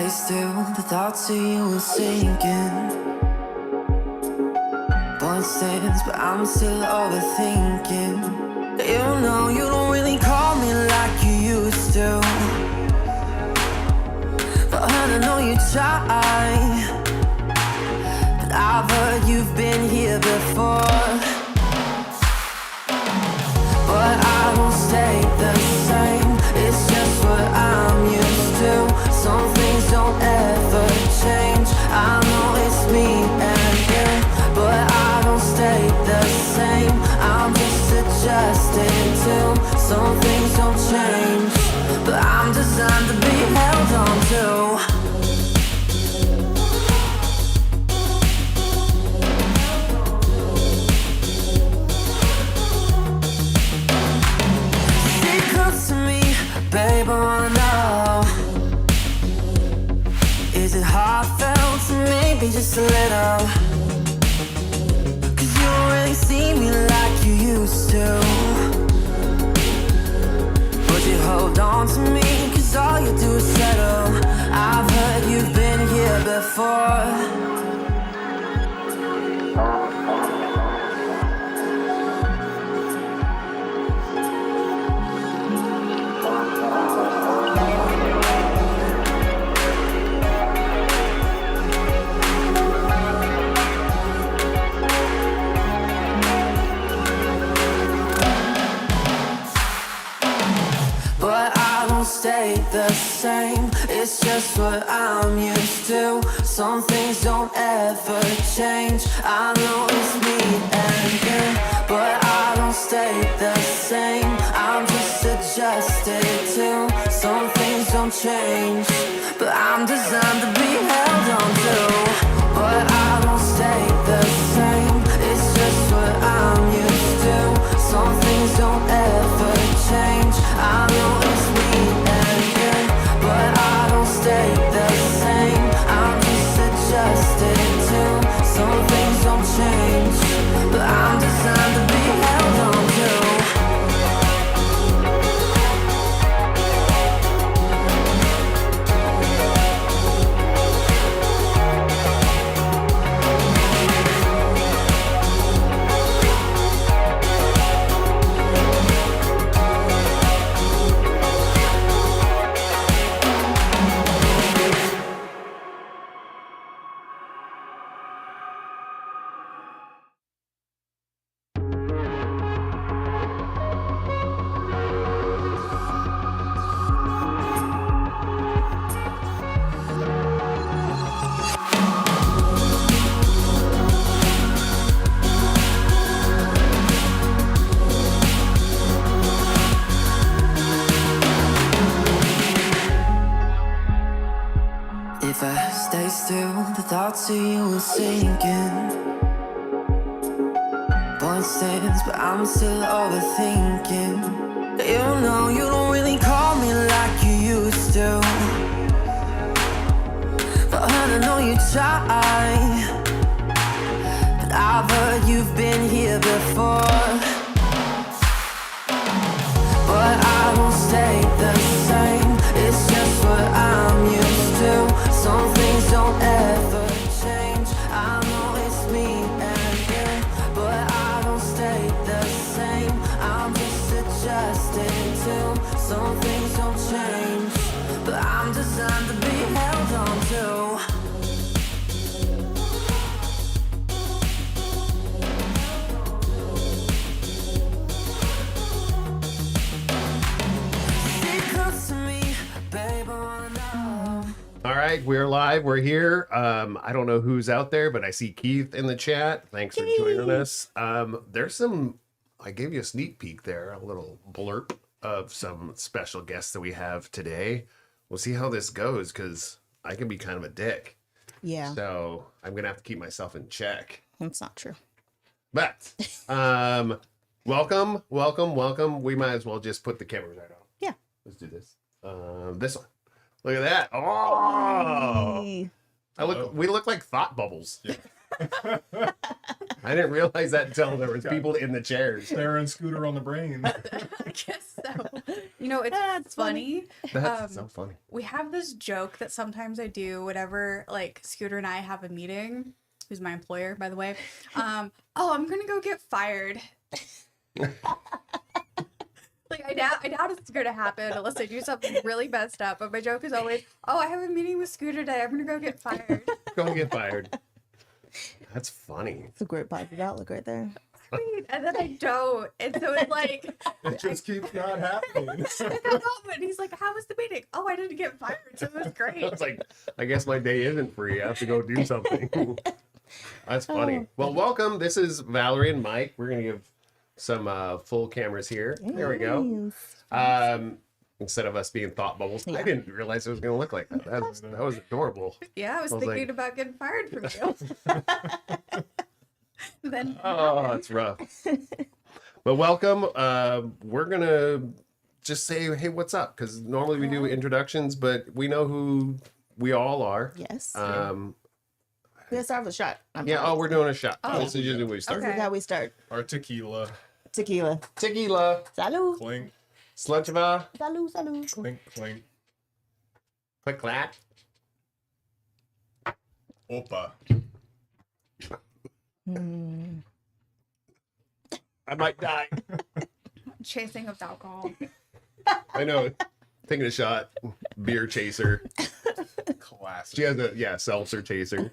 stay still, the thoughts of you are sinking. Point stands, but I'm still overthinking. You know you don't really call me like you used to, but I know you try. But I've heard you've been here before. But I won't stay the same, it's just what I'm used to. Some things don't ever change, I know it's me and you. But I don't stay the same, I'm just adjusting to. Some things don't change, but I'm designed to be held on to. Babe, I wanna know, is it heartfelt or maybe just a little? Cause you don't really see me like you used to, but you hold on to me cause all you do is settle. I've heard you've been here before. Stay the same, it's just what I'm used to. Some things don't ever change, I know it's me and you. But I don't stay the same, I'm just adjusted to. Some things don't change, but I'm designed to be held on to. But I don't stay the same, it's just what I'm used to. Some things don't ever change, I know it's me and you. But I don't stay the same, I'm just adjusted to. Some things don't change, but I'm designed to be held on to. If I stay still, the thoughts of you are sinking. Point stands, but I'm still overthinking. You know you don't really call me like you used to, but I know you try. But I've heard you've been here before. But I won't stay the same, it's just what I'm used to. Some things don't ever change, I know it's me and you. But I don't stay the same, I'm just adjusting to. Some things don't change, but I'm designed to be held on to. All right, we're live. We're here. I don't know who's out there, but I see Keith in the chat. Thanks for joining us. There's some, I gave you a sneak peek there, a little blurb of some special guests that we have today. We'll see how this goes because I can be kind of a dick. Yeah. So I'm going to have to keep myself in check. That's not true. But welcome. We might as well just put the cameras right on. Yeah. Let's do this. This one. Look at that. Oh, Hey. we look like thought bubbles. Yeah. I didn't realize that until there was people in the chairs. Staring Scooter on the brain. I guess so. You know, it's That's funny. That's so funny. We have this joke that sometimes I do whenever, like, Scooter and I have a meeting. Who's my employer, by the way. Oh, I'm gonna go get fired. Like, I doubt it's gonna happen unless I do something really messed up. But my joke is always, oh, I have a meeting with Scooter today. I'm gonna go get fired. Go get fired. That's funny. It's a great positive outlook right there. Sweet. And then I don't. And so it's like, It just keeps not happening. I don't know. And he's like, how was the meeting? Oh, I didn't get fired, so it was great. It's like, I guess my day isn't free. I have to go do something. That's funny. Well, welcome. This is Valerie and Mike. We're going to give some full cameras here. There we go. Instead of us being thought bubbles. I didn't realize it was going to look like that. That was adorable. Yeah, I was I was thinking like- about getting fired from you. Then Oh, it's rough. But welcome. We're going to just say, hey, what's up? Because normally we do introductions, but we know who we all are. Yes. Um, We gotta start with a shot. yeah, we're doing a shot. Oh. This is usually where we start. This is how we start. Our tequila. Tequila. Tequila. Salud. Clink, Slunchava. Salud, salud. clink, clink. Click clack. Opa. Mm. I might die. chasing with alcohol. I know. Taking a shot. Beer chaser. Classic. She has a seltzer chaser.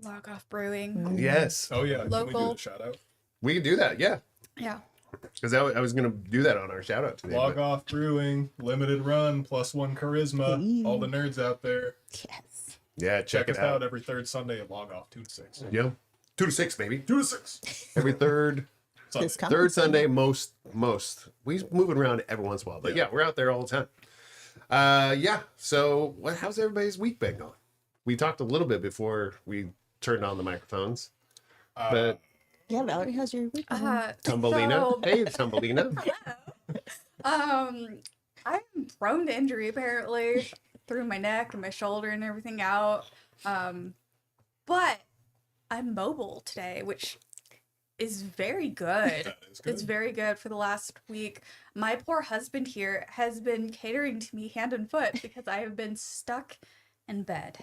Log Off Brewing. Yes. Oh, yeah. Can we do Local. the shout out? We can do that, yeah. Yeah. Because I was gonna do that on our shout out today. Log but- Off Brewing, limited run, +1 charisma. Hey. All the nerds out there. Yes. Yeah, check Check it us out out. every third Sunday at Log Off 2 to 6. Yeah. 2 to 6, baby. 2 to 6. Every third Sunday. This coming third Sunday, most. We moving around every once in a while. But yeah, we're out there all the time. Yeah. So how's everybody's week been going? We talked a little bit before we turned on the microphones. But Yeah, Valerie, how's your week? Tumbelina. So, Hey, Tumbelina. I'm prone to injury apparently. Threw my neck and my shoulder and everything out. But I'm mobile today, which is very good. That is good. It's very good for the last week. My poor husband here has been catering to me hand and foot because I have been stuck in bed.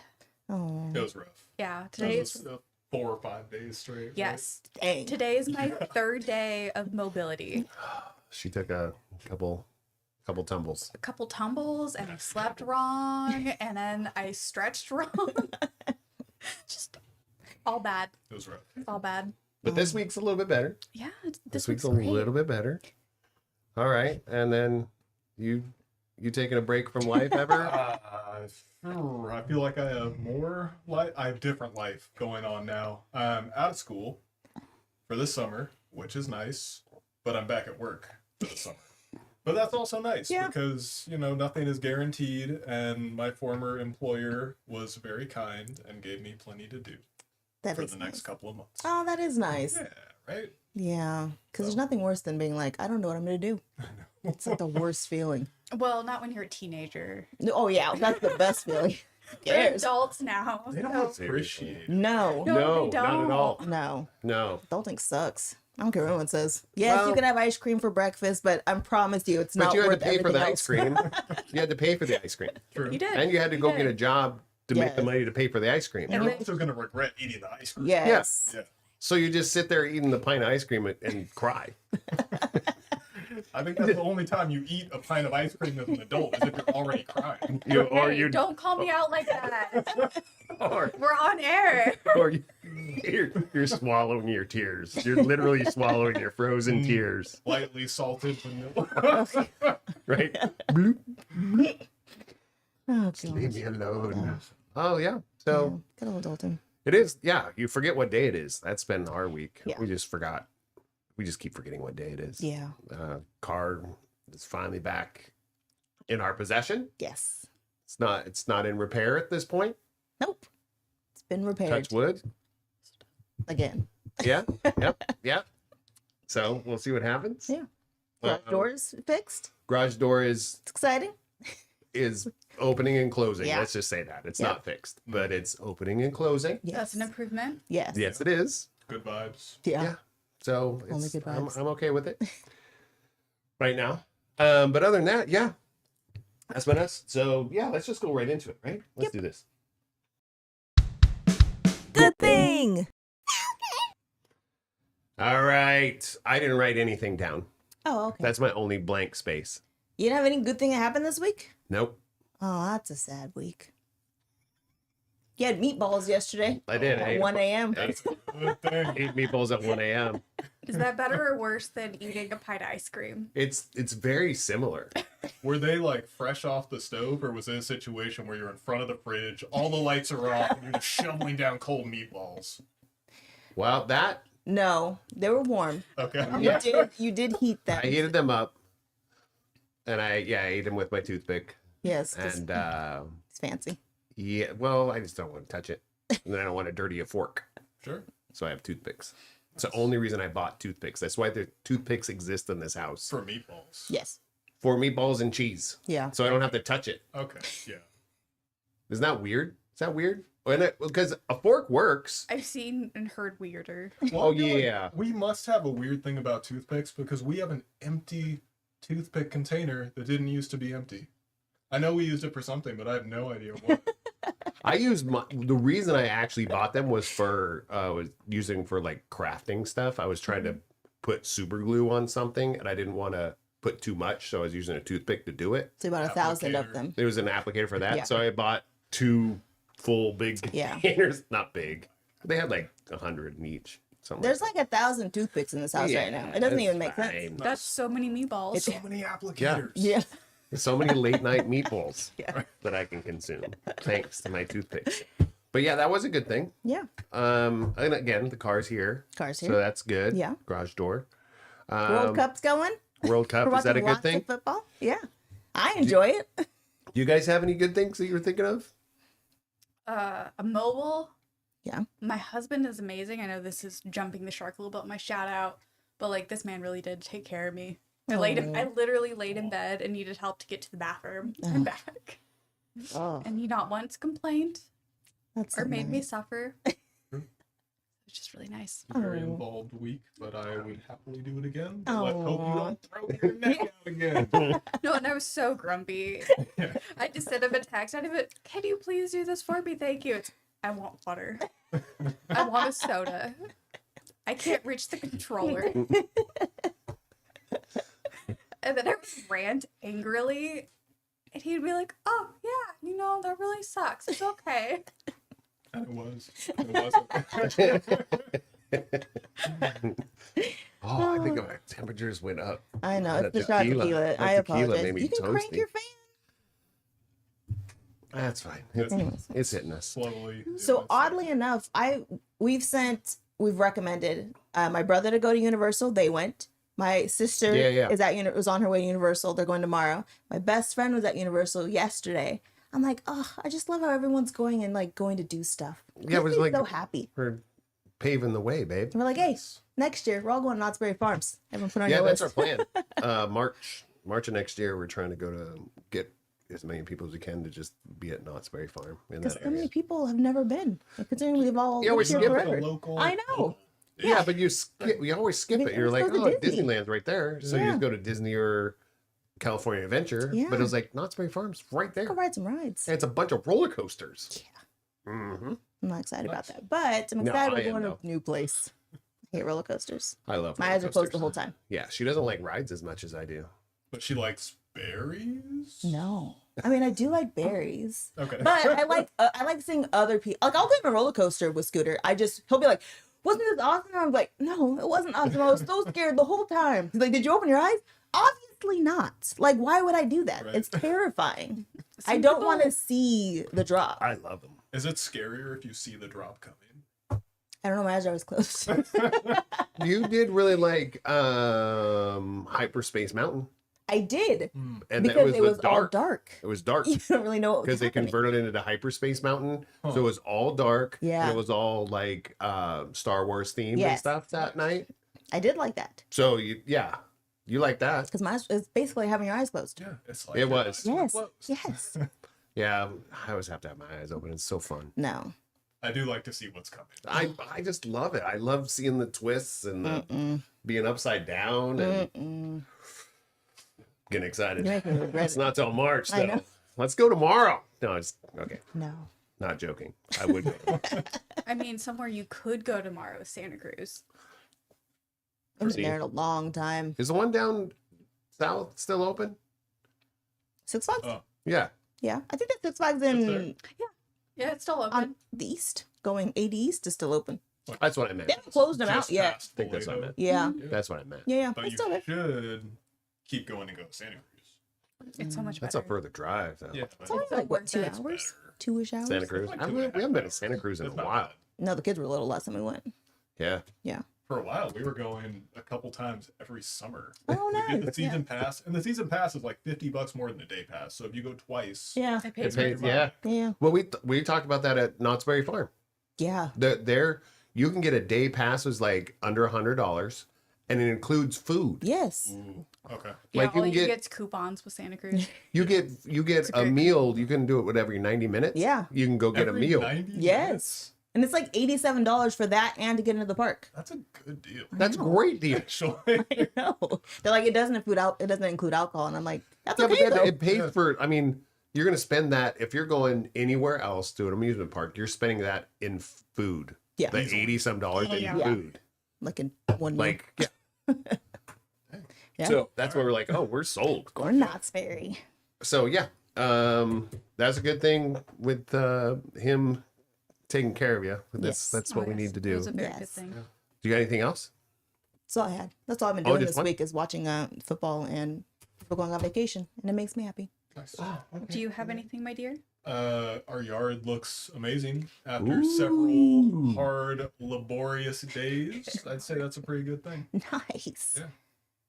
Oh, It was rough. Yeah, It today was is 4 or 5 days straight. right? yes. dang. Today is my third day of mobility. She took a couple tumbles. A couple tumbles and I slept wrong and then I stretched wrong. Just all bad. It was rough. All bad. But this week's a little bit better. Yeah, This week's a great. little bit better. All right. And then you taking a break from life ever? I feel like I have more life. I have different life going on now. I'm out of school for this summer, which is nice, but I'm back at work for the summer. But that's also nice Yeah. because, nothing is guaranteed, and my former employer was very kind and gave me plenty to do That for is the nice. next couple of months. Oh, that is nice. Yeah, right? Yeah, because there's nothing worse than being like, I don't know what I'm gonna do. It's like the worst feeling. Well, not when you're a teenager. Oh yeah, that's the best feeling. Who They're cares? adults now. They don't so- appreciate it. No, No, No, they not at don't. all. no. No. Adulting sucks. I don't care what anyone says. Yes, Well- you can have ice cream for breakfast, but I promise you, it's But not you had worth to pay for everything the else. ice cream. You had to pay for the ice cream. True. You did. And you had to go did. get a job to make the Yes. money to pay for the ice cream. You're And also going to regret eating the ice cream. Yes. Yeah. So you just sit there eating the pint of ice cream and cry. I think that's the only time you eat a pint of ice cream as an adult is if you're already crying. Hey, don't call me out like that. We're on air. You're swallowing your tears. You're literally swallowing your frozen tears, Lightly salted vanilla. right? Bloop. Oh, Leave God. me alone. Oh yeah. So Good old adulting. it is. Yeah, you forget what day it is. That's been our week. Yeah. We just forgot. We just keep forgetting what day it is. Yeah. Car is finally back in our possession. Yes. It's not in repair at this point. Nope. It's been repaired Touch wood. again. Yeah. Yep. Yeah. So we'll see what happens. Yeah. Garage doors fixed. Garage door is It's exciting. is opening and closing. Yeah. Let's just say that. It's Yeah. not fixed, but it's opening and closing. Yes. That's an improvement. Yes. Yes, it is. Good vibes. Yeah. Yeah. So Only it's, good I'm vibes. okay with it right now. But other than that, yeah, that's been us. So yeah, let's just go right into it, right? Let's do this. Good thing. All right. I didn't write anything down. Oh, okay. That's my only blank space. You didn't have any good thing that happened this week? Nope. Oh, that's a sad week. You had meatballs yesterday I did. I at ate 1 a.m. That's a good thing. ate meatballs at 1 a.m. Is that better or worse than eating a pint of ice cream? It's very similar. Were they like fresh off the stove, or was it a situation where you're in front of the fridge, all the lights are off, and you're just shoveling down cold meatballs? Well, that No, they were warm. Okay. Yeah. You did heat them. I heated them up, and I ate them with my toothpick. Yes, 'cause And it's fancy. yeah, well, I just don't want to touch it, and then I don't want to dirty a fork, Sure. so I have toothpicks. It's the only reason I bought toothpicks. That's why the toothpicks exist in this house For meatballs. Yes. for meatballs and cheese, Yeah. so I don't have to touch it. Okay. Yeah. Isn't that weird? Is that weird? Because a fork works. I've seen and heard weirder. Oh, I feel like yeah. we must have a weird thing about toothpicks because we have an empty toothpick container that didn't used to be empty. I know we used it for something, but I have no idea what. I used the reason I actually bought them was was using for like crafting stuff. I was trying to put super glue on something and I didn't want to put too much, so I was using a toothpick to do it. So about 1,000 of Applicator. them. There was an applicator for that, Yeah. so I bought 2 full big Yeah. containers. Not big. They had like 100 in each. Something There's like like 1,000 toothpicks in this house right now. It doesn't it's even make sense. fine. That's so many meatballs. So many applicators. Yeah. There's so many late night meatballs Yeah. that I can consume thanks to my toothpicks. But yeah, that was a good thing. Yeah. And again, the car's here. Cars So here. that's good. Yeah. Garage door. World Cup's going. World Cup. We're Is that a watching good lots thing? of football. Yeah. I enjoy it. Do you guys have any good things that you were thinking of? A mobile. Yeah. My husband is amazing. I know this is jumping the shark a little bit, my shout out, but like this man really did take care of me. I literally laid in bed and needed help to get to the bathroom and back. Oh, And he not once complained that's or so made me nice. suffer. It's just really nice. Very Oh. involved week, but I would happily do it again. But Aw. let's hope you don't throw your neck out again. No, and I was so grumpy. I just sent him a text. I didn't even, can you please do this for me? Thank you. It's, I want water. I want a soda. I can't reach the controller. And then I would rant angrily. And he'd be like, oh, yeah, you know, that really sucks. It's okay. And it was. It wasn't. Oh, I think our temperatures went up. I know. That It's the shot of tequila. that I tequila apologize. made me You can crank toasty. your fan. That's fine. It's, Anyways. it's hitting us. Slowly. So oddly enough, we've recommended my brother to go to Universal. They went. My sister Yeah. was on her way to Universal. They're going tomorrow. My best friend was at Universal yesterday. I'm like, oh, I just love how everyone's going and like going to do stuff. Yeah, it was Makes me like so happy. we're paving the way, babe. And we're like, hey, next year we're all going to Knott's Berry Farms. Everyone put on Yeah, your that's list. our plan. March of next year, we're trying to go to get as many people as we can to just be at Knott's Berry Farm in Because that so many area. people have never been. Like, considering we've all Yeah, we're lived here skipping forever. local. I know. Yeah, but we always skip it. You're like, Let's go oh, to Disney. Disneyland's right there. So you Yeah. just go to Disney or California Adventure. Yeah. But it was like Knott's Berry Farm's right there. Go ride some rides. And it's a bunch of roller coasters. Yeah. Mm-hmm. I'm not excited about that. But I'm No, excited I we're am, going to though. a new place. I hate roller coasters. I love My roller eyes are closed the coasters. whole time. Yeah, she doesn't like rides as much as I do. But she likes berries. No. I mean, I do like berries. Okay. But I like seeing other people. Like, I'll go on a roller coaster with Scooter. He'll be like, wasn't this awesome? And I'm like, no, it wasn't awesome. I was so scared the whole time. He's like, did you open your eyes? Obviously not. Like, why would I do that? Right. It's terrifying. I Some don't people- want to see the drop. I love them. Is it scarier if you see the drop coming? I don't know. My eyes are always closed. You did really like Hyperspace Mountain. I did. And Because that was it was all dark. dark. It was dark. You don't really know what was Because they happening. converted it into Hyperspace Mountain. So it was all dark. Yeah. And it was all like Star Wars themed and Yes. stuff that night. I did like that. So yeah. You like that? Because it's basically having your eyes closed. Yeah, it's like It was. Yes. closed. Yes. Yeah, I always have to have my eyes open. It's so fun. No. I do like to see what's coming. I just love it. I love seeing the twists and the being upside down and getting excited. You're making me regret It's it. not till March I though. know. Let's go tomorrow. No, it's okay. No. Not joking. I would go. I mean, somewhere you could go tomorrow is Santa Cruz. I've been there in a long time. Is the one down south still open? Six Flags? Oh, Yeah. Yeah. I think that Six Flags there. in Yeah, it's still open. on the east, going 80 east is still open. That's what I meant. They haven't closed them out just yet. past I think that's what I Toledo. meant. Yeah. That's what I meant. Yeah. But It's you still there. should keep going and go to Santa Cruz. It's so much That's better. a further drive though. Yeah, It's only like, what, 2 It's hours? better. 2-ish hours? Santa Cruz. Like I mean, we haven't been to Santa Cruz in a It's not while. bad. No, the kids were little last time we went. Yeah. Yeah. For a while, we were going a couple times every summer. Oh, We did the nice. season pass, and the season pass is like $50 more than the day pass. So if you go twice, Yeah. I It paid pays, for it. yeah. Yeah. Well, we talked about that at Knott's Berry Farm. Yeah. There you can get a day pass is like under $100, and it includes food. Yes. ooh, okay. Yeah, Like, you all can you get- get's coupons with Santa Cruz. You get It's a great. meal. You can do it whatever 90 minutes. Yeah. You can go get Every a meal. 90 Yes. minutes? And it's like $87 for that and to get into the park. That's a good deal. That's a great deal. Actually, I know. They're like, it doesn't include alcohol. And I'm like, that's Yeah, okay but though. it pays Yeah. for. I mean, you're gonna spend that if you're going anywhere else to an amusement park. You're spending that in food. Yeah. The $80-some in Yeah. food. Like in one meal. Like yeah. Yeah. So that's why we're like, oh, we're sold. Or Knott's Berry. So yeah, that's a good thing with him taking care of you. Yes. That's what Oh, we yes. need to It do. was a very good Yes. thing. Do you got anything else? That's all I had. That's all I've been Oh, doing just this one? week is watching football and people going on vacation. And it makes me happy. nice. Do you have anything, my dear? Our yard looks amazing after Ooh. several hard, laborious days. I'd say that's a pretty good thing. Nice. Yeah.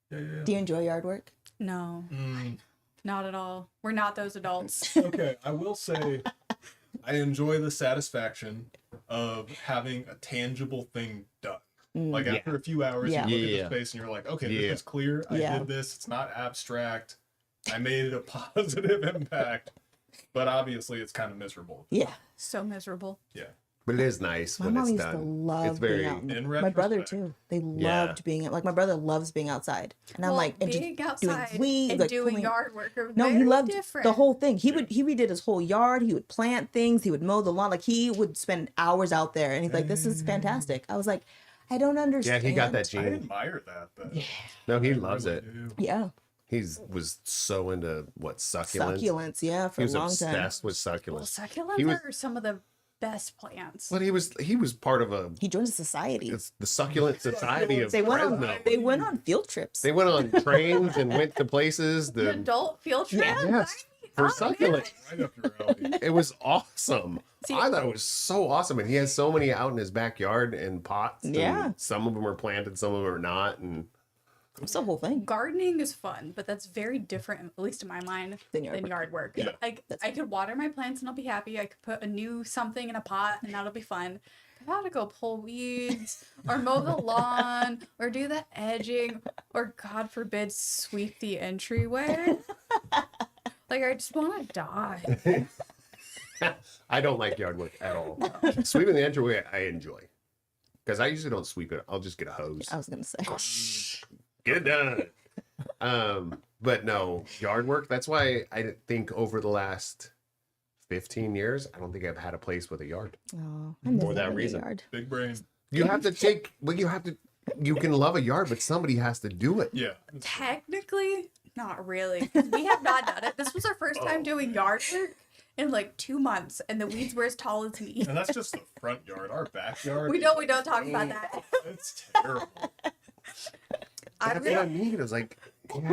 Yeah. Do you enjoy yard work? No, Mm, not at all. We're not those adults. okay, I will say I enjoy the satisfaction of having a tangible thing done. Like after a few hours, Yeah. you look Yeah. at the space and you're like, okay, Yeah. this is clear. I Yeah. did this. It's not abstract. I made a positive impact. But obviously, it's kind of miserable. Yeah. So miserable. Yeah. But it is nice My when mom it's used to done. love It's very being out. In My brother retrospect. too. They Yeah. loved being like my brother loves being outside, and I'm Well, like and just being doing outside weeds, and like doing pulling- yard work are No, he very loved different. the whole thing. He redid his whole yard. He would plant things. He would mow the lawn. Like he would spend hours out there, and he's like, "This is fantastic." I was like, "I don't Yeah, understand." he got that I gene. admire that. Though. No, he I loves really it. do. Yeah, Was so into what succulents. succulents. Yeah, for He a was long time. obsessed with Well, succulents. succulents He was- are some of the best plants. But he was part of He joined a society. it's the succulent society of They went Fresno. on. They went on field trips. They went on trains and went to places. The The adult field trip? yes, for succulent. Right up your alley. It was awesome. See- I thought it was so awesome, and he has so many out in his backyard in pots. and Yeah. some of them are planted, some of them are not, and It's the whole thing. Gardening is fun, but that's very different, at least in my mind, Than than yard yard work. Yeah. Like, I could water my plants and I'll be happy. I could put a new something in a pot and that'll be fun. If I had to go pull weeds or mow the lawn or do the edging or, God forbid, sweep the entryway. Like, I just want to die. I don't like yard work at all. Sweeping the entryway, I enjoy, because I usually don't sweep it. I'll just get a hose, I was gonna say. get it done. But no yard work. That's why I think over the last 15 years, I don't think I've had a place with a yard. Oh, I miss For that having a reason. yard. Big brain. You have to take. Well, you have to. You can love a yard, but somebody has to do it. Yeah. Technically, not really. 'Cause we have not done it. This was our first time doing yard work in like 2 months, and the weeds were as tall as me. And that's just the front yard. Our backyard. We don't talk about that. It's terrible. I That's really, what I mean. It's like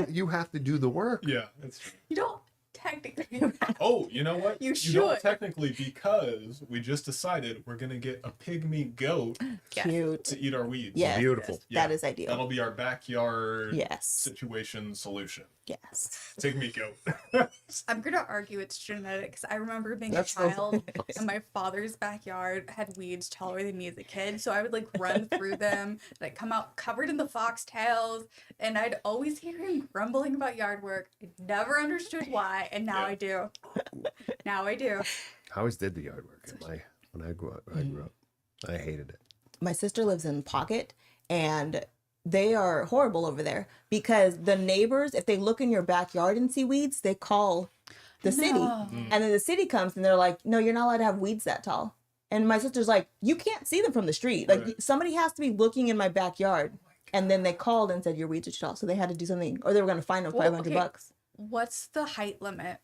you have to do the work. Yeah. It's true. you don't technically. Oh, you know what? You don't should. technically, because we just decided we're gonna get a pygmy goat Yes. Cute. to eat our weeds. Yes. Beautiful. That is ideal. That'll be our backyard Yes. situation solution. Yes. Pygmy goat. I'm gonna argue it's genetics. I remember being That's a child and my father's backyard had weeds taller than me as a kid, so I would like run through them, like come out covered in the foxtails, and I'd always hear him grumbling about yard work. I never understood why, and now Yeah. I do. Now I do. I always did the yard work when I grew up. I hated it. My sister lives in Pocket, and they are horrible over there because the neighbors, if they look in your backyard and see weeds, they call the city. No. And then the city comes and they're like, no, you're not allowed to have weeds that tall. And my sister's like, you can't see them from the street. Like, Right. somebody has to be looking in my backyard. And then they called and said, your weeds are too tall. So they had to do something, or they were going to fine them Well, $500. okay. What's the height limit?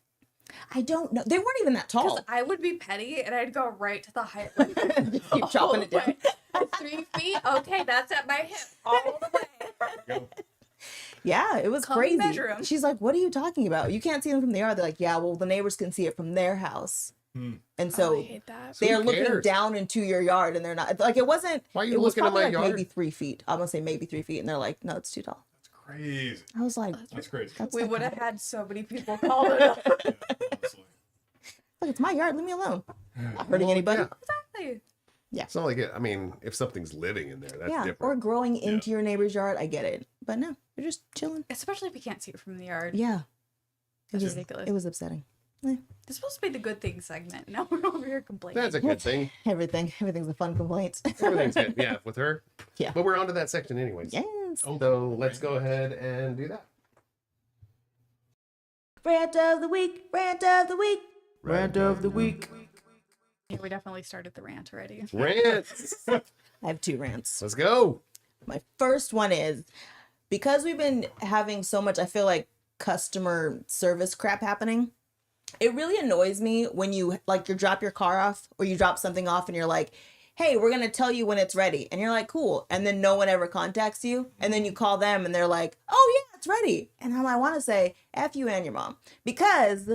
I don't know. They weren't even that Because tall. I would be petty and I'd go right to the height limit. Just keep chopping it down. Way. 3 feet? Okay, that's at my hip all the way. Go. Yeah, it was Come crazy. measure 'em. She's like, what are you talking about? You can't see them from the yard. They're like, yeah, well, the neighbors can see it from their house. Hmm. And Oh, so I hate that. they Who are looking cares? down into your yard, and they're not like, it wasn't. Why are you it was looking at probably my like yard? maybe 3 feet. I'm gonna say maybe 3 feet, and they're like, no, it's too tall. That's crazy. I was like, That's crazy. that's We like, would have had so many people call it up. Yeah, honestly. it's my yard. Leave me alone. Not hurting anybody. Yeah. Exactly. It's not like it. I mean, if something's living in there, that's Yeah, different. or growing into your neighbor's yard. I get it, but no, they're just chilling. Especially if you can't see it from the yard. Yeah, it That's was ridiculous. It was upsetting. It's supposed to be the good thing segment. Now we're over here complaining. That's a good thing. Everything's a fun complaint. Everything's good. Yeah, with her. Yeah. But we're on to that section anyways. Yes. Oh, So let's go ahead and do that. Rant of the week. Rant of the week. Rant of the week. Yeah, we definitely started the rant already. Rants. I have 2 rants. Let's go. My first one is because we've been having so much, I feel like, customer service crap happening. It really annoys me when you drop your car off or you drop something off and you're like, hey, we're going to tell you when it's ready. And you're like, cool. And then no one ever contacts you. And then you call them and they're like, oh yeah, it's ready. And I want to say, F you and your mom, because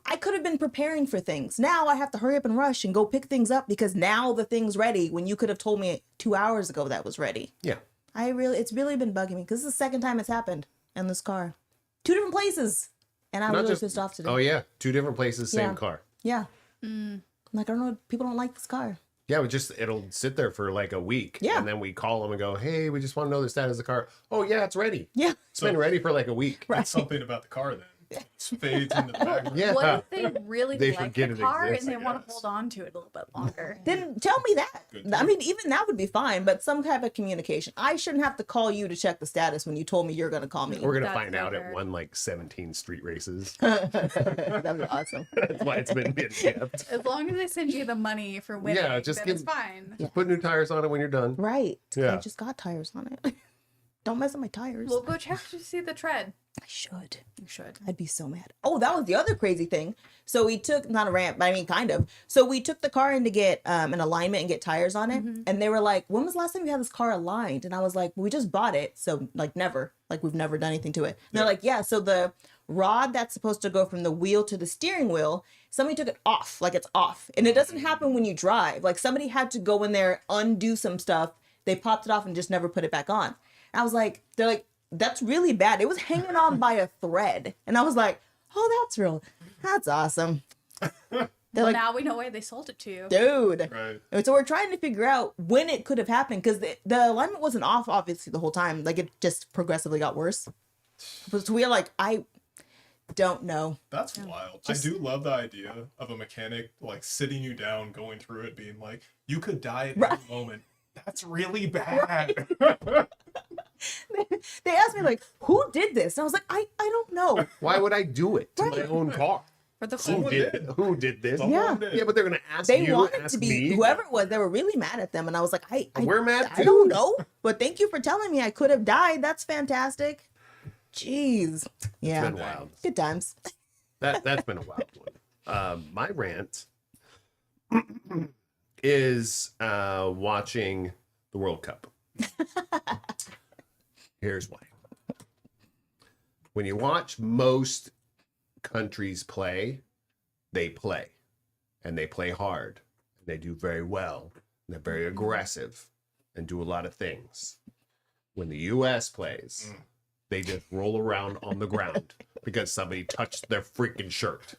I could have been preparing for things. Now I have to hurry up and rush and go pick things up because now the thing's ready when you could have told me 2 hours ago that was ready. Yeah. It's really been bugging me because this is the second time it's happened in this car. 2 different places. And I'm Not really just- pissed off today. Oh yeah, 2 different places, same Yeah. car. Yeah. I'm like, I don't know. People don't like this car. Yeah, it'll sit there for like a week. Yeah. And then we call them and go, hey, we just want to know the status of the car. Oh yeah, it's ready. Yeah. It's been ready for like a week. Right. It's something about the car then. It fades into the background. Yeah. What if they really They like forget the it car exists, and they I want to guess. hold on to it a little bit longer? Then tell me that. Good I too. mean, even that would be fine, but some type of communication. I shouldn't have to call you to check the status when you told me you're going to call me. We're gonna That's find out fair. it won like 17 street races. That'd be awesome. That's why it's been kept. As long as they send you the money for winning, Yeah, just then it's give- fine. Just put new tires on it when you're done. Right. Yeah. I just got tires on it. Don't mess up my tires. Well, go check to see the tread. I should. You should. I'd be so mad. Oh, that was the other crazy thing. So we took, not a rant, but I mean, kind of. So we took the car in to get an alignment and get tires on it. And they were like, when was the last time you had this car aligned? And I was like, well, we just bought it. So like never, like we've never done anything to it. And they're like, yeah. So the rod that's supposed to go from the wheel to the steering wheel, somebody took it off, like it's off. And it doesn't happen when you drive. Like somebody had to go in there, undo some stuff. They popped it off and just never put it back on. And I was like, they're like, that's really bad. It was hanging on by a thread. And I was like, oh, that's awesome. They're like, Now we know why they sold it to you. dude. Right. And so we're trying to figure out when it could have happened because the alignment wasn't off, obviously, the whole time. Like it just progressively got worse. But so we're like, I don't know. That's wild. I do love the idea of a mechanic like sitting you down, going through it, being like, you could die at any moment. That's really bad. They asked me like, who did this? And I was like, I don't know. Why would I do it to my own car? For the Who Someone did, did. who did this? Yeah. did. Yeah, but they're gonna ask They you, wanted ask to be me. whoever it was. They were really mad at them, and I was like, I We're mad I too. don't know, but thank you for telling me I could have died. That's fantastic. Jeez, yeah, It's been wild. good times. That's been a wild one. My rant is watching the World Cup. Here's why. When you watch most countries play, they play. And they play hard. And they do very well. And they're very aggressive and do a lot of things. When the US plays, they just roll around on the ground because somebody touched their freaking shirt.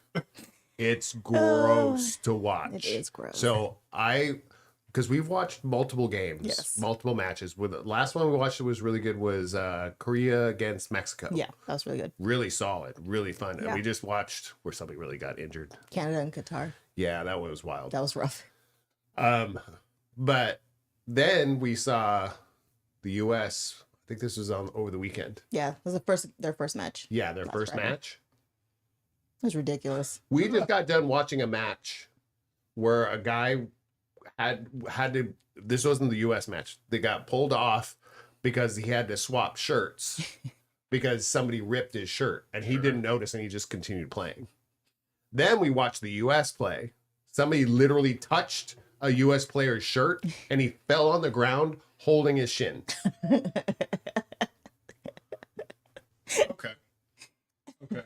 It's gross to watch. It is gross. So because we've watched multiple games, Yes. multiple matches. With the last one we watched that was really good was Korea against Mexico. Yeah, that was really good. Really solid, really fun. And Yeah. we just watched where somebody really got injured. Canada and Qatar. Yeah, that one was wild. That was rough. But then we saw the US. I think this was over the weekend. Yeah, it was their first match. Yeah, their Last first Friday. match. It was ridiculous. We just got done watching a match where a guy had to. This wasn't the U.S. match. They got pulled off because he had to swap shirts because somebody ripped his shirt and he didn't notice and he just continued playing. Then we watched the U.S. play. Somebody literally touched a U.S. player's shirt and he fell on the ground holding his shin. Okay. Okay.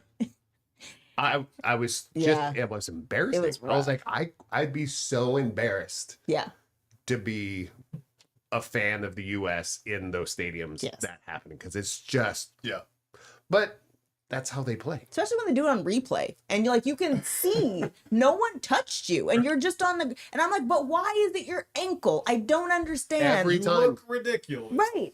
I was just Yeah. it was embarrassing. It was I was rough. like, I'd be so embarrassed Yeah. to be a fan of the US in those stadiums Yes. that happening because it's just Yeah. but that's how they play. Especially when they do it on replay and you can see no one touched you and you're just on the, and I'm like, but why is it your ankle? I don't understand. Every You time. look ridiculous. Right.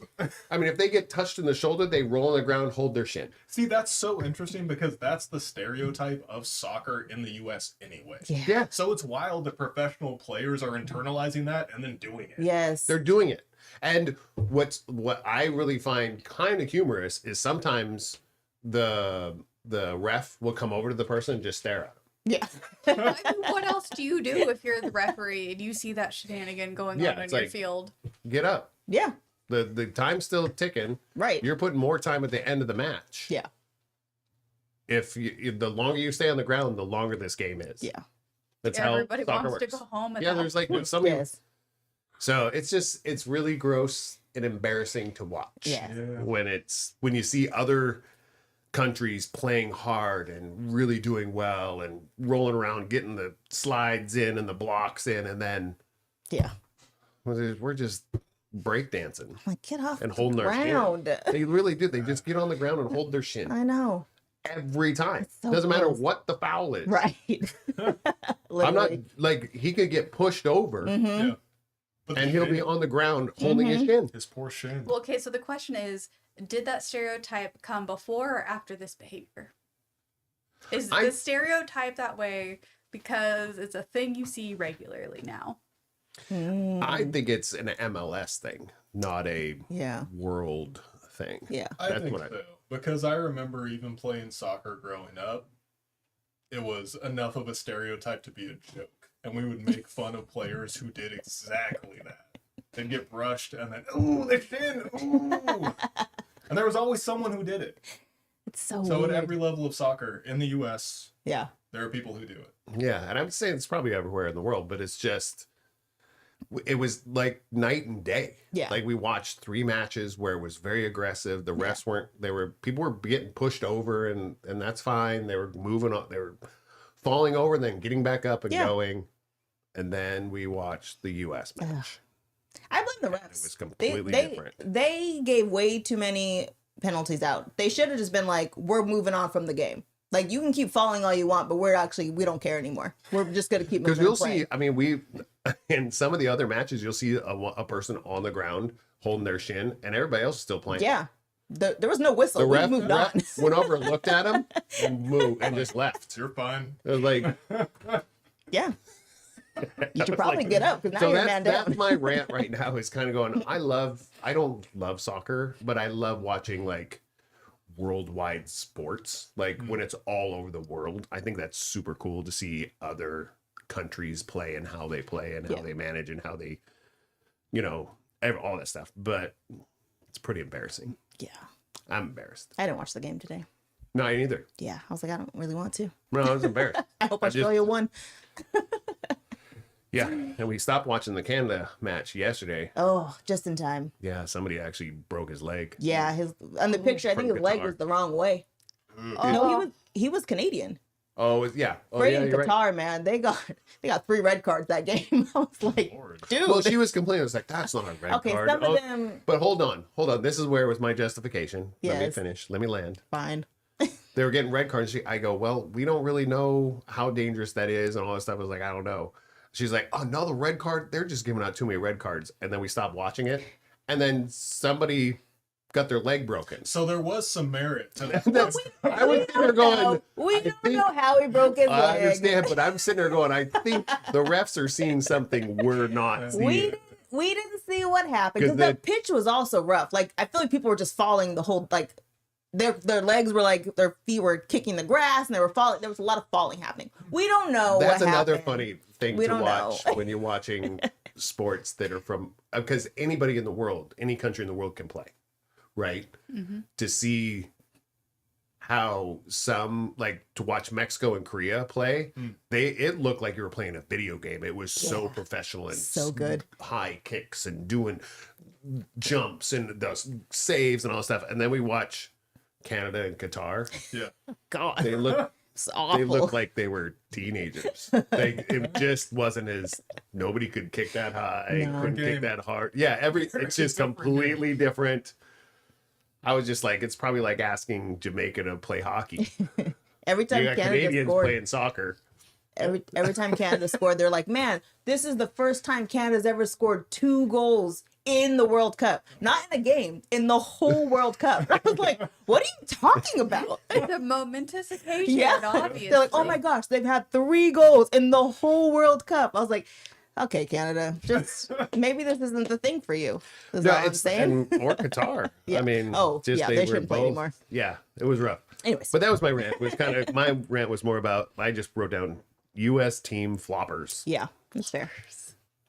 I mean, if they get touched in the shoulder, they roll on the ground, hold their shin. See, that's so interesting because that's the stereotype of soccer in the US anyway. Yeah. Yeah, So it's wild that professional players are internalizing that and then doing it. Yes. they're doing it. And what I really find kind of humorous is sometimes the ref will come over to the person and just stare at them. Yeah. I mean, what else do you do if you're the referee and you see that shenanigan going Yeah, on it's your like- field? Get up. Yeah. The time's still ticking. Right. You're putting more time at the end of the match. Yeah. If the longer you stay on the ground, the longer this game is. Yeah. That's Everybody how soccer wants works. to go home. At Yeah, that there's like point. somebody. Yes. So it's really gross and embarrassing to watch. Yeah. When you see other countries playing hard and really doing well and rolling around, getting the slides in and the blocks in, and then Yeah. we're just breakdancing I'm like, get off and the holding our ground. shin. They really do. They just get on the ground and hold their shin I know. every time. so Doesn't matter gross. what the foul is. Right. I'm not Literally. like he could get pushed over Mhm. Yeah. But and the he'll shin- be on the ground holding his Mhm. shin. his poor shin. Well, okay, so the question is, did that stereotype come before or after this behavior? Is the stereotype that way because it's a thing you see regularly now? Mm. I think it's an MLS thing, not a Yeah. world thing. Yeah. I That's think what so. Because I remember even playing soccer growing up, it was enough of a stereotype to be a joke. And we would make fun of players who did exactly that. They'd get brushed and then, ooh, the shin, ooh. And there was always someone who did it. It's so So weird. at every level of soccer in the US, Yeah. there are people who do it. Yeah, and I'm saying it's probably everywhere in the world, but it's just it was like night and day. Yeah. Like we watched 3 matches where it was very aggressive. The refs people were getting pushed over and that's fine. They were moving on. They were falling over and then getting back up and Yeah. going. And then we watched the US match. I blame the It refs. was completely they, different. They gave way too many penalties out. They should have just been like, we're moving on from the game. Like, you can keep falling all you want, but we don't care anymore. We're just going to keep moving. Because you'll and playing. see, I mean, in some of the other matches, you'll see a person on the ground holding their shin, and everybody else is still playing. Yeah. There was no whistle. The We ref, moved on. went over and looked at him and moved and just left. You're fine. It was like, Yeah. You should was probably like- get up because now so you're a man that's down. my rant right now is kind of going, I don't love soccer, but I love watching like worldwide sports, like when it's all over the world. I think that's super cool to see other countries play and how they play and how Yeah. they manage and how they, all that stuff. But it's pretty embarrassing. Yeah. I'm embarrassed. I didn't watch the game today. No, I neither. Yeah. I was like, I don't really want to. No, I was embarrassed. I hope I just- Australia won. Yeah, and we stopped watching the Canada match yesterday. Oh, just in time. Yeah, somebody actually broke his leg. Yeah. On the picture, I think From his leg Qatar. was the wrong way. Ugh. No, he was Canadian. Oh yeah. Oh Great yeah. in You're Qatar, right. man. They got 3 red cards that game. I was like, Lord. dude. Well, she was complaining. I was like, that's not a red Okay, card. some of them- But hold on. This is where was my justification. Let me Yes. finish. Let me land. Fine. They were getting red cards. I go, well, we don't really know how dangerous that is and all that stuff. I was like, I don't know. She's like, oh, no, the red card, they're just giving out too many red cards. And then we stopped watching it. And then somebody got their leg broken. So there was some merit to that. I was sitting there going, We I don't think- know how he broke his I leg. understand, but I'm sitting there going, I think the refs are seeing something we're not seeing. We didn't see what happened 'Cause because the pitch was also rough. Like I feel like people were just falling the whole like their legs were like their feet were kicking the grass and they were falling. There was a lot of falling happening. We don't know. That's what another happened. funny thing We to don't watch know. when you're watching sports that are from, because anybody in the world, any country in the world can play, right? To see how some, like to watch Mexico and Korea play, it looked like you were playing a video game. It was so professional and So good. high kicks and doing jumps and the saves and all that stuff. And then we watch Canada and Qatar. Yeah. God, They look it's awful. they looked like they were teenagers. It just wasn't as, nobody could kick that high, No. couldn't kick Game. that hard. Yeah, it's just completely different. I was just like, it's probably like asking Jamaica to play hockey. Every time You got Canada Canadians scored, playing soccer. every time Canada scored, they're like, man, this is the first time Canada's ever scored 2 goals in the World Cup. Not in a game, in the whole World Cup. I was like, what are you talking about? The momentous occasion, Yeah. obviously. They're like, oh my gosh, they've had 3 goals in the whole World Cup. I was like, okay, Canada, just maybe this isn't the thing for you. Is all I'm saying. or Qatar. Yeah. I mean, Oh, just yeah, they they were shouldn't play both- anymore. Yeah, it was rough. Anyways, But that was my rant. It was kind of, my rant was more about, I just wrote down U.S. team floppers yeah, it's fair.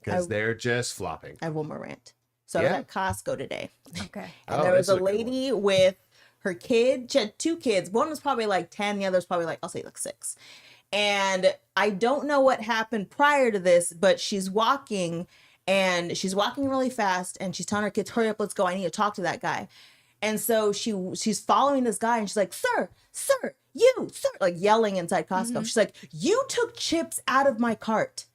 because they're just flopping. I have one more rant. So I Yeah. was at Costco today. Okay. And Oh, there was this a is a good lady with her kid. She had 2 kids. One was probably like 10. The other was probably like, I'll say like 6. And I don't know what happened prior to this, but she's walking really fast and she's telling her kids, hurry up, let's go. I need to talk to that guy. And so she's following this guy and she's like, sir, you, sir, like yelling inside Costco. She's like, you took chips out of my cart.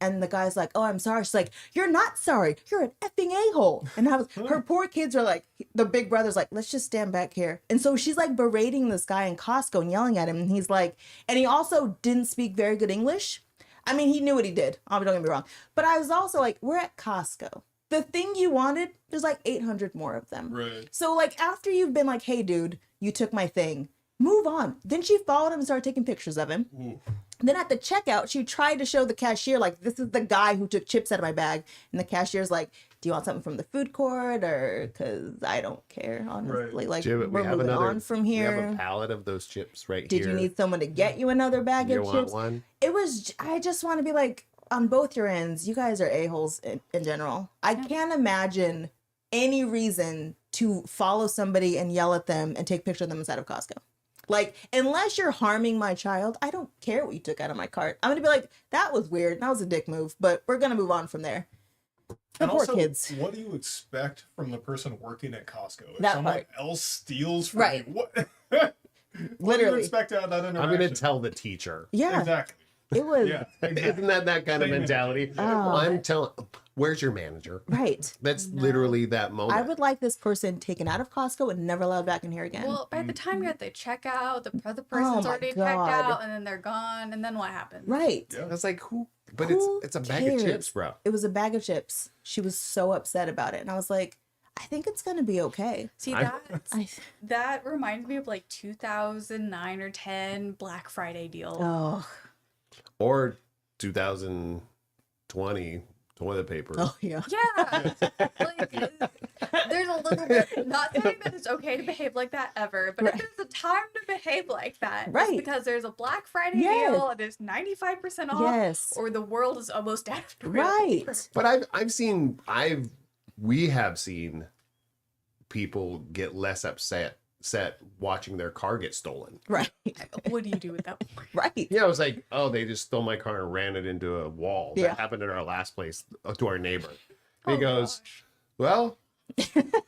And the guy's like, oh, I'm sorry. She's like, you're not sorry. You're an effing a-hole. And her poor kids are like, the big brother's like, let's just stand back here. And so she's like berating this guy in Costco and yelling at him. And he's like, and he also didn't speak very good English. I mean, he knew what he did. Don't get me wrong. But I was also like, we're at Costco. The thing you wanted, there's like 800 more of them. Right. So like after you've been like, hey, dude, you took my thing. Move on. Then she followed him and started taking pictures of him. Ooh. Then at the checkout, she tried to show the cashier, like, this is the guy who took chips out of my bag. And the cashier's like, do you want something from the food court? Or, because I don't care, honestly. Right. Like, Jim, we're moving on from We have a here. pallet of those chips right Did here. you need someone to get you another bag You of want chips? one? It was, I just want to be like, on both your ends, you guys are a-holes in general. I can't imagine any reason to follow somebody and yell at them and take pictures of them inside of Costco. Like, unless you're harming my child, I don't care what you took out of my cart. I'm going to be like, that was weird. That was a dick move, but we're going to move on from there. The And poor also, kids. what do you expect from the person working at Costco? If That someone part. else steals from Right. you, what? What do you Literally. expect out of that interaction? I'm going to tell the teacher. Yeah, Exactly. it was. Yeah. Isn't that kind of Same mentality? Oh. I'm telling, where's your manager? Right. That's literally that moment. I would like this person taken out of Costco and never allowed back in here again. Well, by the time you're at the checkout, the other Oh person's my already checked God. out, and then they're gone, and then what happens? right. Yeah. That's like, who? But Who it's a bag of cares? chips, bro. It was a bag of chips. She was so upset about it. And I was like, I think it's going to be okay. See, I- that reminds me of like 2009 or 10 Black Friday deal. Oh, Or 2020 toilet paper. oh yeah. Yeah, like there's a little bit. Not saying that it's okay to behave like that ever, but Right. if there's a time to behave like that, it's Right. because there's a Black Friday Yes. deal and there's 95% off, Yes. or the world is almost out of toilet Right. paper. But we have seen people get less upset watching their car get stolen. Right. What do you do with that? Right. Yeah, I was like, oh, they just stole my car and ran it into a wall. Yeah. That happened at our last place to our neighbor. He Oh, goes, gosh. well,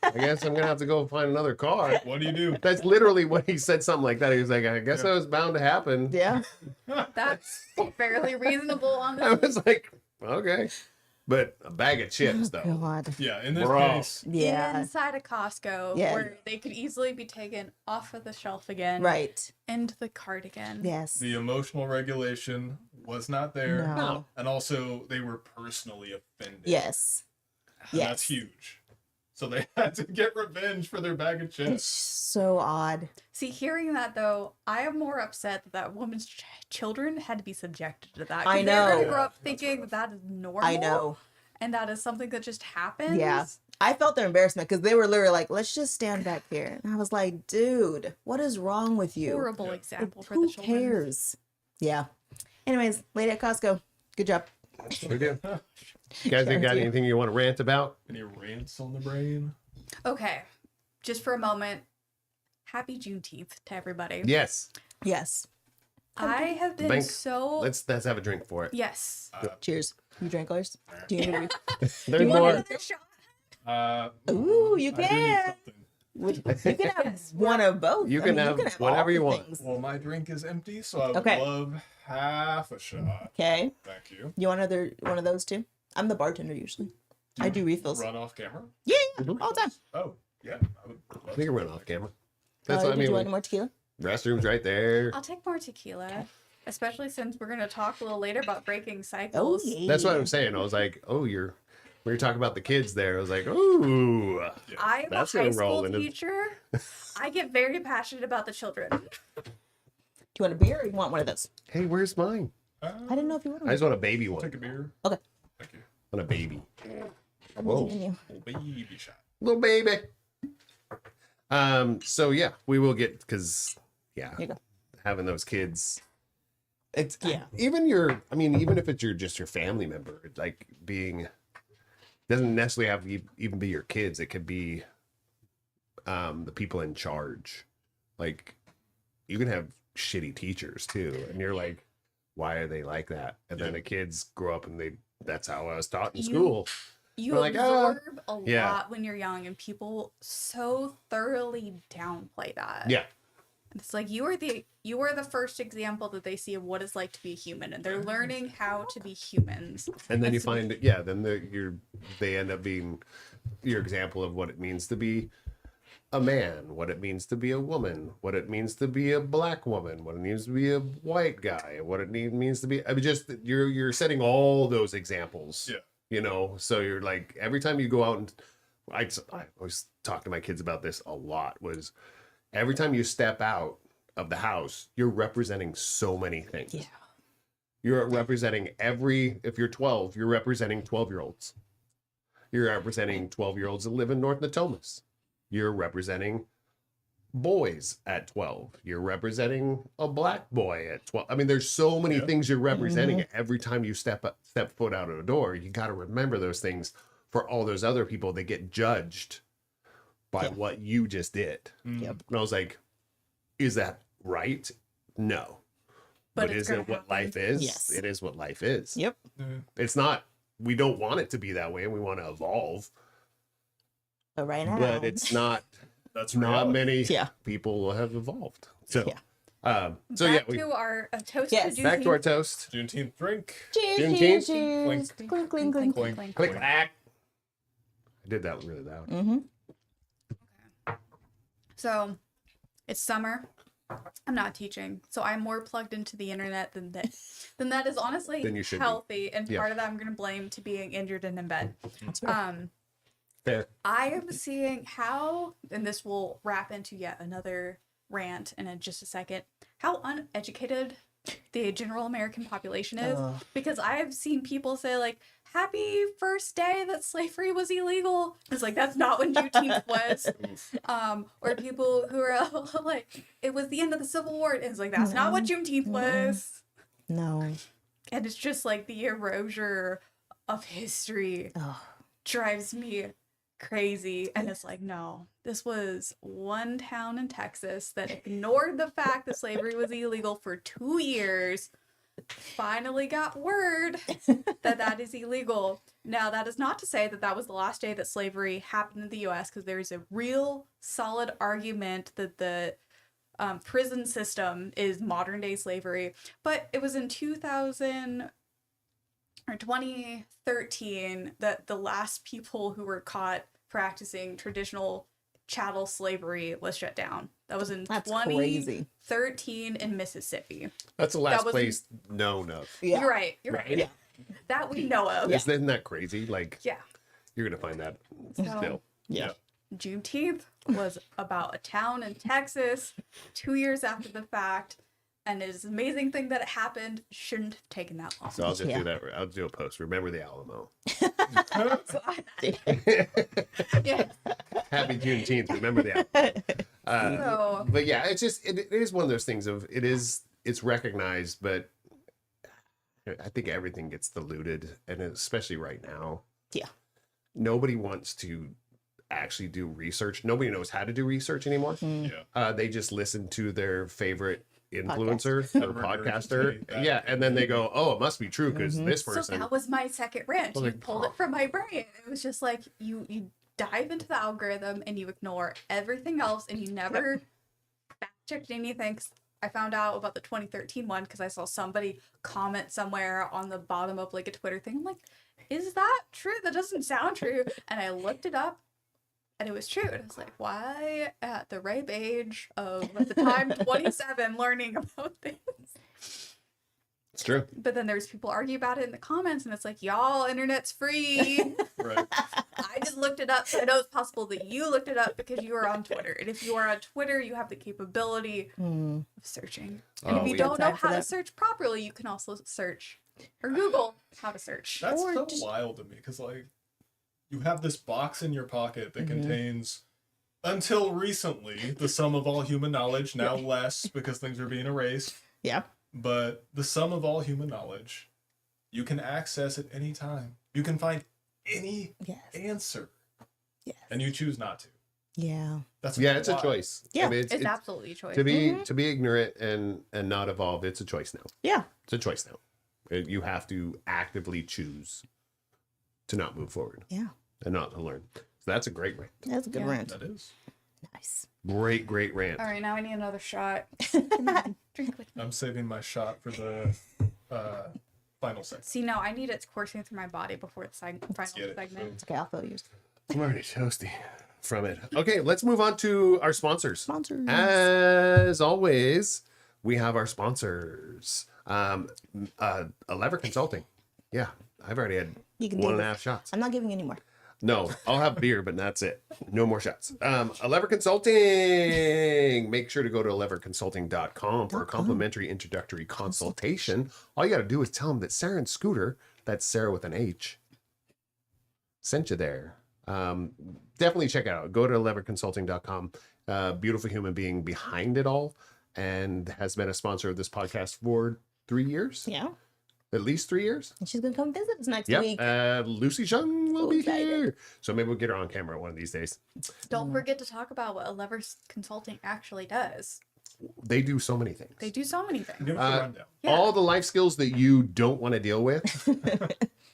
I guess I'm gonna have to go find another car. What do you do? That's literally when he said something like that. He was like, I guess that was bound to happen. Yeah. That's fairly reasonable on I this. was like, okay. But a bag of chips, though. God. Yeah, in this Bro. case, Yeah. Inside a Costco, Yeah. where they could easily be taken off of the shelf again, Right. into the cart again. Yes. the emotional regulation was not there. No. And also, they were personally offended. Yes. And Yes. that's huge. So they had to get revenge for their bag of It's chips. so odd. See, hearing that though, I am more upset that that woman's children had to be subjected to that. 'Cause I They're know. gonna grow up That's thinking rough. that is normal. I know. And that is something that just happens. Yeah. I felt their embarrassment because they were literally like, let's just stand back here. And I was like, dude, what is wrong with you? Horrible Yeah. example for Who the children. cares? Yeah. Anyways, lady at Costco, good job. That's what we do. You guys ain't got Guarantee. anything you want to rant about? Any rants on the brain? Okay, just for a moment, happy Juneteenth to everybody. Yes. Yes. I have been Bank. so Let's have a drink for it. yes. Cheers. You drank ours? Do you need There's you want more. Another shot. Ooh, you I do need can. something. You can have Yes. one of both. You I can mean, have all whatever you the want. things. Well, my drink is empty, so I would Okay. love half a shot. Okay. Thank you. You want another one of those too? I'm the bartender usually. I do refills. Run off camera? Yeah, all the time. Oh, yeah. I would love We can to. run off camera. That's what I Did you mean. want any more tequila? Restrooms right there. I'll take more tequila, especially since we're gonna talk a little later about breaking Oh, cycles. yeah. That's what I'm saying. I was like, oh, when you're talking about the kids there, I was like, ooh. I'm That's a high gonna roll school into- teacher. I get very passionate about the children. Do you want a beer or you want one of those? Hey, where's mine? I didn't know if you wanted I just want a baby one. Take a beer. Okay. Thank you. I want a baby. I'm Whoa. leaving you. Little baby shot. Little baby. So yeah, we will get, because Here you go. having those kids, it's Yeah. even if it's just your family member, it's like doesn't necessarily have to even be your kids. It could be the people in charge. Like, you can have shitty teachers too, and you're like, why are they like that? And then the kids grow up and that's how I was taught in school. You We're like, "Ah." absorb a Yeah. lot when you're young, and people so thoroughly downplay that. Yeah. It's like you are the first example that they see of what it's like to be a human, and they're learning how to be humans. And then you find that, yeah, then they end up being your example of what it means to be a man, what it means to be a woman, what it means to be a black woman, what it means to be a white guy, what it means to be. I mean, just you're setting all those examples. Yeah. So you're like, every time you go out, and I always talk to my kids about this a lot, was every time you step out of the house, you're representing so many things. Yeah. You're representing if you're 12, you're representing 12-year-olds. You're representing 12-year-olds that live in North Natomas. You're representing boys at 12. You're representing a black boy at 12. I mean, there's so many things you're representing every time you step foot out of a door. You got to remember those things for all those other people that get judged by what you just did. Yep. And I was like, is that right? No. But it's is it gonna what happen. life is? Yes. It is what life is. Yep. It's not, we don't want it to be that way, and we want to evolve, But right now. but it's not, That's not reality. many Yeah. people have evolved. So, Yeah. Back to our toast Yes. to back to our Juneteenth. toast. Juneteenth drink. Cheers, Juneteenth. cheers, cheers. Clink. Clink, clink, clink. Clink. clink. Click, clack. I did that really loud. Mm-hmm. So, it's summer. I'm not teaching, so I'm more plugged into the internet than that is honestly Than you should be. healthy, and Yeah. part of that I'm going to blame to being injured and in bed. Fair. I am seeing how, and this will wrap into yet another rant in just a second, how uneducated the general American population is. Ugh. Because I have seen people say, like, happy first day that slavery was illegal. It's like, that's not when Juneteenth was. Or people who are like, it was the end of the Civil War. And it's like, that's not what Juneteenth was. No. And it's just like the erasure of history Oh. drives me crazy. And it's like, no, this was one town in Texas that ignored the fact that slavery was illegal for 2 years finally got word that that is illegal. Now, that is not to say that that was the last day that slavery happened in the U.S., because there is a real solid argument that the prison system is modern day slavery. But it was in 2013 that the last people who were caught practicing traditional chattel slavery was shut down. That was in That's 2013 in Mississippi. That's the last was- place known of. Yeah. You're right. You're right. Yeah. That we know of. Yeah. Isn't that crazy? Like, Yeah. you're gonna find that So, still. Yeah. Juneteenth was about a town in Texas 2 years after the fact, and it is an amazing thing that it happened. Shouldn't have taken that long. So I'll just Yeah. do that. I'll do a post. Remember the Alamo. Yeah. Happy Juneteenth. Remember the Alamo. So But yeah, it's just it is one of those things of it's recognized, but I think everything gets diluted, and especially right now, Yeah. nobody wants to actually do research. Nobody knows how to do research anymore. Yeah. They just listen to their favorite influencer or podcaster, Regurgitate that. yeah, and then they go, "Oh, it must be true because this so person." that was my second rant. Well, You like, pulled it from my brain. It was just like you dive into the algorithm and you ignore everything else, and you never fact checked anything. 'Cause I found out about the 2013 one because I saw somebody comment somewhere on the bottom of like a Twitter thing. I'm like, is that true? That doesn't sound true. And I looked it up, and it was true. And I was like, why at the ripe age of, at the time, 27, learning about things? It's true. But then there's people argue about it in the comments, and it's like, y'all, internet's free. Right. I just looked it up, so I know it's possible that you looked it up because you are on Twitter. And if you are on Twitter, you have the capability of searching. And Oh, if you we- don't know Time for how to that. search properly, you can also search or Google how to search. That's Or so just- wild to me because, like, you have this box in your pocket that Mm-hmm. contains, until recently, the sum of all human knowledge, now less because things are being erased, Yeah. but the sum of all human knowledge, you can access at any time. You can find any Yes. answer, Yes. and you choose not to. Yeah. That's Yeah, it's a wild. choice. Yeah. I mean, It's absolutely a choice. to be ignorant and not evolved. It's a choice now. Yeah. It's a choice now. You have to actively choose to not move forward Yeah. and not to learn. So that's a great rant. That's a good Yeah. rant. That is. Nice. Great rant. All right, now I need another shot. Come on, drink with me. I'm saving my shot for the final segment. See, no, I need it coursing through my body before the final get it. segment. It's okay. I'll fill yours. I'm already toasty from it. Okay, let's move on to our sponsors. Sponsors. As always, we have our sponsors. Lever Consulting. Yeah, I've already had You can one do and a this. half shots. I'm not giving you any more. No, I'll have beer, but that's it. No more shots. Lever Consulting. Make sure to go to leverconsulting.com for a complimentary introductory consultation. All you got to do is tell them that Sarah and Scooter, that's Sarah with an H, sent you there. Definitely check it out. Go to leverconsulting.com. Beautiful human being behind it all, and has been a sponsor of this podcast for 3 years. Yeah. At least 3 years. And she's going to come visit us next Yep. week. Lucy Chung will So be excited. here. So maybe we'll get her on camera one of these days. Don't forget to talk about what a Levers Consulting actually does. They do so many things. They do so many things. Give us a rundown. Yeah. All the life skills that you don't want to deal with.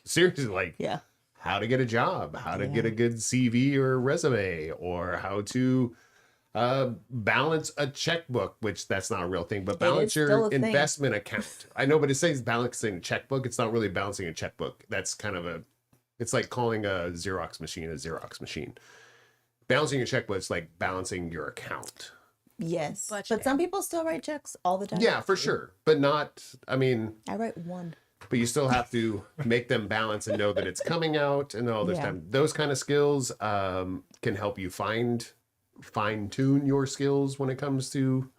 Seriously, like Yeah. how to get a job, how to get a good CV or resume, or how to balance a checkbook, which that's not a real thing, but balance is still your a thing. investment account. I know, but it says balancing a checkbook. It's not really balancing a checkbook. That's kind of it's like calling a Xerox machine. Balancing your checkbook is like balancing your account. Yes. Budgeting. But some people still write checks all the time. Yeah, for sure. But not, I mean, I write one. but you still have to make them balance and know that it's coming out and all this Yeah. time. Those kind of skills can help you fine tune your skills when it comes to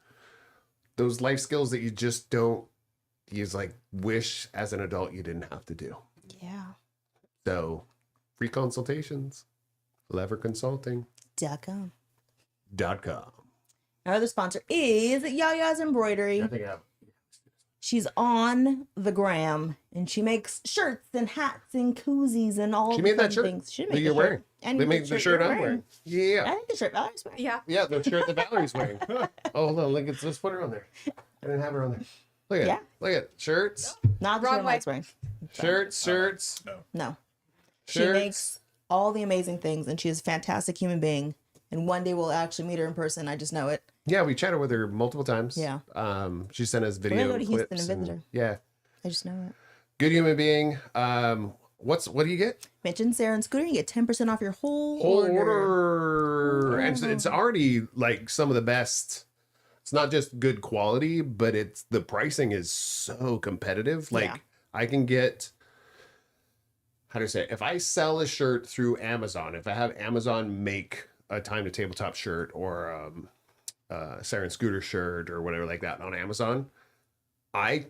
those life skills that you just don't, you just like wish as an adult you didn't have to do. Yeah. So free consultations, leverconsulting.com. .com. Our other sponsor is Yaya's Embroidery. I think I have. She's on the gram and she makes shirts and hats and koozies and all She the made that fun shirt things. She that made you're the wearing. shirt. And They made the shirt you're I'm wearing. Yeah. I think the shirt Valerie's wearing. Yeah. Yeah, the shirt that Valerie's wearing. Oh, hold on. Let's put her on there. I didn't have her on there. Look at Yeah. look at shirts, Not the Wrong shirt way. Mike's wearing. shirts. No. She Shirts. makes all the amazing things, and she is a fantastic human being. And one day we'll actually meet her in person. I just know it. Yeah, we chatted with her multiple times. Yeah. She sent us video gonna go to Houston clips. and visit her. Yeah, I just know it. good human being. What do you get? Mention Sarah and Scooter, you get 10% off your whole Whole order. order. And it's already like some of the best. It's not just good quality, but it's the pricing is so competitive. Like Yeah. I can get, how do I say it? If I sell a shirt through Amazon, if I have Amazon make a Time to Tabletop shirt or Sarah and Scooter shirt or whatever like that on Amazon, I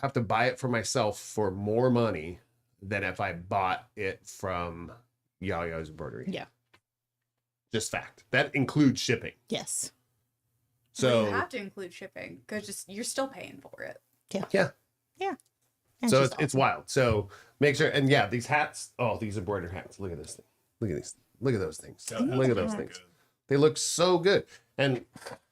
have to buy it for myself for more money than if I bought it from Yaya's Embroidery. Yeah. Just fact. That includes shipping. Yes. So you have to include shipping because you're still paying for it. yeah. And So she's it's awesome. wild. So make sure, and yeah, these hats. Oh, these embroidered hats. Look at this thing. Look at these. Look at those things. Yeah, Look at that's those really things. good. They look so good. And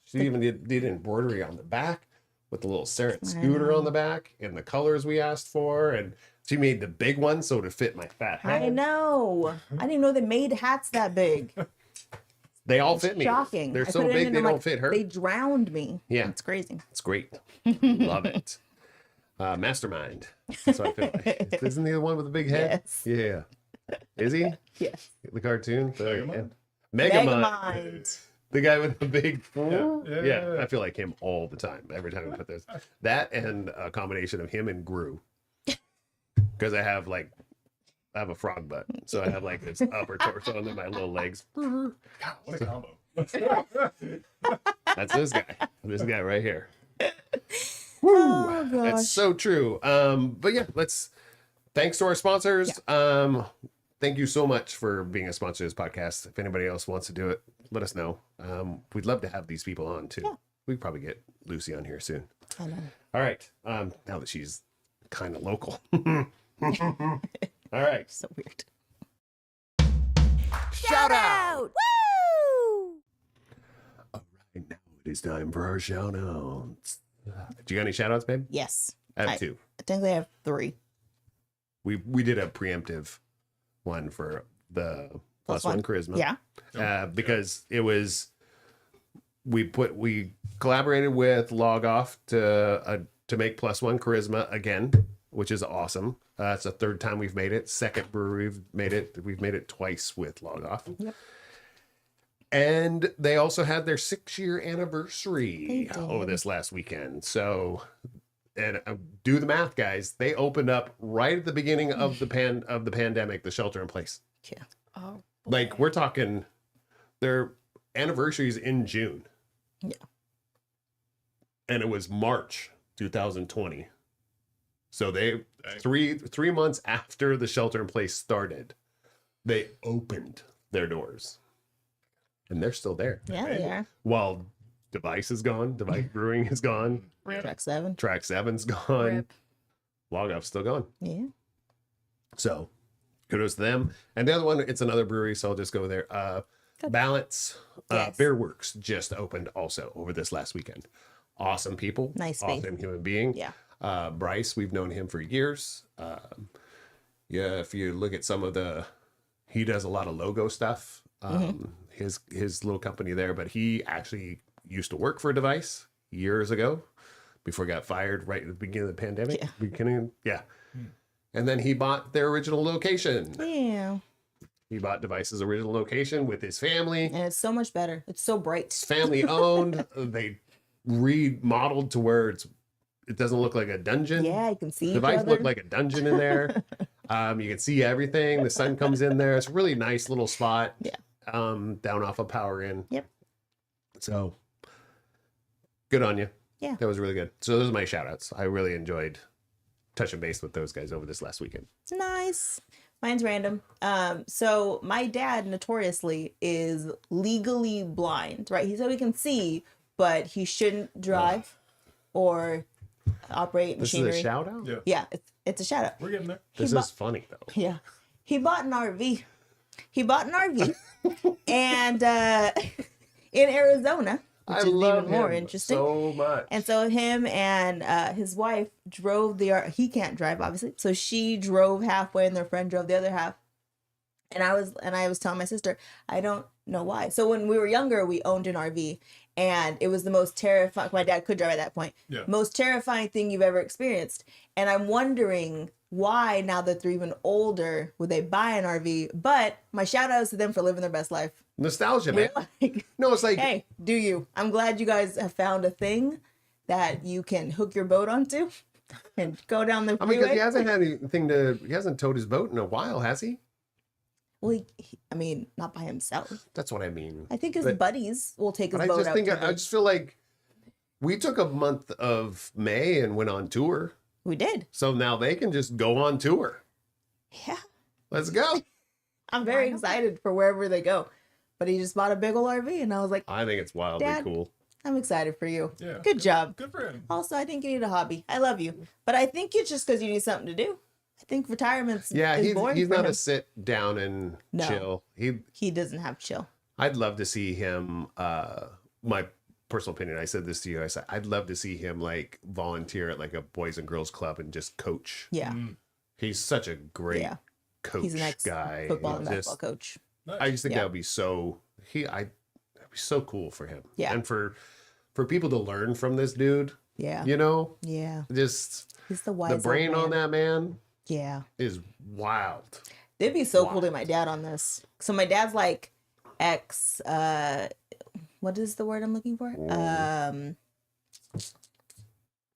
she even did embroidery on the back with the little Sarah Scooter on the back and the colors we asked for. And she made the big one so to fit my fat head. I know. I didn't even know they made hats that big. They all fit me. Shocking. They're I so put it in big and they I'm don't like, fit her. They drowned me. Yeah. It's crazy. It's great. Love it. Mastermind. That's what I feel like. Isn't he the one with the big head? Yes. Yeah. Is he? Yes. The cartoon? Megamind? Megamind. Megamind. The guy with the big. Yeah. I feel like him all the time. Every time I put this. That and a combination of him and Gru. Because I have a frog butt. So I have like this upper torso and then my little legs. God, what a combo. That's this guy. This guy right here. Oh, gosh. That's so true. But yeah, thanks to our sponsors. Thank you so much for being a sponsor of this podcast. If anybody else wants to do it, let us know. We'd love to have these people on too. Yeah. We could probably get Lucy on here soon. I know. All right. Now that she's kind of local. All right. So weird. Shout out. Woo! All right, now it is time for our shout outs. Do you got any shout outs, babe? Yes. I have two. I think they have 3. We did a preemptive one for the plus one charisma. Yeah. Because it was we collaborated with Log Off to make plus one charisma again, which is awesome. It's the 3rd time we've made it. 2nd brewery we've made it. We've made it twice with Log Off. Yep. And they also had their 6-year anniversary They did. over this last weekend. So, and do the math, guys. They opened up right at the beginning of the pandemic, the shelter in place. Yeah. Oh, Like we're talking, their anniversaries in June. Yeah. And it was March 2020. So they 3 months after the shelter in place started, they opened their doors. And they're still there. Yeah, they are. While Device is gone, Device Brewing is gone, Track 7. Track 7's gone, Rip. Log Off's still gone. Yeah. So kudos to them. And the other one, it's another brewery, so I'll just go there. Balance Yes. Beer Works just opened also over this last weekend. Awesome people. Nice space. Awesome human being. Yeah. Bryce, we've known him for years. Yeah, if you look at some of he does a lot of logo stuff. His little company there, but he actually used to work for a Device years ago before he got fired right at the beginning of the pandemic. Yeah. And then he bought their original location. Yeah. He bought Device's original location with his family. And it's so much better. It's so bright. It's family owned. They remodeled to where it doesn't look like a dungeon. Yeah, you can see each Device other. looked like a dungeon in there. You can see everything. The sun comes in there. It's a really nice little spot. Yeah. Down off of Power Inn. Yep. So good on you. Yeah. That was really good. So those are my shout outs. I really enjoyed touching base with those guys over this last weekend. Nice. Mine's random. So my dad notoriously is legally blind, right? He said he can see, but he shouldn't drive or operate This machinery. is a shout out? Yeah. Yeah, it's a shout out. We're getting there. This He is funny though. Yeah. He bought an RV. And in Arizona, which I is love even more him interesting. so much. And so him and his wife drove he can't drive obviously, so she drove halfway and their friend drove the other half. And I was telling my sister, I don't know why. So when we were younger, we owned an RV, and it was the most terrifying. My dad could drive at that point. Yeah. Most terrifying thing you've ever experienced. And I'm wondering why, now that they're even older, would they buy an RV? But my shout outs to them for living their best life. Nostalgia, man. We're like, No, it's like, hey, do you? I'm glad you guys have found a thing that you can hook your boat onto and go down the I mean, because freeway. he hasn't had anything he hasn't towed his boat in a while, has he? Well, I mean, not by himself. That's what I mean. I think his But- buddies will take his But I boat just out. think, to I the- just feel like we took a month of May and went on tour. We did. So now they can just go on tour. Yeah. Let's go. I'm very excited for wherever they go. But he just bought a big old RV, and I was like, I think it's wildly Dad, cool. I'm excited for you. Yeah. Good job. Good for him. Also, I think you need a hobby. I love you. But I think it's just because you need something to do. I think retirement's Yeah, is boring he's for not him. a sit down and No. chill. He doesn't have chill. I'd love to see him. My personal opinion. I said this to you. I said I'd love to see him like volunteer at like a boys and girls club and just coach. Yeah. He's such a great Yeah. coach He's an ex guy. football He and just- basketball coach. I just think Yeah. that would be so. That'd be so cool for him. Yeah. and for people to learn from this dude. Yeah. You know, Yeah. just He's the wise the old brain on man. that man Yeah. is wild. They'd be so Wow. cool to get my dad on this. So my dad's like ex what is the word I'm looking for?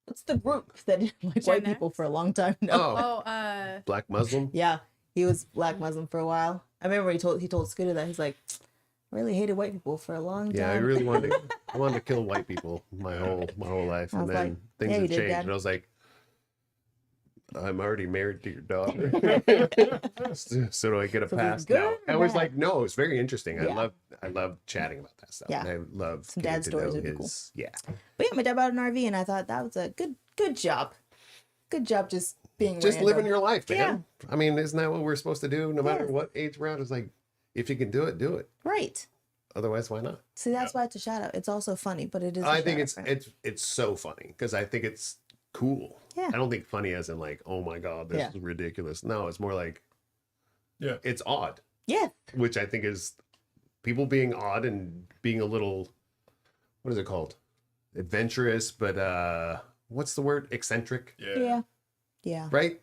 What's the group that did like Gen white people X? for a long time? No. Oh, Oh, black Muslim. Yeah. He was black Muslim for a while. I remember he told Scooter that he's like, I really hated white people for a long time. Yeah, I really I wanted to kill white people my whole life, I and was then like, things yeah, you have did, changed, Dad. and I was like, I'm already married to your daughter, so do I get a So this is pass good now? or I was bad? like, no, it's very interesting. Yeah. I love chatting about that stuff. Yeah. and I love Some getting dad to stories know would be cool. Yeah, But yeah, my dad bought an RV, and I thought that was a good job. Good job just being just random. living your life, man. Yeah. I mean, isn't that what we're supposed to do? No matter Yes. what age we're at, it's like if you can do it, do it. Right. Otherwise, why not? See, that's why it's a shout out. It's also funny, but it is. I think it's so funny because I think it's cool. Yeah. I don't think funny as in like, oh my god, this Yeah. is ridiculous. No, it's more like, Yeah. it's odd, Yeah. which I think is people being odd and being a little, what is it called? Adventurous, but what's the word? Eccentric, Yeah. Yeah. Yeah. right?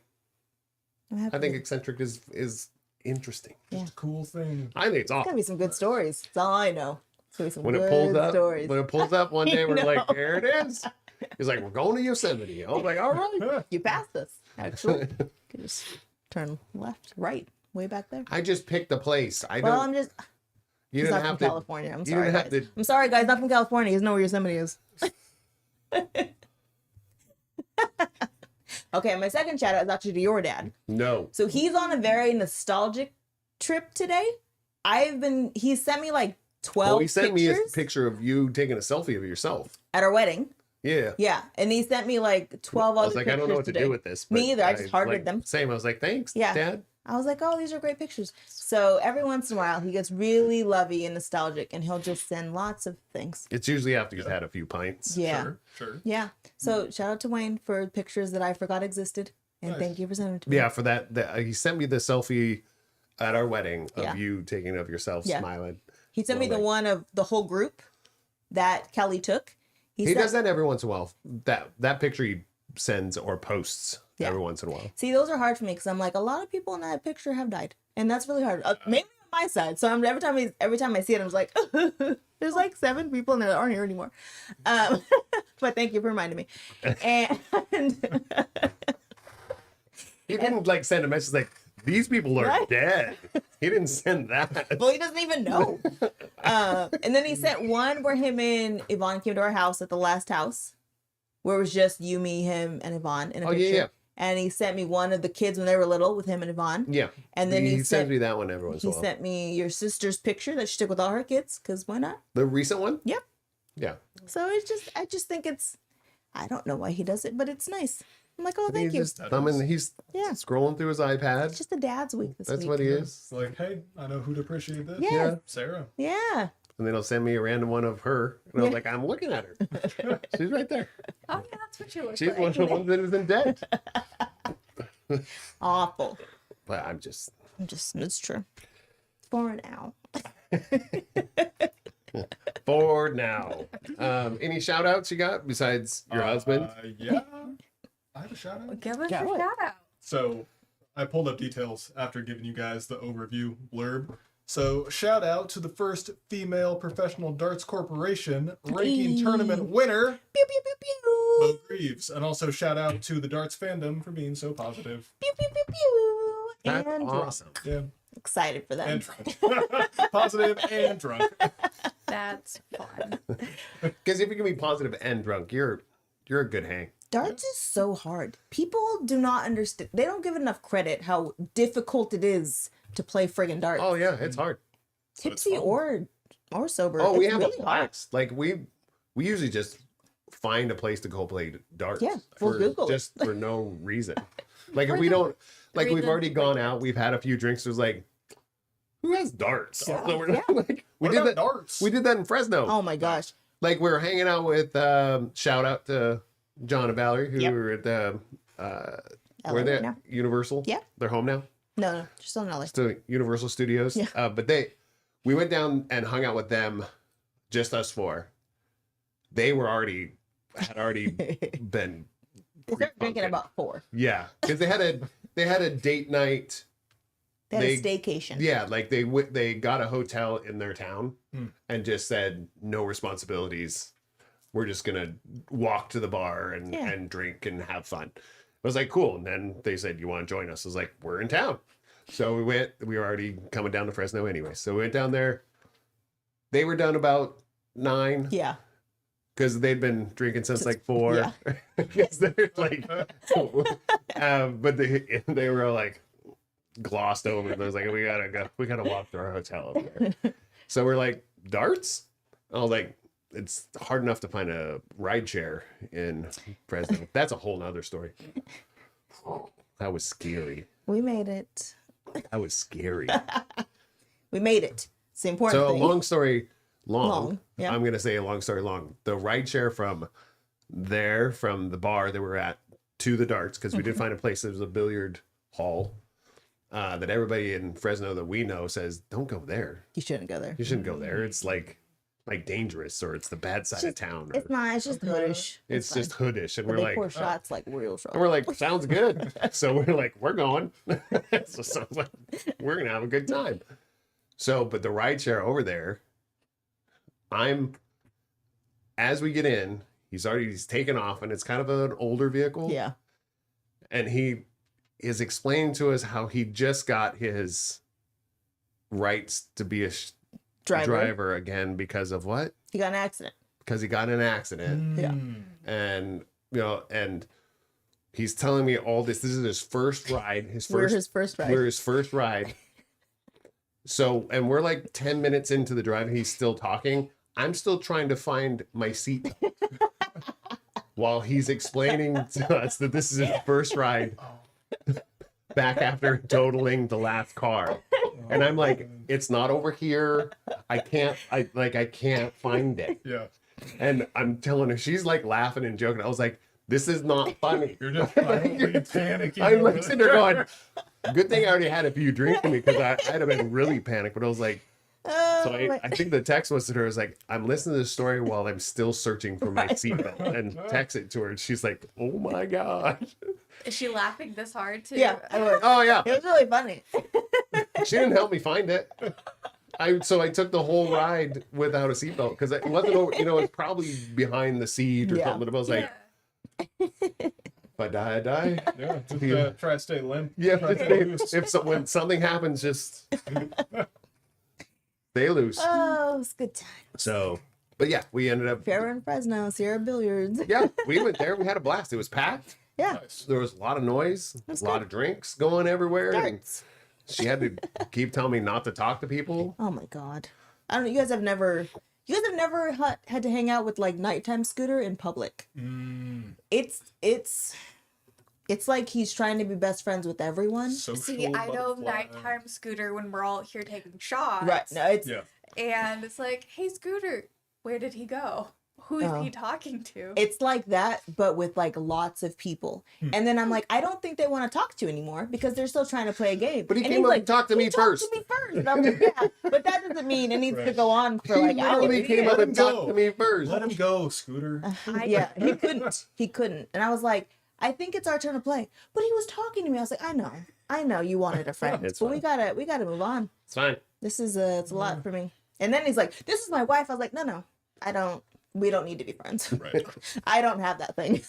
I'm happy I think with- eccentric is interesting. Just a cool thing. I think it's It's gonna awesome. be some good stories. That's all I know. It's gonna be some When good it pulls up, stories. when it pulls up one day, we're know. like, there it is. He's like, we're going to Yosemite. I was like, all right. You passed us, actually. Could just turn left, right, way back there. I just picked a place. I Well, don't. I'm just. You He's didn't not from have to. California. I'm you sorry, didn't have guys. to. I'm sorry, guys. Not from California. He doesn't know where Yosemite is. Okay, my second shout out is actually to your dad. No. So he's on a very nostalgic trip today. He sent me like 12 Well, he sent me a pictures picture of you taking a selfie of yourself. at our wedding. Yeah. Yeah, and he sent me like 12 I other was like, pictures I don't know what to today. do with this. Me but either. I just hearted like, them. Same. I was like, thanks, Yeah. Dad. I was like, oh, these are great pictures. So every once in a while, he gets really lovey and nostalgic, and he'll just send lots of things. It's usually after you've had a few pints. Yeah. Sure. Yeah. So shout out to Wayne for pictures that I forgot existed. And Nice. thank you for sending them to me. Yeah, for that, he sent me the selfie at our wedding of Yeah. you taking of yourself Yeah. smiling. He sent me the Well, one of the whole group that Kelly took. He sent- does that every once in a while. That picture he sends or posts Yeah. every once in a while. See, those are hard for me because I'm like, a lot of people in that picture have died, and that's really hard. Maybe on my side. So every time I see it, I'm just like, there's like 7 people in there that aren't here anymore. But thank you for reminding me. And He didn't like send a message like, these people are Right. dead. He didn't send that. well, he doesn't even know. And then he sent one where him and Yvonne came to our house at the last house, where it was just you, me, him, and Yvonne in a Oh, yeah, picture. yeah. And he sent me one of the kids when they were little with him and Yvonne. Yeah. And then he he sends sent me that one every once in He a while. sent me your sister's picture that she took with all her kids, because why not? The recent one? Yep. Yeah. So I just think I don't know why he does it, but it's nice. I'm like, oh, I think thank you. he's just thumbing, he's Yeah. scrolling through his iPad. It's just a dad's week this That's week. what he is. It's like, hey, I know who'd appreciate this. Yeah. Sarah. Yeah. and then he'll send me a random one of her, and I was like, I'm looking at her. She's right there. Oh yeah, that's what you look She's like. one of the ones that isn't dead. Awful. But I'm just It's true. For now. bored now. Any shout outs you got besides your husband? Yeah. I have a shout out. Give us Yeah, a what? shout out. So I pulled up details after giving you guys the overview blurb. So shout out to the first female professional darts corporation ranking Hey. tournament winner, Pew pew pew pew. Bo Greaves. And also shout out to the darts fandom for being so positive. Pew pew pew pew. That's And awesome. Yeah. excited for them. And drunk. Positive and drunk. That's fun. Because if you can be positive and drunk, you're a good hang. Darts is so hard. People do not understand. They don't give it enough credit how difficult it is to play friggin' darts. Oh yeah, it's hard. Tipsy fun. or sober. Oh, we it's have really a hard. blast. Like we usually just find a place to go play darts. Yeah, we'll Google it. just for no reason. Like if we don't, like we've already gone out, we've had a few drinks. It was like, who has darts? Yeah. So we're not, like we What did about that. darts? We did that in Fresno. Oh my gosh. Like we were hanging out with shout out to John and Valerie who Yep. were at the LA where they right now. Universal. Yeah. They're home now. No, just still in LA. To Universal Studios. Yeah. But we went down and hung out with them, just us four. They had already been They start drinking pre-punking. about 4. Yeah, because they had a date night. They had a They- staycation. Yeah, like they got a hotel in their town and just said no responsibilities. We're just gonna walk to the bar and Yeah. and drink and have fun. I was like, cool. And then they said, you want to join us? I was like, we're in town. So we went. We were already coming down to Fresno anyway. So we went down there. They were done about 9 Yeah. because they'd been drinking since like 4. Yeah. Because they're like, but they were like glossed over. I was like, we gotta go. We gotta walk to our hotel over there. So we're like, darts. I was like, it's hard enough to find a ride share in Fresno. That's a whole nother story. That was scary. We made it. That was scary. We made it. It's the important So thing. long story long. Long, yeah. I'm gonna say a long story long. The ride share from the bar that we're at to the darts, because we Mm-hmm. did find a place that was a billiard hall that everybody in Fresno that we know says don't go there. You shouldn't go there. You shouldn't go there. It's like dangerous, or it's the bad side of town. Or It's not. It's just hoodish. it's fine. just hoodish, and But we're they like, pour shots like real shots. and we're like, sounds good. So we're like, we're going. So sounds like we're gonna have a good time. So, but the ride share over there, as we get in, he's taken off, and it's kind of an older vehicle. Yeah. And he is explaining to us how he just got his rights to be a driver again because of what? He got in an accident. Because he got in an accident. Yeah. And and he's telling me all this. This is his first ride. We're his first ride. We're his first ride. So, and we're like 10 minutes into the drive, and he's still talking. I'm still trying to find my seat while he's explaining to us that this is his first ride back after totaling the last car. And I'm like, it's not over here. I can't find it. Yeah. And I'm telling her, she's like laughing and joking. I was like, this is not funny. You're just violently panicking. I'm over like sitting there there. going, good thing I already had a few drinks in me, because I'd have been really panicked. But I was like, so I think the text was to her, was like, I'm listening to this story while I'm still searching for my seatbelt, and text it to her. And she's like, oh my God. Is she laughing this hard too? Yeah. I was. Oh yeah. It was really funny. She didn't help me find it. So I took the whole ride without a seatbelt, because it wasn't over, it's probably behind the seat or Yeah. something. But I was like, if I die, I die. Yeah. Just Yeah. try to stay limp. Yeah, Try just to stay, when something happens, just stay loose. Oh, it was a good time. So, but yeah, we ended up. Fair in Fresno, Sierra Billiards. Yeah, we went there. We had a blast. It was packed. Yeah. Nice. There was a lot of noise, That's a lot of drinks going everywhere. And Darts. she had to keep telling me not to talk to people. Oh my God. I don't know. You guys have never had to hang out with like nighttime Scooter in public. It's like he's trying to be best friends with everyone. Social See, I know butterfly. nighttime Scooter when we're all here taking shots. Right. No, it's Yeah. and it's like, hey, Scooter, where did he go? Who is he talking to? It's like that, but with like lots of people. And then I'm like, I don't think they want to talk to you anymore because they're still trying to play a game. But he and came he's up like, and talked to me first. And I'm like, yeah, but that doesn't mean it needs to go on for like He literally hours. came up and talked to me first. Let him go, Scooter. Yeah, he couldn't. He couldn't. And I was like, I think it's our turn to play. But he was talking to me. I was like, I know you wanted a friend, It's but fine. we gotta move on. It's fine. This is it's a lot for me. And then he's like, this is my wife. I was like, no, we don't need to be friends. Right. I don't have that thing.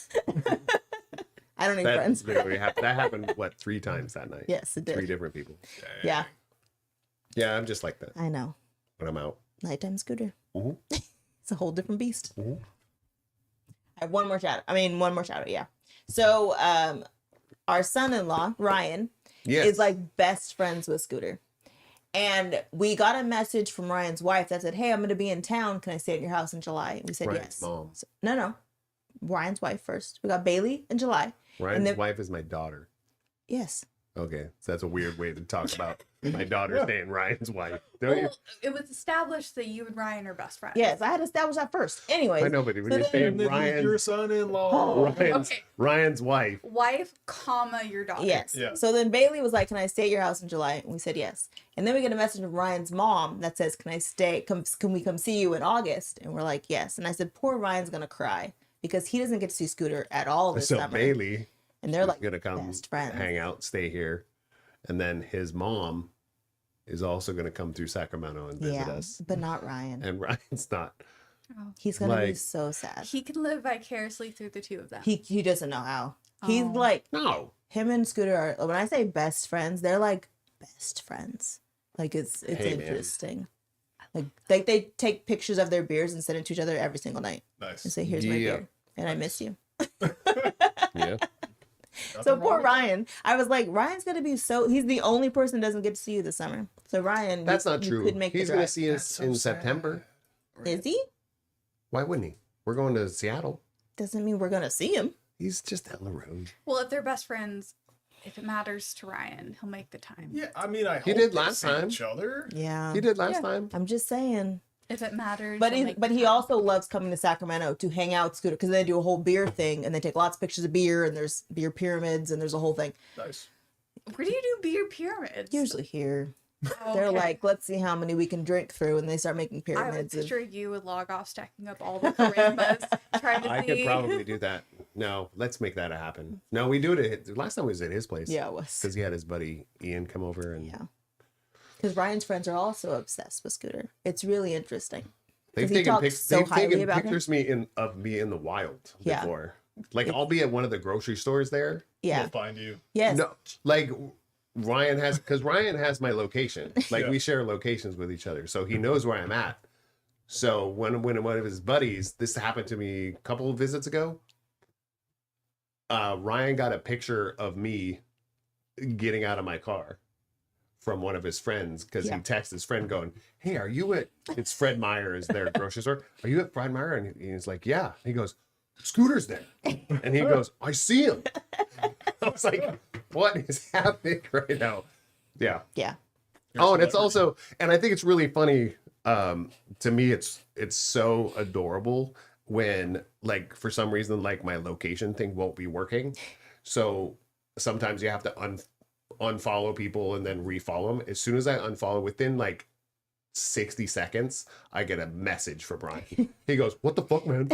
I don't need That friends. literally happened. That happened, what, 3 times that night? Yes, it did. 3 different people. Yeah, Yeah, I'm just like that I know. when I'm out. Nighttime Scooter. Mhm. It's a whole different beast. Mhm. I have one more shout out. Yeah. So, our son-in-law, Ryan, Yes. is like best friends with Scooter. And we got a message from Ryan's wife that said, hey, I'm going to be in town. Can I stay at your house in July? And we said Ryan's yes. mom. So, no. Ryan's wife first. We got Bailey in July. Ryan's then- wife is my daughter. Yes. Okay, so that's a weird way to talk about my daughter saying Ryan's wife. Don't you? Well, it was established that you and Ryan are best friends. Yes, I had to establish that first. Anyways. I know, but when so you then- say And then he's your Ryan's, son-in-law. Okay. Ryan's wife, Wife, comma, your daughter. Yes. Yeah. So then Bailey was like, can I stay at your house in July? And we said yes. And then we get a message from Ryan's mom that says, can I stay? Can we come see you in August? And we're like, yes. And I said, poor Ryan's going to cry because he doesn't get to see Scooter at all this so summer. Bailey And they're like gonna come best friends. hang out, stay here, and then his mom is also gonna come through Sacramento and visit Yeah, us. but not Ryan. And Ryan's not. He's going to be like- so sad. He can live vicariously through the two of them. He doesn't know how. He's Oh. like, No. him and Scooter are, when I say best friends, they're like best friends. Like it's Hey, man. interesting. Like they take pictures of their beers and send it to each other every single night and Nice. say, here's my Yeah. beer. And I miss you. Yeah. So poor Ryan. I was like, Ryan's gonna be he's the only person that doesn't get to see you this summer. So Ryan, That's not you true. could make He's the gonna drive. see us That's so in sad. September. Is he? Why wouldn't he? We're going to Seattle. Doesn't mean we're gonna see him. He's just down the road. Well, if they're best friends, if it matters to Ryan, he'll make the time. Yeah, I mean, I He hope did they last see time. each other. Yeah. He did last Yeah. time. I'm just saying. If it matters. But he'll he make but the he time. also loves coming to Sacramento to hang out with Scooter because they do a whole beer thing and they take lots of pictures of beer and there's beer pyramids and there's a whole thing. Nice. Where do you do beer pyramids? Usually here. Oh, They're okay. like, let's see how many we can drink through, and they start making I would pyramids. picture you with log off stacking up all the charismas, trying to I see. could probably do that. No, let's make that happen. No, we do it. Last time we was at his place. Yeah, it was. Because he had his buddy Ian come over and Yeah. Because Ryan's friends are also obsessed with Scooter. It's really interesting. they've 'Cause he taken, talks so they've highly taken about him. pictures of me in the wild Yeah. before. Like I'll be at one of the grocery stores there. Yeah. We'll find you. Yes. No, like Ryan has, because Ryan has my location. Like Yeah. we share locations with each other, so he knows where I'm at. So when one of his buddies, this happened to me a couple of visits ago. Ryan got a picture of me getting out of my car from one of his friends because Yeah. he texted his friend going, "Hey, are you at?" It's Fred Meyer is their grocery store. Are you at Fred Meyer? And he's like, "Yeah." He goes, "Scooter's there," and he goes, "I see him." I was like, "What is happening right now?" Yeah. Yeah. You're Oh, a and it's celebrity. also, and I think it's really funny. To me, it's so adorable when, like, for some reason, like my location thing won't be working. So sometimes you have to unfollow people and then refollow them. As soon as I unfollow, within like 60 seconds, I get a message from Brian. He goes, "What the fuck, man?"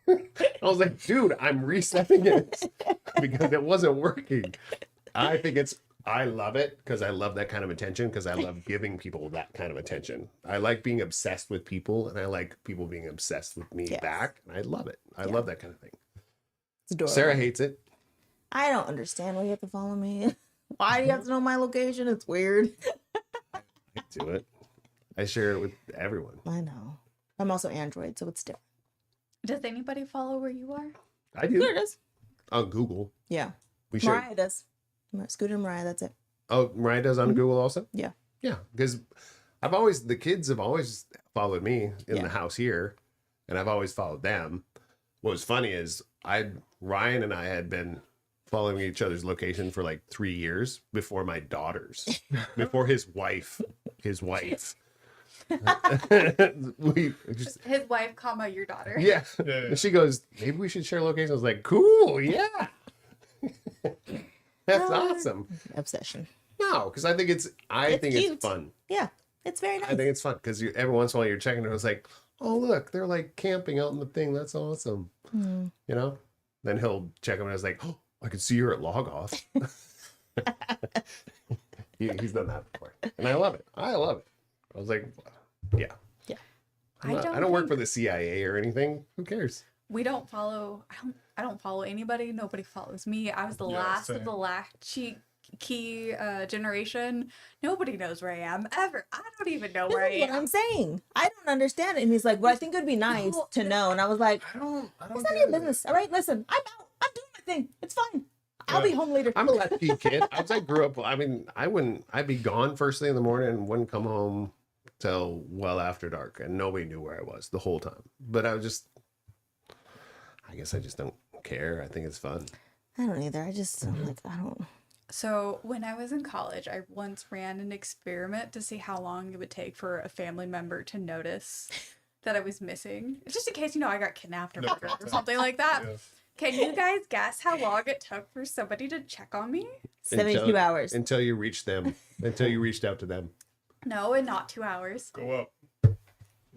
I was like, dude, I'm resetting it because it wasn't working. I love it because I love that kind of attention because I love giving people that kind of attention. I like being obsessed with people and I like people being obsessed with me Yes. back. And I love it. I Yeah. love that kind of thing. It's adorable. Sarah hates it. I don't understand why you have to follow me. Why do you have to know my location? It's weird. I do it. I share it with everyone. I know. I'm also Android, so it's different. Does anybody follow where you are? I Scooter do. does. On Google. Yeah. We share. Mariah does. Scooter and Mariah, that's it. Oh, Mariah does on Google also? Yeah. Yeah. Because the kids have always followed me in Yeah. the house here, and I've always followed them. What was funny is Ryan and I had been following each other's location for like 3 years before my daughters, before his wife. We just, His wife, comma, your daughter. yeah. Yeah. And she goes, maybe we should share locations. I was like, cool, yeah. That's awesome. Obsession. No, because I think it's cute. fun. Yeah, it's very nice. I think it's fun because every once in a while you're checking it. It's like, oh look, they're like camping out in the thing. That's awesome. You know. Then he'll check them and I was like, oh, I can see her at log off. He's done that before, and I love it. I was like, yeah. I don't work for the CIA or anything. Who cares? We don't follow. I don't follow anybody. Nobody follows me. I was the Yeah, last same. of the latchkey generation. Nobody knows where I am ever. I don't even know where I This is what am. I'm saying. I don't understand it. And he's like, well, I think it would be nice to know. And I was like, I don't it's not get your it. business. All right, listen, I'm out. I'm doing my thing. It's fine. I'll be home later. I'm a latchkey kid. I grew up. I mean, I'd be gone first thing in the morning and wouldn't come home till well after dark, and nobody knew where I was the whole time. But I guess I just don't care. I think it's fun. I don't either. I'm like, I don't. So when I was in college, I once ran an experiment to see how long it would take for a family member to notice that I was missing, just in case I got kidnapped or No murdered or contact. something like that. Yeah. Can you guys guess how long it took for somebody to check on me? 72 hours. Until you reached them. Until you reached out to them. No, and not 2 hours. Go up.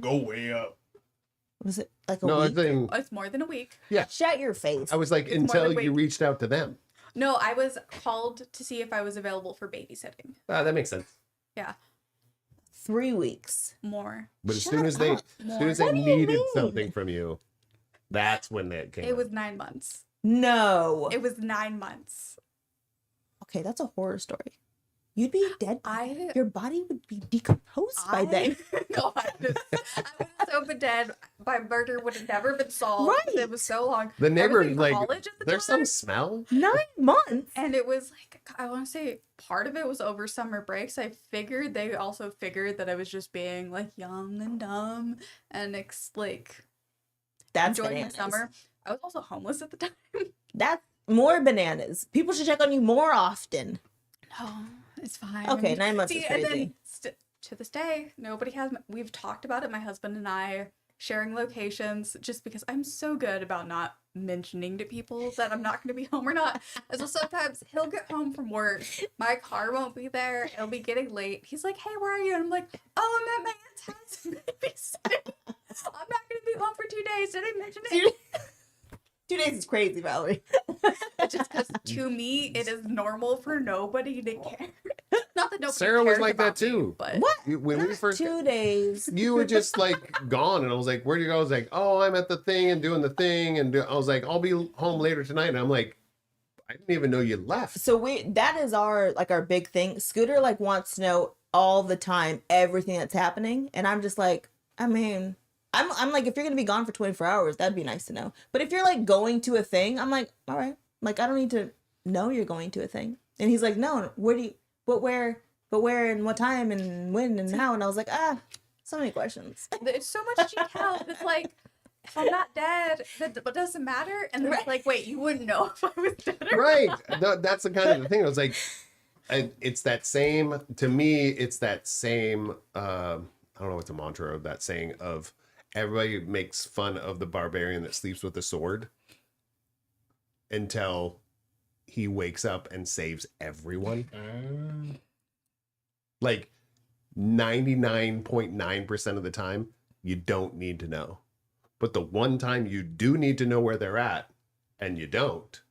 Go way up. Was it like a No, I week? think It's more than a week. Shut your face. I was like It's more until than you wait. reached out to them. No, I was called to see if I was available for babysitting. Ah, that makes sense. Yeah, 3 weeks. more. But as Shut soon as they up. as What they do you needed mean? something from you, that's when that came. It up. was 9 months. No. It was 9 months. Okay, that's a horror story. You'd be dead. I Your body would be decomposed by then. God, I was so been dead. My murder would have never been solved. Right. It was so long. The I was neighbor in like college at the there's time, some smell. 9 months. and it was like, I want to say part of it was over summer breaks. I figured they also figured that I was just being like young and dumb and That's enjoying bananas. the summer. I was also homeless at the time. That's more bananas. People should check on you more often. No, it's fine. Okay, 9 months See, is and crazy. then to this day, nobody has. We've talked about it, my husband and I, sharing locations, just because I'm so good about not mentioning to people that I'm not going to be home or not. And so sometimes he'll get home from work, my car won't be there, it'll be getting late. He's like, "Hey, where are you?" And I'm like, "Oh, I'm at my aunt's house. Babysitting. I'm not going to be home for 2 days. Did I mention it?" 2 days is crazy, Valerie. Just because to me, it is normal for nobody to care. Not that nobody Sarah was cares like that about me, too. but What? When we first 2 days. you were just like gone, and I was like, "Where'd you go?" I was like, "Oh, I'm at the thing and doing the thing," and I was like, "I'll be home later tonight." And I'm like, "I didn't even know you left." So that is our big thing. Scooter wants to know all the time everything that's happening, and I'm just like, I mean, I'm like, if you're gonna be gone for 24 hours, that'd be nice to know. But if you're going to a thing, I'm like, all right, I don't need to know you're going to a thing. And he's like, no, where, and what time, and when, and how. And I was like, so many questions. there's so much detail. It's like, if I'm not dead, that doesn't matter. And then it's like, wait, you wouldn't know if I was dead or Right. That's the kind of the thing. I was like, it's that same. To me, it's that same. I don't know what's the mantra of that saying of everybody makes fun of the barbarian that sleeps with a sword until he wakes up and saves everyone. Like 99.9% of the time, you don't need to know. But the one time you do need to know where they're at and you don't,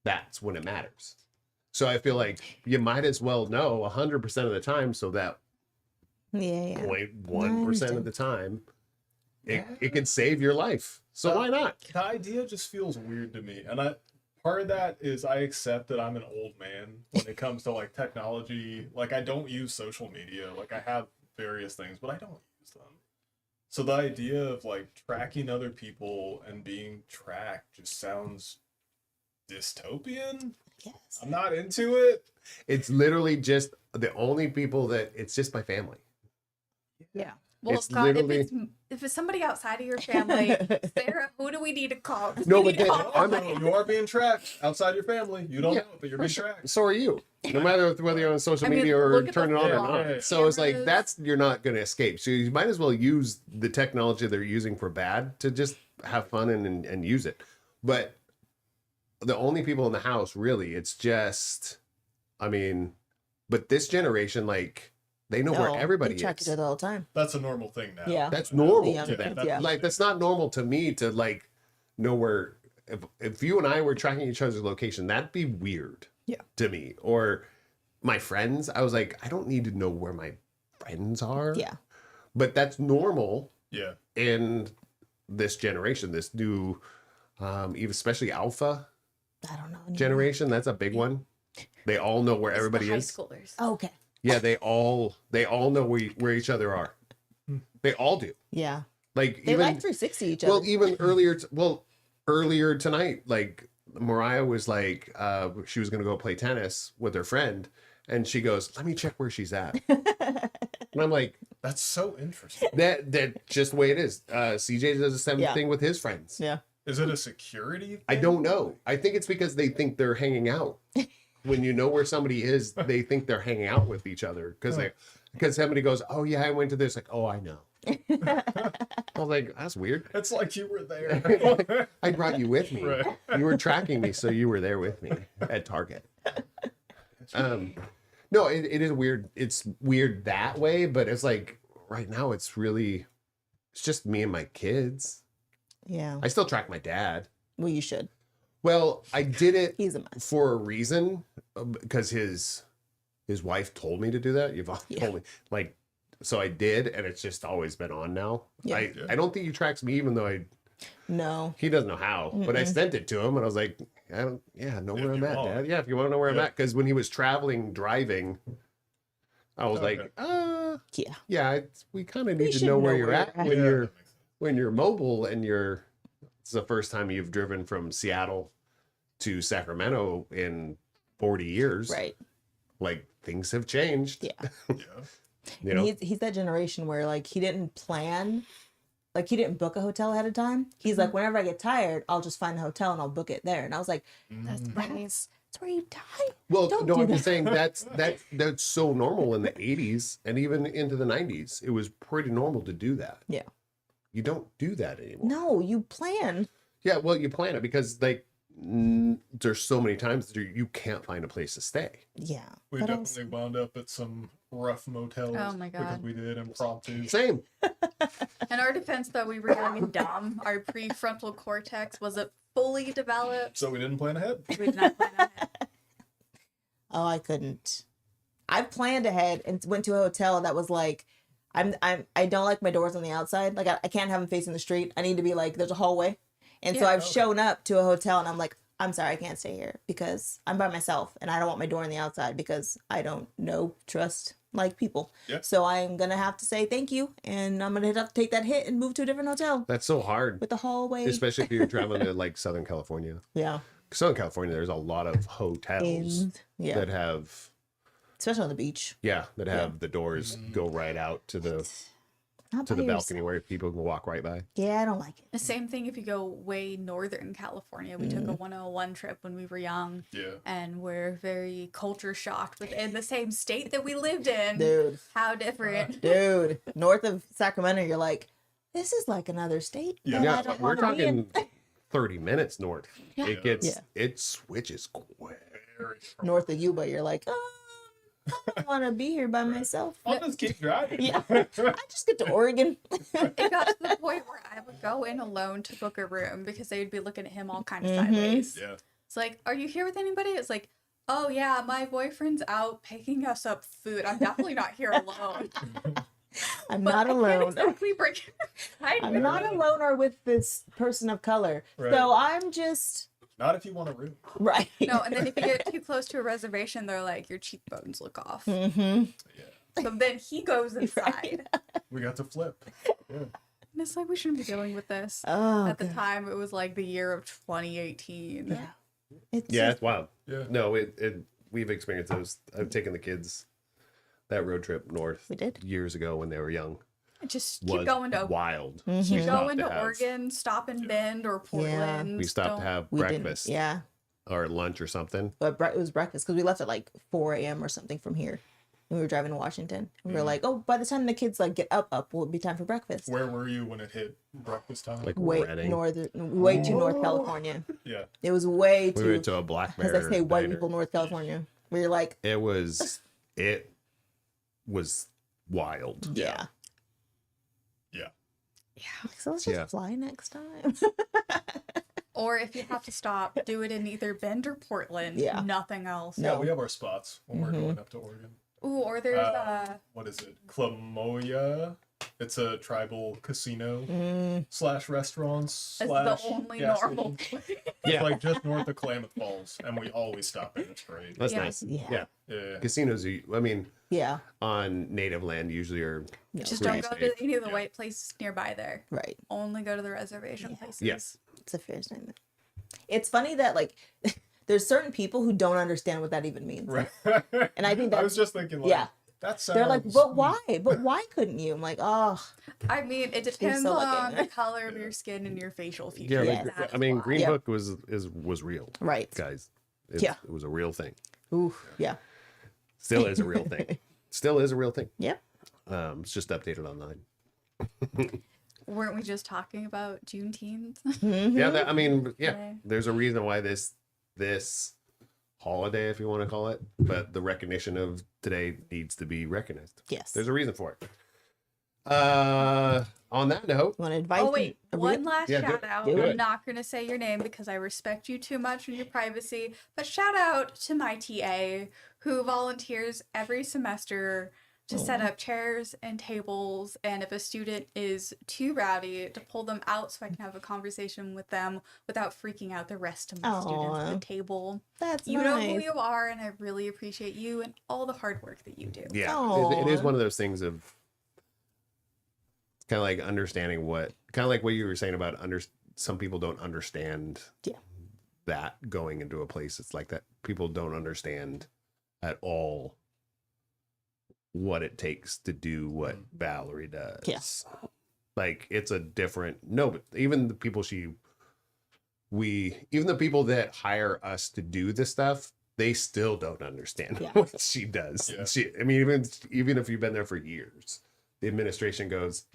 that's when it matters. So I feel like you might as well know 100% of the time so that Yeah. 0.1% of the time, it can save your life. So why not? The idea just feels weird to me, and part of that is I accept that I'm an old man when it comes to technology. I don't use social media. I have various things, but I don't use them. So the idea of tracking other people and being tracked just sounds dystopian. Yes. I'm not into it. It's literally just the only people that it's just my family. Yeah. Well, It's it's not, literally if it's somebody outside of your family, Sarah, who do we need to call? 'Cause No, we but need to then- call I'm- somebody. You are being tracked outside your family. You don't Yeah, know it, but you're for being sure. tracked. So are you. No matter whether you're on social I mean, media or look at turn the it on or vlog not. So it's like cameras. you're not going to escape. So you might as well use the technology they're using for bad to just have fun and use it. But the only people in the house, really, it's just, I mean, but this generation, like, they know where everybody they track each is. other all the time. That's a normal thing now. Yeah. That's normal young to kids, them. yeah. Like, that's not normal to me to, like, know where, if you and I were tracking each other's location, that'd be weird to me. Or my friends, I was like, I don't need to know where my friends are. Yeah. But that's normal Yeah. in this generation, this new, even especially alpha I don't know. generation. That's a big one. They all know where It's the everybody high is. schoolers. Oh, okay. Yeah, they all know where each other are. They all do. Yeah. Like They even like 360 each other. well, even earlier tonight, like Mariah was like, she was gonna go play tennis with her friend, and she goes, "Let me check where she's at." And I'm like, That's so interesting. that just the way it is. CJ does the same Yeah. thing with his friends. Yeah. Is it a security thing? I don't know. I think it's because they think they're hanging out. When you know where somebody is, they think they're hanging out with each other because somebody goes, "Oh yeah, I went to this." Like, "Oh, I know." I was like, "That's weird." It's like you were there. I brought you with me. Right. You were tracking me, so you were there with me at Target. No, it is weird. It's weird that way, but it's like right now, it's just me and my kids. Yeah. I still track my dad. Well, you should. Well, I did it He's a mess. for a reason because his wife told me to do that. You've told me, like, so I did, and it's just always been on now. Yeah. I don't think he tracks me, even though No. he doesn't know how. But I sent it to him, and I was like, know where I'm you at, want. Dad. Yeah, if you want to know where I'm Yeah. at, because when he was driving, I was like, Yeah. yeah, we kind of We need to should know where know you're where at you're when Yeah, you're that makes sense. when you're mobile and it's the first time you've driven from Seattle to Sacramento in 40 years. Right. Like things have changed. Yeah. Yeah. You And know, he's that generation where like he didn't plan, like he didn't book a hotel ahead of time. He's like, whenever I get tired, I'll just find a hotel and I'll book it there. And I was like, that's where you die. well, don't no, do I'm that. just saying that's so normal in the 80s and even into the 90s. It was pretty normal to do that. Yeah. You don't do that anymore. No, you plan. Yeah, well, you plan it because like there's so many times that you can't find a place to stay. Yeah. We But definitely wound up at some rough motels. Oh my Because God. we did impromptu. Same. In our defense, though, we were young and dumb. Our prefrontal cortex wasn't fully developed. So we didn't plan ahead. We did not plan ahead. Oh, I couldn't. I planned ahead and went to a hotel that was like, I don't like my doors on the outside. Like I can't have them facing the street. I need to be like, there's a hallway. And so Yeah. I've shown up to a hotel and I'm like, I'm sorry, I can't stay here because I'm by myself and I don't want my door on the outside because I don't trust like people. Yeah. So I'm going to have to say thank you. And I'm going to have to take that hit and move to a different hotel That's so hard, with the hallway. especially if you're traveling to like Southern California. Yeah. Southern California, there's a lot of hotels Yeah. that have Especially on the beach. the doors go right out to the Not to by the yourself. balcony where people can walk right by. Yeah, I don't like it. The same thing if you go way northern California. We took a 101 trip when we were young, Yeah. and we're very culture shocked within the same state that we lived in. Dude. How different. Dude, north of Sacramento, you're like, this is like another state. Yeah. that I Yeah, don't we're wanna be in. talking 30 minutes north. It gets Yeah. it switches quick. North of Yuba, you're like, I don't want to be here by myself. I'll just keep driving. Yeah, I just get to Oregon. It got to the point where I would go in alone to book a room because they would be looking at him all kind of Mm-hmm. sideways. Yeah. It's like, are you here with anybody? It's like, oh yeah, my boyfriend's out picking us up food. I'm definitely not here alone. I'm But not I can't alone. exactly bring him inside I'm with not me. alone or with this person of color. Right. So I'm just Not if you want a room. right. No, and then if you get too close to a reservation, they're like, your cheekbones look off. Mm-hmm. Yeah. So then he goes inside. Right. We got to flip. Yeah. And it's like, we shouldn't be dealing with this. Oh, At the God. time, it was like the year of 2018. Yeah. It's Yeah, just- it's wild. Yeah. No, we've experienced those. I've taken the kids that road trip north We did. years ago when they were young. Just was keep going to wild. Mhm. keep stopped going to to have- Oregon, stop in Bend or Portland. We stopped to Don't- have We didn't. breakfast Yeah. or lunch or something. But it was breakfast because we left at like 4 a.m. or something from here. And we were driving to Washington. And we were like, oh, by the time the kids like get up, will it be time for breakfast? Where were you when it hit breakfast time? Like Way Reading. way too North California. Yeah. It was way We too, went to a Black as Bear I say, white diner. people North California. Where you're like, It was wild. yeah. Yeah. So let's just Yeah. fly next time. Or if you have to stop, do it in either Bend or Portland. Yeah. Nothing else. Yeah, No. we have our spots when we're going up to Oregon. Ooh, or there's What is it? Clamoya. It's a tribal casino / restaurants / it's the only gas normal. station. Yeah. It's like just north of Klamath Falls, and we always stop in. It's great. That's Yeah. nice. Yeah. Yeah. Yeah. Casinos, I mean, Yeah. on native land usually are Just pretty don't go safe. to any of the white places nearby there. Right. Only go to the reservation places. Yes. It's a fair statement. It's funny that like there's certain people who don't understand what that even means. Right. And I think I that's was just thinking, like, yeah. that sounds. They're like, but why? But why couldn't you? I'm like, oh, I mean, it depends so on lucky. the color of your skin and your facial features. Yeah, Yeah. like, That I is mean, why. Green Yeah. Book was real, right. guys. Yeah. It was a real thing. Ooh, yeah. Still is a real thing. Still is a real thing. Yep. It's just updated online. Weren't we just talking about Juneteenth? Yeah, I mean, yeah. Okay. There's a reason why this holiday, if you want to call it, but the recognition of today needs to be recognized. Yes. There's a reason for it. On that note, Want to advise? Oh wait, one last Yeah, shout do- out. do it. I'm not gonna say your name because I respect you too much and your privacy. But shout out to my TA who volunteers every semester to set up chairs and tables, and if a student is too rowdy, to pull them out so I can have a conversation with them without freaking out the rest of my students at Aw. the table. That's You know nice. who you are, and I really appreciate you and all the hard work that you do. yeah, Aw. it is one of those things of kind of like understanding kind of like what you were saying about some people don't understand Yeah. that going into a place it's like that. People don't understand at all what it takes to do what Valerie does. Yes. Like it's a different but even the people even the people that hire us to do this stuff, they still don't understand Yeah. what she does. Yeah. I mean, even if you've been there for years, the administration goes,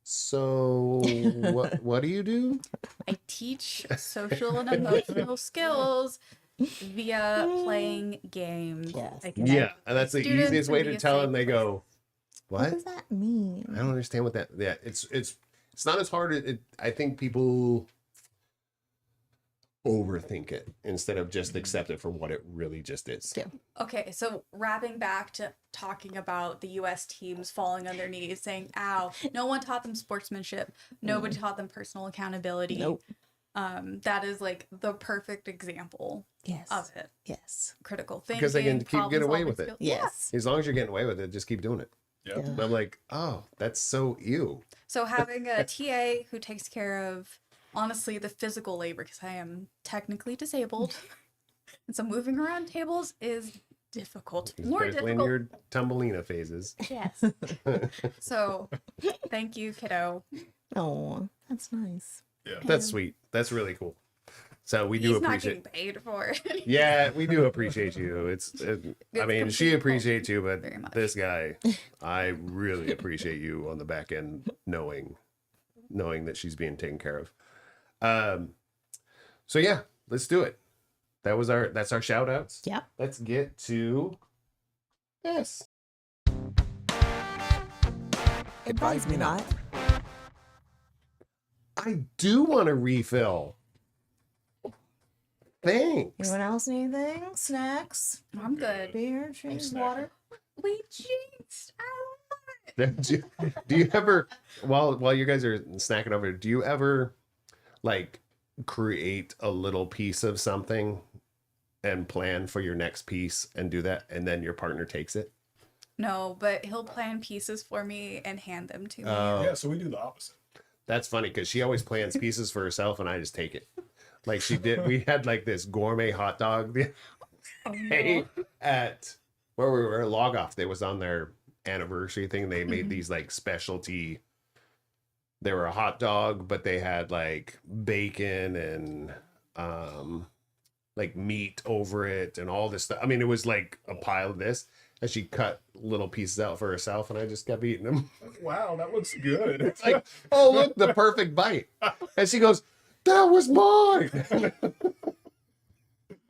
so what do you do? I teach social and emotional skills via playing games. Yes. I can- Yeah, and that's the Students easiest way can be to a tell safe them. They go, What what? does that mean? I don't understand what that. Yeah, it's not as hard. I think people overthink it instead of just accept it for what it really just is. Yeah. Okay, so wrapping back to talking about the U.S. teams falling on their knees, saying, ow, no one taught them sportsmanship. Nobody taught them personal accountability. Nope. That is like the perfect example Yes. of it. Yes. Critical thinking. Because they can keep get away problem-solving with it. skills. Yes. As long as you're getting away with it, just keep doing it. Yeah. Yeah. And I'm like, oh, that's so you. So having a TA who takes care of, honestly, the physical labor, because I am technically disabled, and so moving around tables is difficult. More Especially in difficult. your Tumbelina phases. Yes. So, thank you, kiddo. Oh, that's nice. Yeah. That's sweet. That's really cool. So we do He's not appreciate. getting paid for it. Yeah, we do appreciate you. I mean, she completely appreciates you, but very much. this guy, I really appreciate you on the back end, knowing that she's being taken care of. So yeah, let's do it. That's our shout outs. Yeah. Let's get to this. Advise me not. I do want a refill. Thanks. Anyone else need anything? Snacks? I'm good. Beer, cheese, snacking. water? We jinxed. I love it. Do you ever, while you guys are snacking over, do you ever like create a little piece of something and plan for your next piece and do that, and then your partner takes it? No, but he'll plan pieces for me and hand them to me. Yeah, so we do the opposite. That's funny because she always plans pieces for herself, and I just take it. Like she did. We had like this gourmet hot dog the Oh, day no. at where we were at Log Off. They was on their anniversary thing. They made these like specialty they were a hot dog, but they had like bacon and like meat over it and all this stuff. I mean, it was like a pile of this. And she cut little pieces out for herself, and I just kept eating them. Wow, that looks good. It's like, oh, look, the perfect bite. And she goes, that was mine.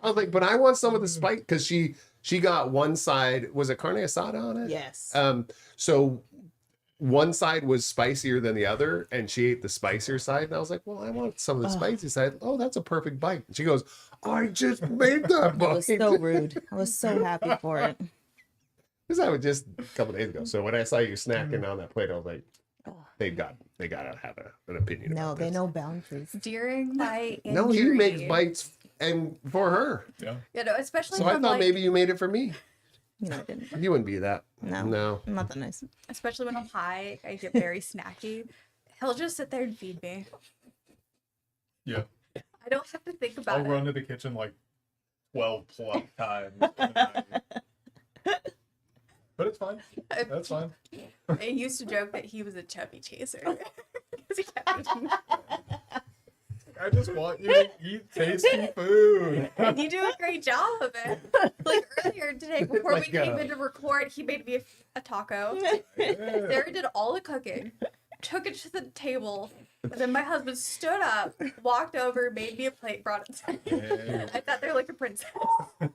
I was like, but I want some of the spice, because she got one side, was it carne asada on it? Yes. So one side was spicier than the other, and she ate the spicier side. And I was like, well, I want some of the spicy side. Oh, that's a perfect bite. And she goes, I just made that bite. That was so rude. I was so happy for it. Because I was just a couple days ago. So when I saw you snacking on that plate, I was like, they got to have an opinion. No, about they this. know boundaries. During my injury. No, he makes bites and for her. Yeah. You know, especially So if I I'm thought like, maybe you made it for me. No, I didn't. You wouldn't be that. No. I'm not that nice. especially when I'm high, I get very snacky. He'll just sit there and feed me. Yeah. I don't have to think I'll about it. run to the kitchen like 12 plus times. But it's fine. That's fine. I used to joke that he was a chubby chaser. 'Cause he kept eating. I just want you to eat tasty food. And you do a great job of it. Like earlier today, before Like, we came in to record, he made me a taco. Sarah did all the cooking, took it to the table, and then my husband stood up, walked over, made me a plate, brought it to me. I sat there like a princess. I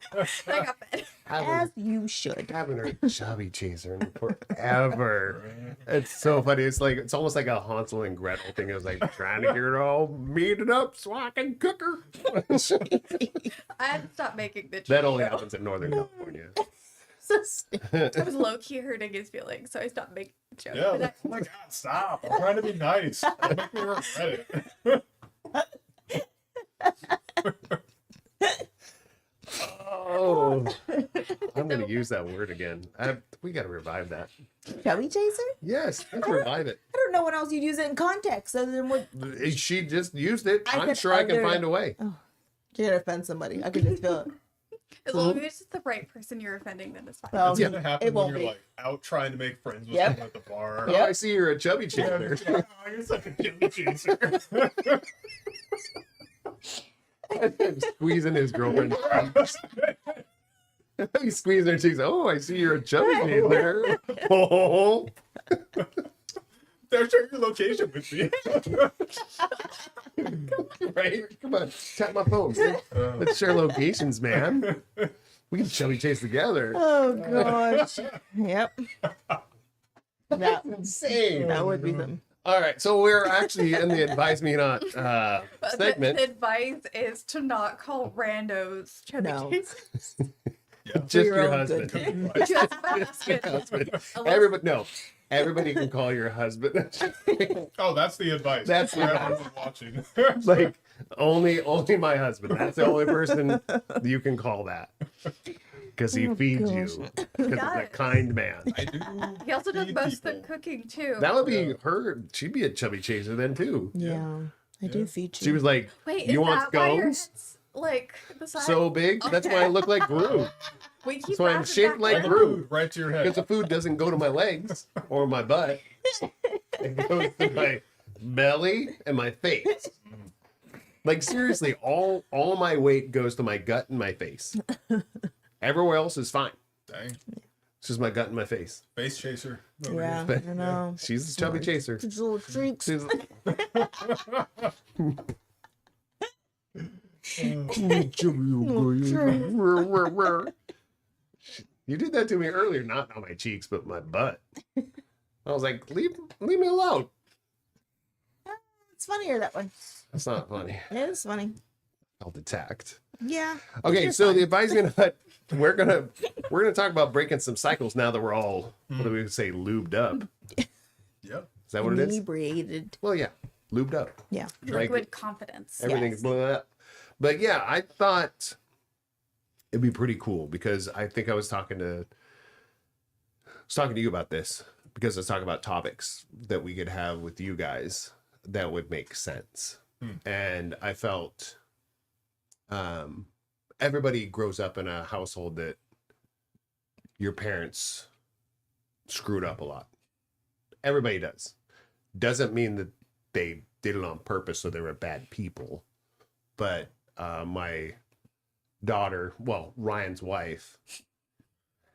got fed. As you should. Haven't heard chubby chaser in forever. It's so funny. It's almost like a Hansel and Gretel thing. It was like trying to get it all meated up so I can cook her. I had to stop making the That only Cheeto. happens in Northern California. So stupid. I was low key hurting his feelings, so I stopped making the joke. Yeah, But like, oh my god, stop. I'm trying to be nice. Don't make me regret it. Oh, I'm going to use that word again. We got to revive that. Chubby chaser? Yes, let's revive it. I don't know what else you'd use it in context other than what She just used it. I I'm said sure I can other- find a way. you're gonna offend somebody. I can just feel it. as long as it's the right person you're offending, then it's fine. Well, It's gonna happen it when won't you're be. like out trying to make friends with Yep. someone at the bar. Oh, I see you're a chubby Yeah, chaser. it's like, oh, you're such a chubby chaser. Squeezing his girlfriend's cheeks. He's squeezing her cheeks. Oh, I see you're a chubby chaser. Oh. They're sharing your location with me. Right? Come on, tap my phone. Let's share locations, man. We can chubby chase together. Oh gosh. Yep. That, Insane. that would be them. All right, so we're actually in the advise me not But segment. the advice is to not call randos chubby No. chasers. Just your your own husband. good. Just my husband. Husband. Unless- Everybody can call your husband. Oh, that's the advice. That's the for advice. everyone watching. Like only my husband. That's the only person you can call that. Because he feeds you. Because he's a Yes. kind man. I do. He also does feed most of the people. cooking too. That would be her. She'd be a chubby chaser then too. Yeah. I do feed you. She was like, Wait, "You is want that why your scones? head's like the size? So big? That's why I look like Gru. we keep that's why I'm laughing shaped back like and The Gru. forth. food right to your Because head. the food doesn't go to my legs or my butt. It goes to my belly and my face. Like seriously, all my weight goes to my gut and my face. Everywhere else is fine. Dang. It's just my gut and my face. Face chaser. over Yeah, here. I know. She's a chubby chaser. Just little streaks. She's You did that to me earlier, not on my cheeks, but my butt. I was like, leave me alone. It's funnier that way. That's not funny. It is funny. Felt attacked. Yeah. Okay, You're so fine. the advisement hut, we're gonna talk about breaking some cycles now that we're all what do we say, lubed up. Yep. Is that what it is? Inebriated. Well, yeah, lubed up. Yeah. Like With confidence. everything's blown up. But yeah, I thought it'd be pretty cool because I think I was talking to you about this because I was talking about topics that we could have with you guys that would make sense. And I felt everybody grows up in a household that your parents screwed up a lot. Everybody does. Doesn't mean that they did it on purpose, so they were bad people. But my daughter, well, Ryan's wife,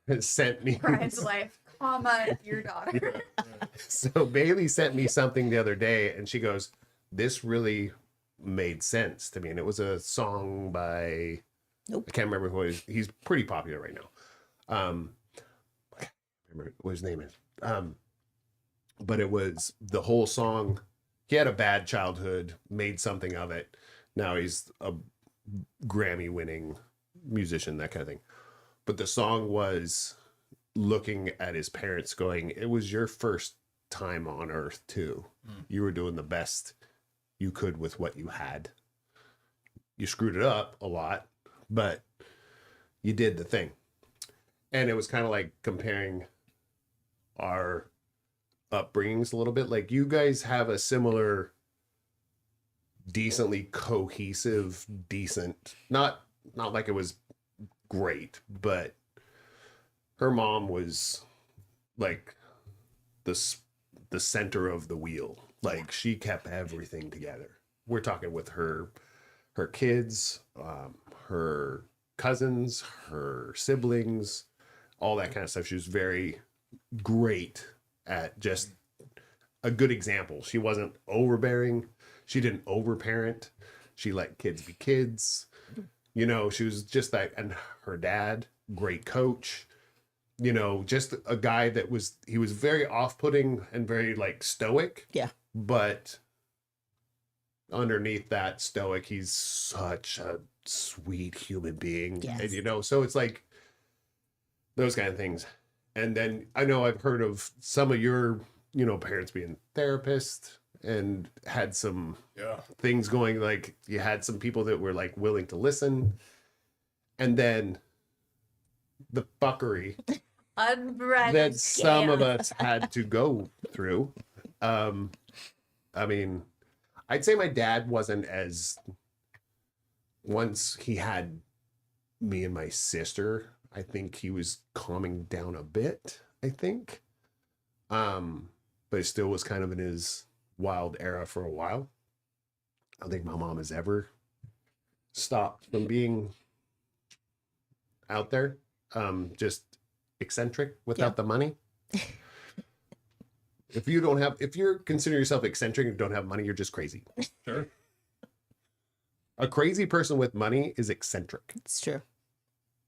has sent me. Brian's wife, comma, your daughter. So Bailey sent me something the other day, and she goes, "This really made sense to me." And it was a song by, Nope. I can't remember who it is. He's pretty popular right now. I can't remember what his name is. But it was the whole song. He had a bad childhood, made something of it. Now he's a Grammy-winning musician, that kind of thing. But the song was looking at his parents going, it was your first time on earth too. You were doing the best you could with what you had. You screwed it up a lot, but you did the thing. And it was kind of like comparing our upbringings a little bit. Like, you guys have a similar, decently cohesive, decent, not like it was great, but her mom was like the center of the wheel. Like, she kept everything together. We're talking with her kids, her cousins, her siblings, all that kind of stuff. She was very great at just a good example. She wasn't overbearing. She didn't overparent. She let kids be kids. You know, she was just that. And her dad, great coach. You know, just a guy that he was very off-putting and very like stoic. Yeah. But underneath that stoic, he's such a sweet human being. Yes. And, you know, so it's like those kind of things. And then I know I've heard of some of your, you know, parents being therapists and had some things going, like you had some people that were like willing to listen. And then the fuckery that some of us had to go through. I mean, I'd say my dad wasn't as, once he had me and my sister, I think he was calming down a bit, I think. But he still was kind of in his wild era for a while. I don't think my mom has ever stopped from being out there. Just eccentric without the money. If you're considering yourself eccentric and don't have money, you're just crazy. Sure. A crazy person with money is eccentric. It's true.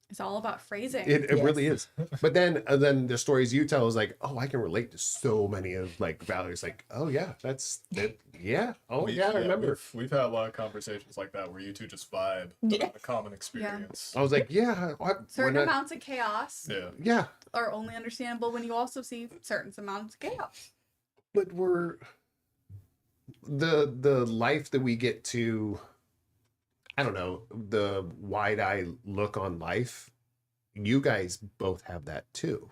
It's all about phrasing. It Yes. really is. But then the stories you tell is like, oh, I can relate to so many of like Valerie's like, oh yeah, that's it. Yeah. Oh yeah, I remember. We've had a lot of conversations like that where you two just vibe Yeah. about a common experience. I was like, yeah. Certain amounts of chaos Yeah. are only understandable when you also see certain amounts of chaos. But we're the life that we get to, I don't know, the wide-eye look on life, you guys both have that too.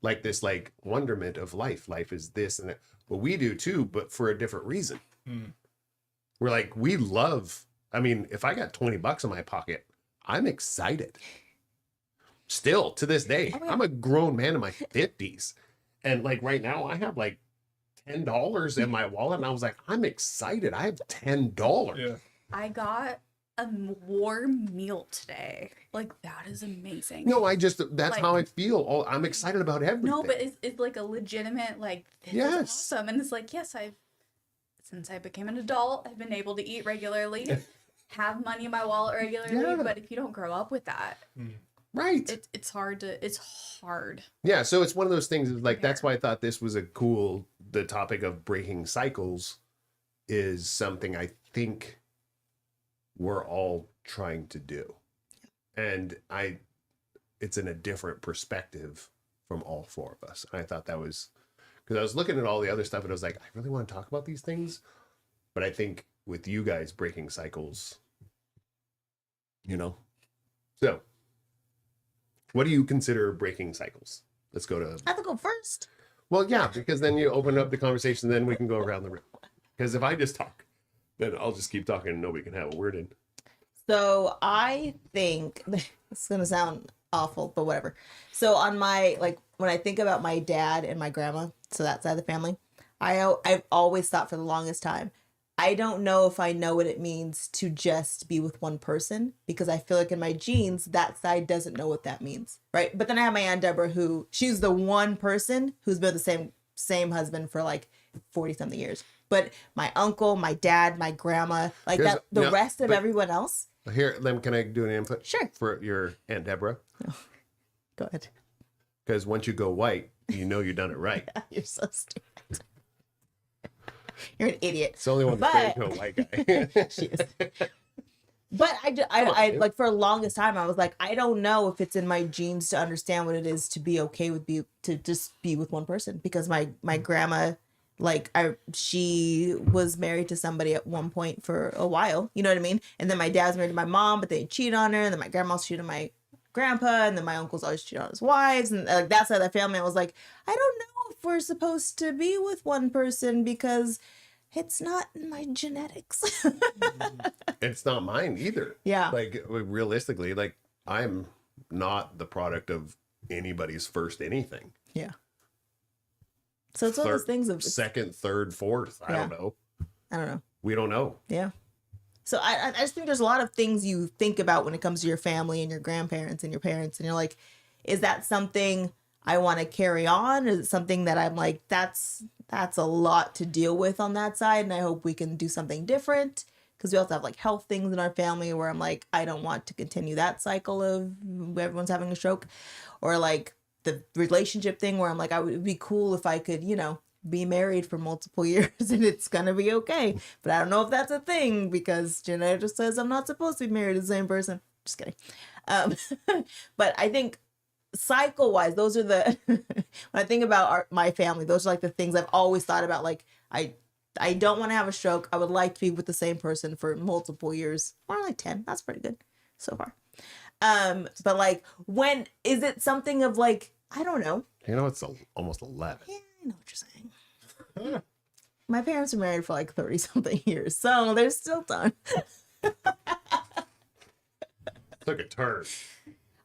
Like this like wonderment of life. Life is this and that. But we do too, but for a different reason. We're like, we love, I mean, if I got $20 in my pocket, I'm excited. Still to this day. I'm a grown man in my 50s. And like right now I have like $10 in my wallet and I was like, I'm excited. I have $10. Yeah. I got a warm meal today. Like, that is amazing. No, that's Like- how I feel. Oh, I'm excited about everything. No, but it's like a legitimate, like, this Yes. is awesome. And it's like, yes, since I became an adult, I've been able to eat regularly, have money in my wallet regularly. Yeah. But if you don't grow up with that, right. it's hard. Yeah, so it's one of those things is like that's why I thought this was the topic of breaking cycles is something I think we're all trying to do. And it's in a different perspective from all four of us. And I thought that was because I was looking at all the other stuff and I was like, I really want to talk about these things. But I think with you guys breaking cycles, you know. So what do you consider breaking cycles? Let's go to I have to go first. Well, yeah, because then you open up the conversation, then we can go around the room. Because if I just talk, then I'll just keep talking and nobody can have a word in. So I think it's gonna sound awful, but whatever. So on my when I think about my dad and my grandma, so that side of the family, I've always thought for the longest time, I don't know if I know what it means to just be with one person, because I feel like in my genes, that side doesn't know what that means, right? But then I have my Aunt Deborah, who she's the one person who's been with the same husband for like 40 something years. But my uncle, my dad, my grandma, like Here's- that, the no, rest of but- everyone else. Here, then can I do an input? Sure. For your Aunt Deborah? Go ahead. Because once you go white, you know you've done it right. You're so stupid. You're an idiot. It's the only one that's But- married to a white guy. She is. But I dude. like for the longest time I was like, I don't know if it's in my genes to understand what it is to be okay with to just be with one person, because my grandma, like she was married to somebody at one point for a while, you know what I mean? And then my dad's married to my mom, but they cheated on her, and then my grandma's cheated on my grandpa, and then my uncle's always cheated on his wives, and like that side of the family. I was like, I don't know if we're supposed to be with one person because it's not in my genetics. It's not mine either. Yeah. Like realistically, like I'm not the product of anybody's first anything. Yeah. So it's one of those things of second, third, fourth. I don't Yeah. know. I don't know. We don't know. Yeah. So I just think there's a lot of things you think about when it comes to your family and your grandparents and your parents, and you're like, is that something I want to carry on? Is it something that I'm like, that's a lot to deal with on that side, and I hope we can do something different, because we also have like health things in our family where I'm like, I don't want to continue that cycle of everyone's having a stroke, or like the relationship thing where I'm like, it would be cool if I could, be married for multiple years and it's gonna be okay. But I don't know if that's a thing, because Jenna just says I'm not supposed to be married to the same person. Just kidding. But I think cycle wise, those are the when I think about my family, those are like the things I've always thought about. Like I don't want to have a stroke. I would like to be with the same person for multiple years, or like 10. That's pretty good so far. But like, when is it something of like, I don't know. It's almost 11. Yeah, I know what you're saying. My parents were married for like 30 something years, so there's still time. Took a turn.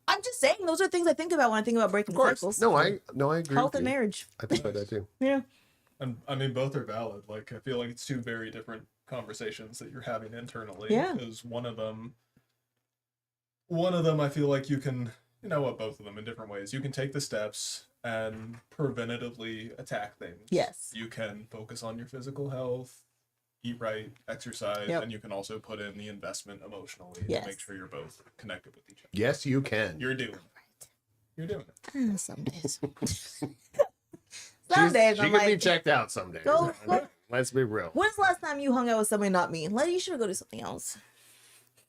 I'm just saying, those are things I think about when I think about breaking Of course. cycles. No, I agree. Health with and you. marriage. I think about that too. Yeah. And I mean, both are valid. Like, I feel like it's two very different conversations that you're having internally. Yeah. Because one of them, I feel like you can, both of them in different ways. You can take the steps and preventatively attack things. Yes. You can focus on your physical health, eat right, exercise, Yep. and you can also put in the investment emotionally Yes. to make sure you're both connected with each other. Yes, you can. You're doing it. You're doing it. Some days. Some days She I'm can be like, checked out some days. Go- Let's be real. when's the last time you hung out with somebody not me? Like, you should go do something else.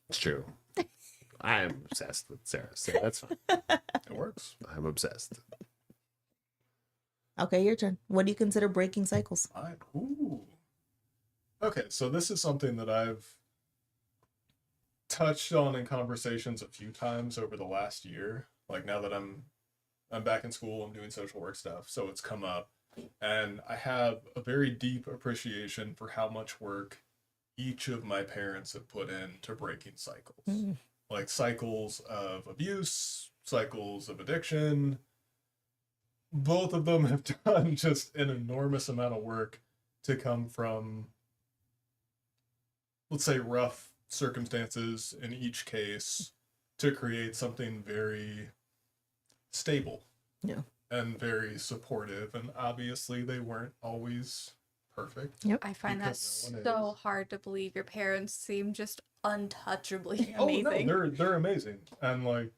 It's true. I am obsessed with Sarah, so that's fine. It works. I'm obsessed. Okay, your turn. What do you consider breaking cycles? Ooh. Okay, so this is something that I've touched on in conversations a few times over the last year. Like, now that I'm back in school, I'm doing social work stuff, so it's come up. And I have a very deep appreciation for how much work each of my parents have put into breaking cycles. Mm. Like cycles of abuse, cycles of addiction. Both of them have done just an enormous amount of work to come from, let's say, rough circumstances in each case to create something very stable. Yeah. And very supportive. And obviously they weren't always perfect. I find that Because no one so is. hard to believe. Your parents seem just untouchably Oh amazing. no, they're amazing. And like,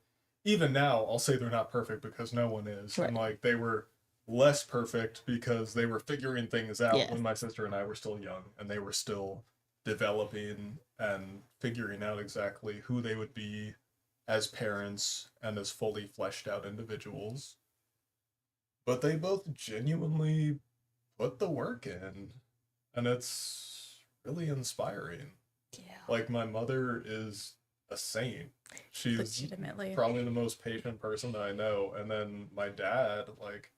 even now I'll say they're not perfect because no one is. Right. And like, they were less perfect because they were figuring things out Yes. when my sister and I were still young, and they were still developing and figuring out exactly who they would be as parents and as fully fleshed out individuals. But they both genuinely put the work in, and it's really inspiring. Yeah. Like, my mother is a saint. She's Legitimately. probably the most patient person that I know. And then my dad, like,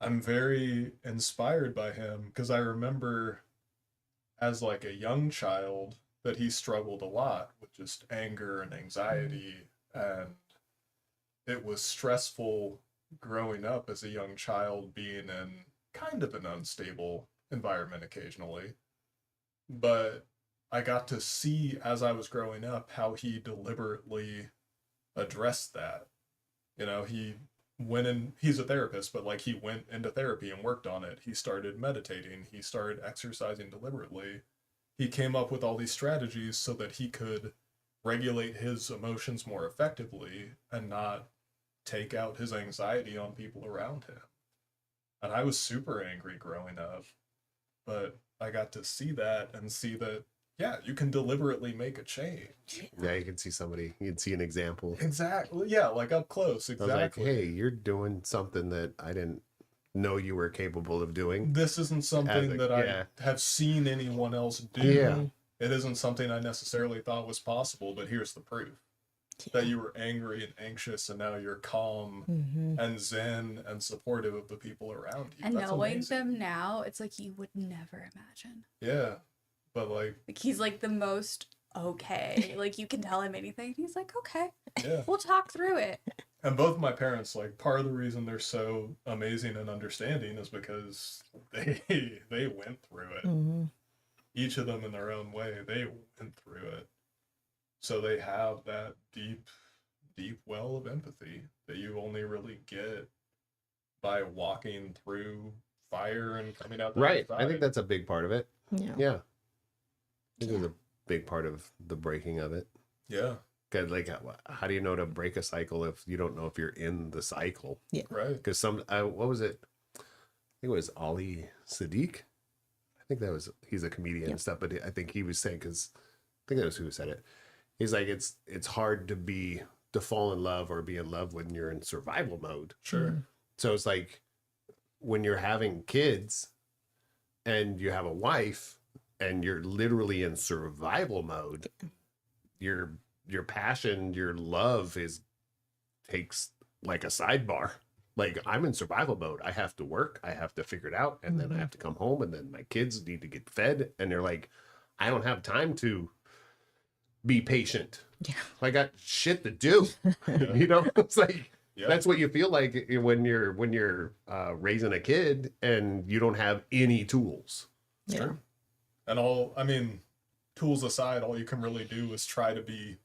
I'm very inspired by him because I remember as like a young child that he struggled a lot with just anger and anxiety, and it was stressful growing up as a young child, being in kind of an unstable environment occasionally. But I got to see as I was growing up how he deliberately addressed that. You know, he went in, he's a therapist, but like he went into therapy and worked on it. He started meditating, he started exercising deliberately. He came up with all these strategies so that he could regulate his emotions more effectively and not take out his anxiety on people around him. And I was super angry growing up, but I got to see that and see that, yeah, you can deliberately make a change. Yeah, you can see somebody, you can see an example. Exactly. Yeah, like up close. I was like, Exactly. hey, you're doing something that I didn't know you were capable of doing. This isn't something that yeah. I have seen anyone else do. Yeah. It isn't something I necessarily thought was possible, but here's the proof. That you were angry and anxious, and now you're calm and zen and supportive of the people around you. And That's knowing amazing. them now, it's like you would never imagine. Yeah, but like, He's like the most okay. Like you can tell him anything. He's like, okay, yeah. we'll talk through it. And both my parents, like, part of the reason they're so amazing and understanding is because they went through it. Each of them in their own way, they went through it. So they have that deep well of empathy that you only really get by walking through fire and coming out the Right. other I think side. that's a big part of it. Yeah. Yeah. I think it's a big part of the breaking of it. Yeah, Cause like, how do you know to break a cycle if you don't know if you're in the cycle? right. Because what was it? I think it was Ali Sadiq. I think that was, he's a comedian and stuff, but I think he was saying, because I think that was who said it. He's like, it's hard to fall in love or be in love when you're in survival mode. Sure. So it's like when you're having kids and you have a wife and you're literally in survival mode, your passion, your love takes like a sidebar. Like, I'm in survival mode. I have to work. I have to figure it out. And then I have to come home, and then my kids need to get fed. And they're like, I don't have time to be patient. Yeah. I got shit to do. You know, it's like, Yeah. that's what you feel like when you're raising a kid and you don't have any tools. Sure. And tools aside, all you can really do is try to be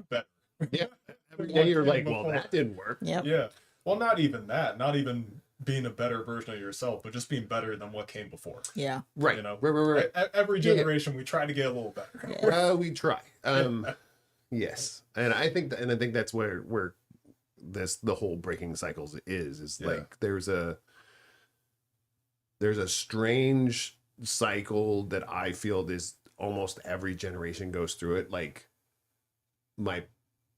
better. Yeah. Every day you're like, well, that didn't work. Yep. Yeah. Well, not even that. Not even being a better version of yourself, but just being better than what came before. Yeah. Right. You know, Right. Every Yeah. generation, we try to get a little better. Yeah. We try. Yes. And I think that's where the whole breaking cycles is Yeah. like, there's a strange cycle that I feel is almost every generation goes through it. Like, my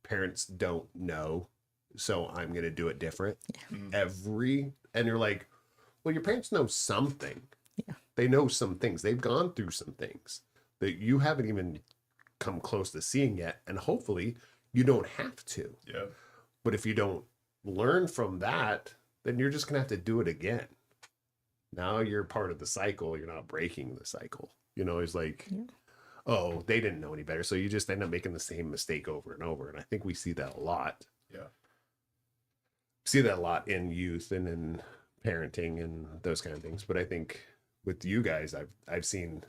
parents don't know, so I'm going to do it different. And you're like, well, your parents know something. Yeah. They know some things. They've gone through some things that you haven't even come close to seeing yet. And hopefully you don't have to. Yeah. But if you don't learn from that, then you're just going to have to do it again. Now you're part of the cycle. You're not breaking the cycle. You know, it's like, oh, they didn't know any better. So you just end up making the same mistake over and over. And I think we see that a lot. Yeah. See that a lot in youth and in parenting and those kind of things. But I think with you guys, I've seen,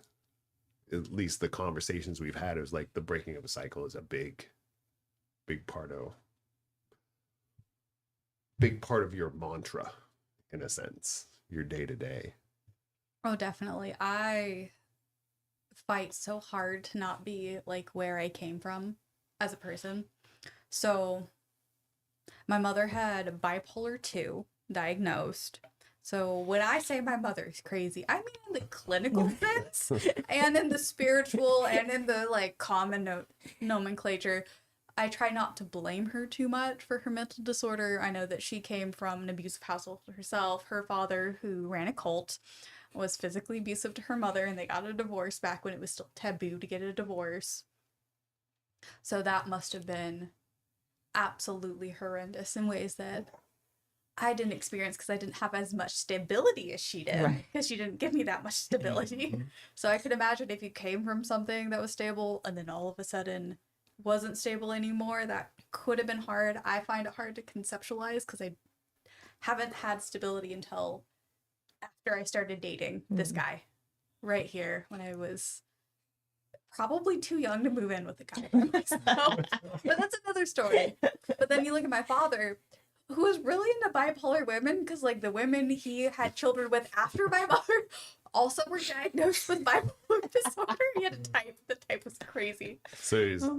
at least the conversations we've had, it was like the breaking of a cycle is a big part of your mantra, in a sense, your day to day. Oh, definitely. I fight so hard to not be like where I came from as a person. So my mother had bipolar 2 diagnosed. So when I say my mother's crazy, I mean in the clinical sense and in the spiritual and in the like common nomenclature. I try not to blame her too much for her mental disorder. I know that she came from an abusive household herself. Her father, who ran a cult, was physically abusive to her mother, and they got a divorce back when it was still taboo to get a divorce. So that must have been absolutely horrendous in ways that I didn't experience because I didn't have as much stability as she did. Right. Because she didn't give me that much stability. So I could imagine if you came from something that was stable and then all of a sudden wasn't stable anymore, that could have been hard. I find it hard to conceptualize because I haven't had stability until after I started dating this guy right here when I was probably too young to move in with a guy by myself. But that's another story. But then you look at my father, who was really into bipolar women, because like the women he had children with after my mother also were diagnosed with bipolar disorder. He had a type. The type was crazy. So he's a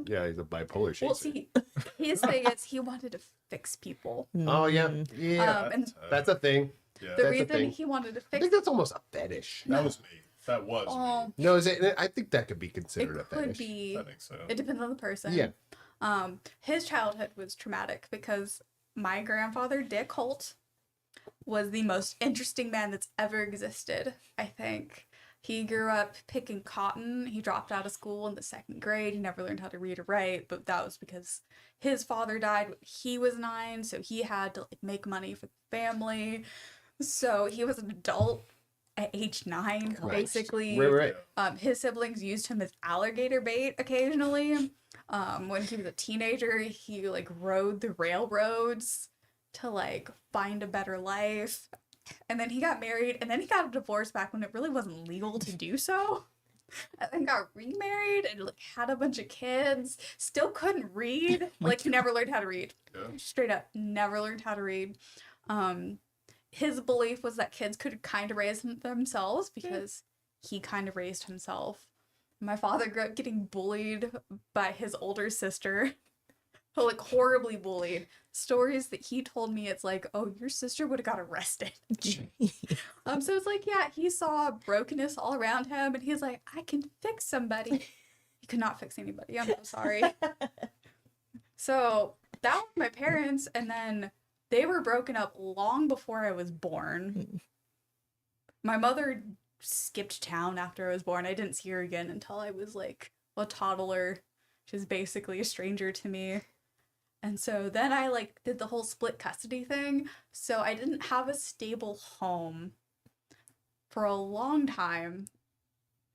bipolar chaser. Well, see, his thing is he wanted to fix people. Oh yeah, yeah. And That's a thing. Yeah, the that's a reason thing. he wanted to I fix think that's almost a fetish. that was me. That was me. No, is it? I think that could be it considered a could fetish. be. I think so. It depends on the person. Yeah. His childhood was traumatic because my grandfather, Dick Holt, was the most interesting man that's ever existed, I think. He grew up picking cotton. He dropped out of school in the 2nd grade. He never learned how to read or write, but that was because his father died when he was 9, so he had to like make money for the family. So he was an adult at age 9, basically. Right. His siblings used him as alligator bait occasionally. When he was a teenager, he like rode the railroads to like find a better life. And then he got married, and then he got a divorce back when it really wasn't legal to do so. And then got remarried and like had a bunch of kids. Still couldn't read. Like he never learned how to read. Yeah. Straight up, never learned how to read. His belief was that kids could kind of raise themselves because he kind of raised himself. My father grew up getting bullied by his older sister. Like horribly bullied. Stories that he told me, it's like, oh, your sister would have got arrested. So it's like, yeah, he saw brokenness all around him, and he's like, I can fix somebody. He could not fix anybody. I'm so sorry. So that was my parents, and then they were broken up long before I was born. My mother skipped town after I was born. I didn't see her again until I was like a toddler. She was basically a stranger to me. And so then I like did the whole split custody thing. So I didn't have a stable home for a long time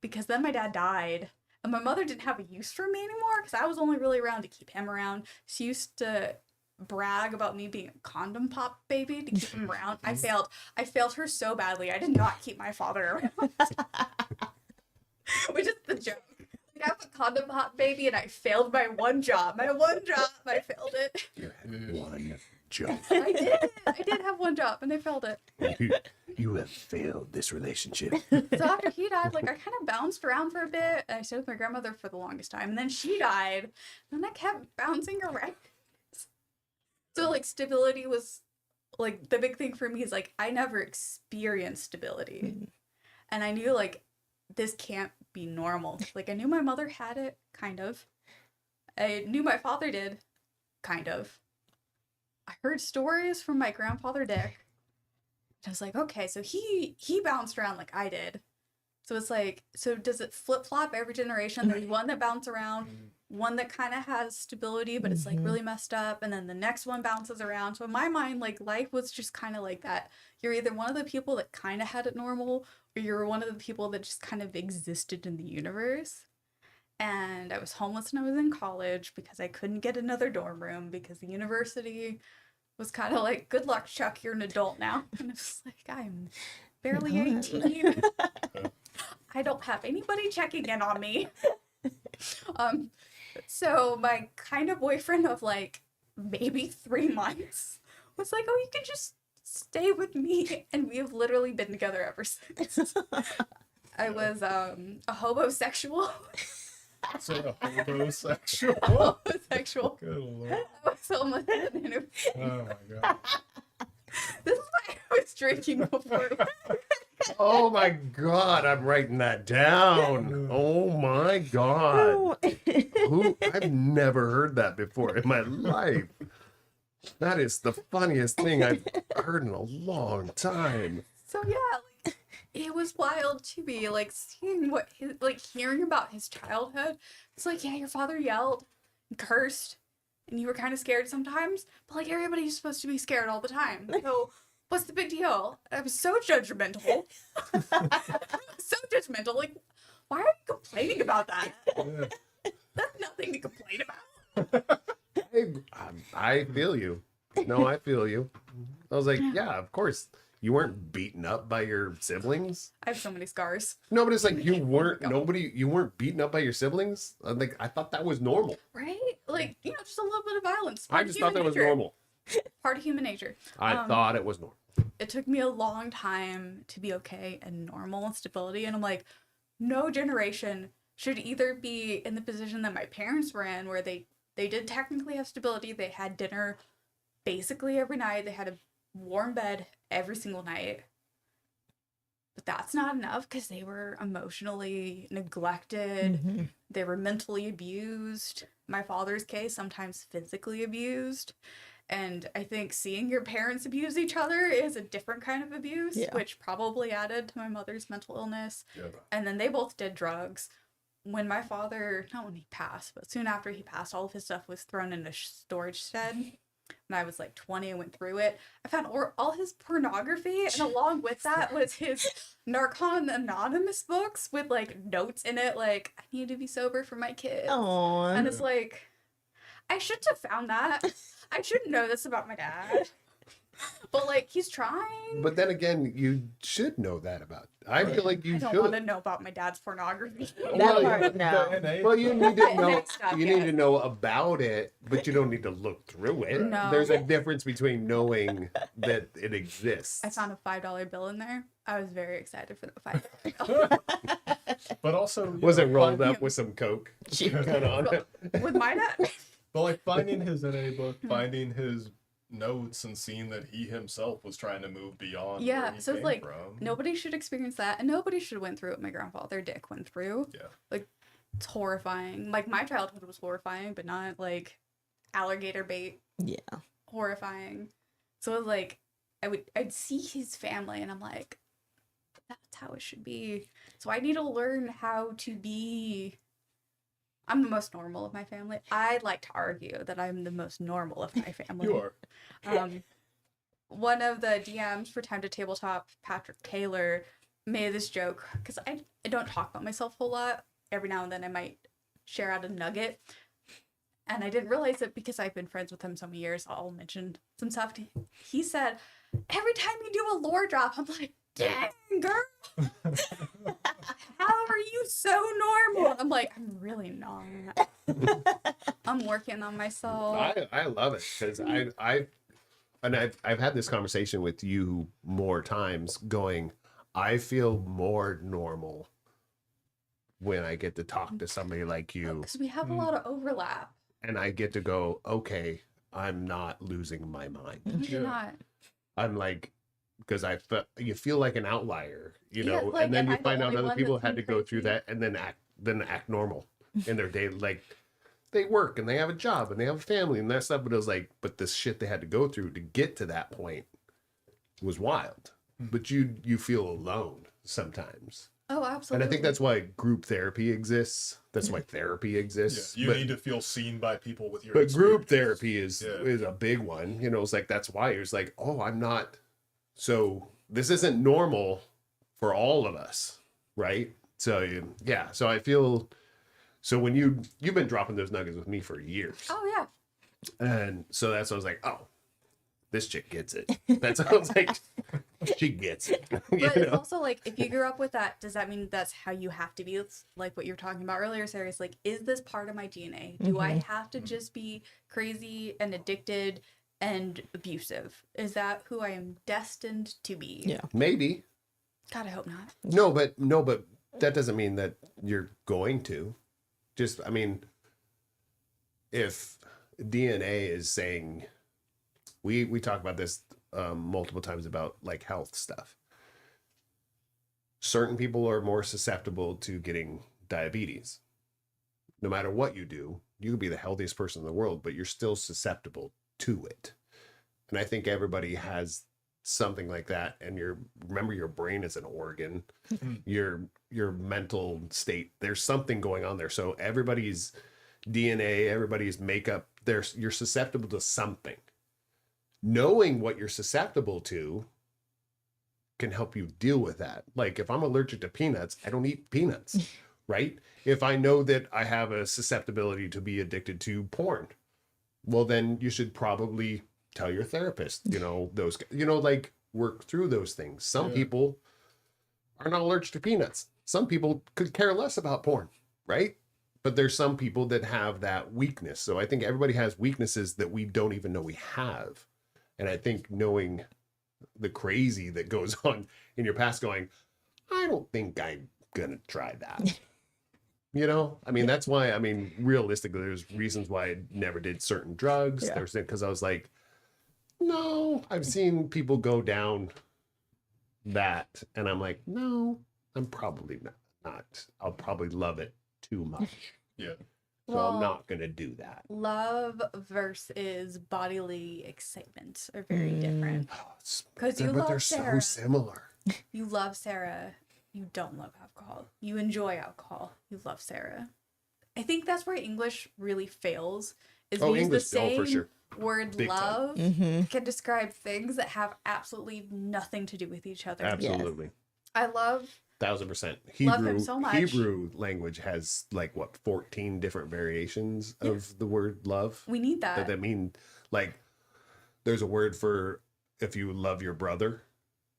because then my dad died. And my mother didn't have a use for me anymore because I was only really around to keep him around. She used to brag about me being a condom pop baby to keep him around. I failed her so badly. I did not keep my father around. Which is the joke. I was a condom pop baby and I failed my one job. I failed it. You had one job. I did have one job and I failed it. You have failed this relationship. So after he died, like I kind of bounced around for a bit. I stayed with my grandmother for the longest time. And then she died. And I kept bouncing around. So like stability was like the big thing for me is like I never experienced stability. And I knew like this can't be normal. Like I knew my mother had it, kind of. I knew my father did, kind of. I heard stories from my grandfather Dick. I was like, okay, so he bounced around like I did. So it's like, so does it flip-flop every generation? There's one that bounces around, one that kind of has stability, but it's like really messed up, and then the next one bounces around. So in my mind, like life was just kind of like that. You're either one of the people that kind of had it normal, or you're one of the people that just kind of existed in the universe. And I was homeless when I was in college because I couldn't get another dorm room because the university was kind of like, good luck, Chuck, you're an adult now. And I was like, I'm barely 18. I don't have anybody checking in on me. So my kind of boyfriend of like maybe 3 months was like, oh, you can just stay with me. And we have literally been together ever since. I was a homosexual. So a homosexual. Homosexual. Good lord. I was homeless in an Oh my god. This is why I was drinking before. Oh my God, I'm writing that down. Oh my God. I've never heard that before in my life. That is the funniest thing I've heard in a long time. So yeah, like, it was wild to me, like seeing what his, like hearing about his childhood. It's like, yeah, your father yelled and cursed, and you were kind of scared sometimes, but like everybody's supposed to be scared all the time. So what's the big deal? I was so judgmental. So judgmental. Like, why are you complaining about that? That's nothing to complain about. I feel you. No, I feel you. I was like, yeah, of course. You weren't beaten up by your siblings? I have so many scars. No, but it's like you weren't beaten up by your siblings? Like, I thought that was normal. Right? Like, just a little bit of violence. I just thought that was normal. Part of human nature. I thought it was normal. It took me a long time to be okay and normal and stability. And I'm like, no generation should either be in the position that my parents were in, where they did technically have stability. They had dinner basically every night. They had a warm bed every single night. But that's not enough because they were emotionally neglected. They were mentally abused. My father's case, sometimes physically abused. And I think seeing your parents abuse each other is a different kind of abuse, which probably added to my mother's mental illness. Yeah. And then they both did drugs. When my father, not when he passed, but soon after he passed, all of his stuff was thrown in a storage shed. When I was like 20, I went through it. I found all his pornography, and along with that was his Narcotic Anonymous books with like notes in it, like, I need to be sober for my kids. Aww. And it's like, I shouldn't have found that. I shouldn't know this about my dad. But like, he's trying. But then again, you should know that about. I feel like you should. I don't want to know about my dad's pornography. Well, you need to know. You need to know about it, but you don't need to look through it. No. There's a difference between knowing that it exists. I found a $5 bill in there. I was very excited for the $5 bill. But also, was it rolled up with some coke? Cut on it. With my dad. But like finding his NA book, finding his notes, and seeing that he himself was trying to move beyond. Yeah, where he so it's came like from. nobody should experience that, and nobody should have went through what my grandfather Dick went through. Yeah, like it's horrifying. Like my childhood was horrifying, but not like alligator bait. Yeah, horrifying. So it was like I'd see his family, and I'm like, that's how it should be. So I need to learn how to be. I'm the most normal of my family. I like to argue that I'm the most normal of my family. You are. One of the DMs for Time to Tabletop, Patrick Taylor, made this joke, because I don't talk about myself a whole lot. Every now and then I might share out a nugget. And I didn't realize it because I've been friends with him so many years. I'll mention some stuff. He said, every time you do a lore drop, I'm like, dang, girl. How are you so normal? I'm like, I'm really not. I'm working on myself. I love it because I've had this conversation with you more times going, I feel more normal when I get to talk to somebody like you. Because we have a lot of overlap. And I get to go, okay, I'm not losing my mind. You're not. I'm like, because you feel like an outlier, know, like, and then you I'm find the out only other one people that's had to been go through crazy. that and then act normal in their day. Like they work and they have a job and they have a family and that stuff. But it was like, but this shit they had to go through to get to that point was wild. But you feel alone sometimes. Oh, absolutely. And I think that's why group therapy exists. That's why therapy exists. Yeah, you need to feel seen by people with your But group experiences. therapy is a big one. It's like, that's why it was like, oh, I'm not. So this isn't normal for all of us. Right. So yeah. So I feel, so when you've been dropping those nuggets with me for years. Oh yeah. And so that's, I was like, oh, this chick gets it. That's what I was like, she gets it. But it's also like, if you grew up with that, does that mean that's how you have to be? It's like what you were talking about earlier, Sarah. It's like, is this part of my DNA? Do I have to just be crazy and addicted and abusive? Is that who I am destined to be? Yeah. Maybe. God, I hope not. No, but that doesn't mean that you're going to. Just, I mean, if DNA is saying, we talk about this multiple times about like health stuff. Certain people are more susceptible to getting diabetes. No matter what you do, you could be the healthiest person in the world, but you're still susceptible to it. And I think everybody has something like that. And remember your brain is an organ, your mental state, there's something going on there. So everybody's DNA, everybody's makeup, you're susceptible to something. Knowing what you're susceptible to can help you deal with that. Like if I'm allergic to peanuts, I don't eat peanuts, right? If I know that I have a susceptibility to be addicted to porn, well, then you should probably tell your therapist, those, like work through those things. Some Yeah. people are not allergic to peanuts. Some people could care less about porn, right? But there's some people that have that weakness. So I think everybody has weaknesses that we don't even know we have. And I think knowing the crazy that goes on in your past, going, I don't think I'm going to try that. You know, I mean, that's why, I mean, realistically, there's reasons why I never did certain drugs. Yeah. There's because I was like, no, I've seen people go down that. And I'm like, no, I'm probably not. I'll probably love it too much. Yeah. So I'm not going to do that. Love versus bodily excitement are very different. Because you But they're love so Sarah. similar. You love Sarah. You don't love alcohol. You enjoy alcohol. You love Sarah. I think that's where English really fails. Is Oh, we use English, the same for sure. word Big time. love Mm-hmm. can describe things that have absolutely nothing to do with each other. Absolutely. I love 1,000%. Love him so much. Hebrew language has like what 14 different variations of the word love. we need that. That mean like there's a word for if you love your brother,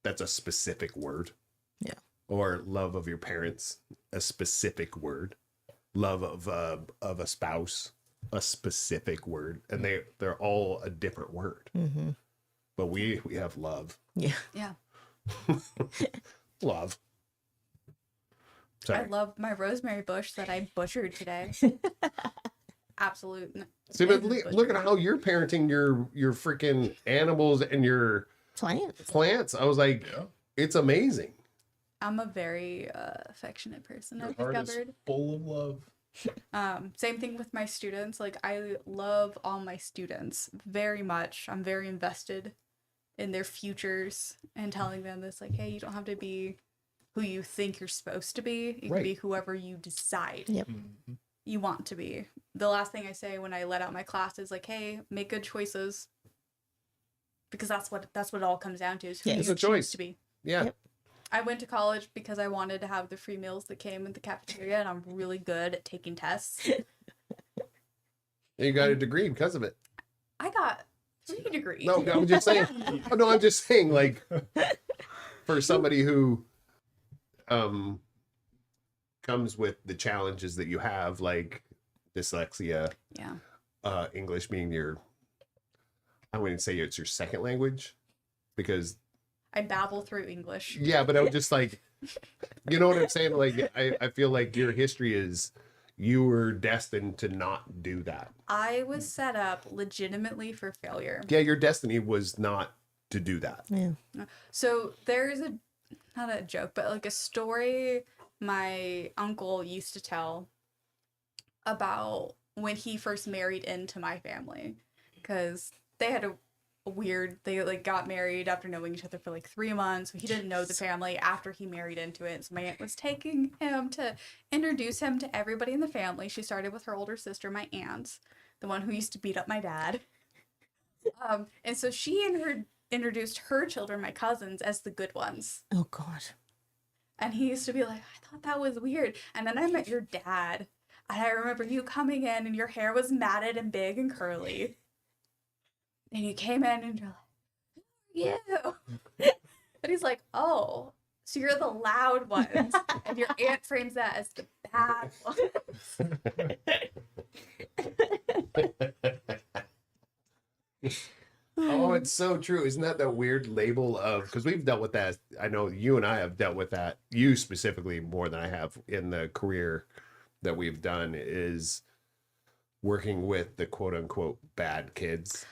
that's a specific word. Yeah. Or love of your parents, a specific word. Love of a spouse, a specific word, and they're all a different word. Mm-hmm. But we have love. Yeah. Yeah. Love. I Sorry. love my rosemary bush that I butchered today. Absolute. See, but butchered. look at how you're parenting your freaking animals and your plants. I was like, Yeah. it's amazing. I'm a very affectionate person. Your I've heart is discovered. full of love. Same thing with my students. Like I love all my students very much. I'm very invested in their futures and telling them this, like, hey, you don't have to be who you think you're supposed to be. You can Right. be whoever you decide Yep. Mhm. you want to be. The last thing I say when I let out my class is like, hey, make good choices. Because that's what it all comes down to, is who Yeah, you it's a choose choice. to be. Yeah. Yep. I went to college because I wanted to have the free meals that came in the cafeteria, and I'm really good at taking tests. You got a degree because of it. I got 3 degrees. No, I'm just saying. Oh, no, I'm just saying, like, for somebody who comes with the challenges that you have, like dyslexia, Yeah. English being I wouldn't say it's your second language, because I babble through English. yeah, but I was just like, you know what I'm saying? Like, I feel like your history is you were destined to not do that. I was set up legitimately for failure. Yeah, your destiny was not to do that. Yeah. So there's not a joke, but like a story my uncle used to tell about when he first married into my family, because they had they like got married after knowing each other for like 3 months. So he didn't know the family after he married into it. So my aunt was taking him to introduce him to everybody in the family. She started with her older sister, my aunt, the one who used to beat up my dad. And so she introduced her children, my cousins, as the good ones. Oh God. And he used to be like, I thought that was weird. And then I met your dad. And I remember you coming in and your hair was matted and big and curly. And you came in and you're like, you. And he's like, oh, so you're the loud ones. And your aunt frames that as the bad ones. Oh, it's so true. Isn't that the weird label of, because we've dealt with that. I know you and I have dealt with that. You specifically more than I have in the career that we've done, is working with the quote unquote bad kids.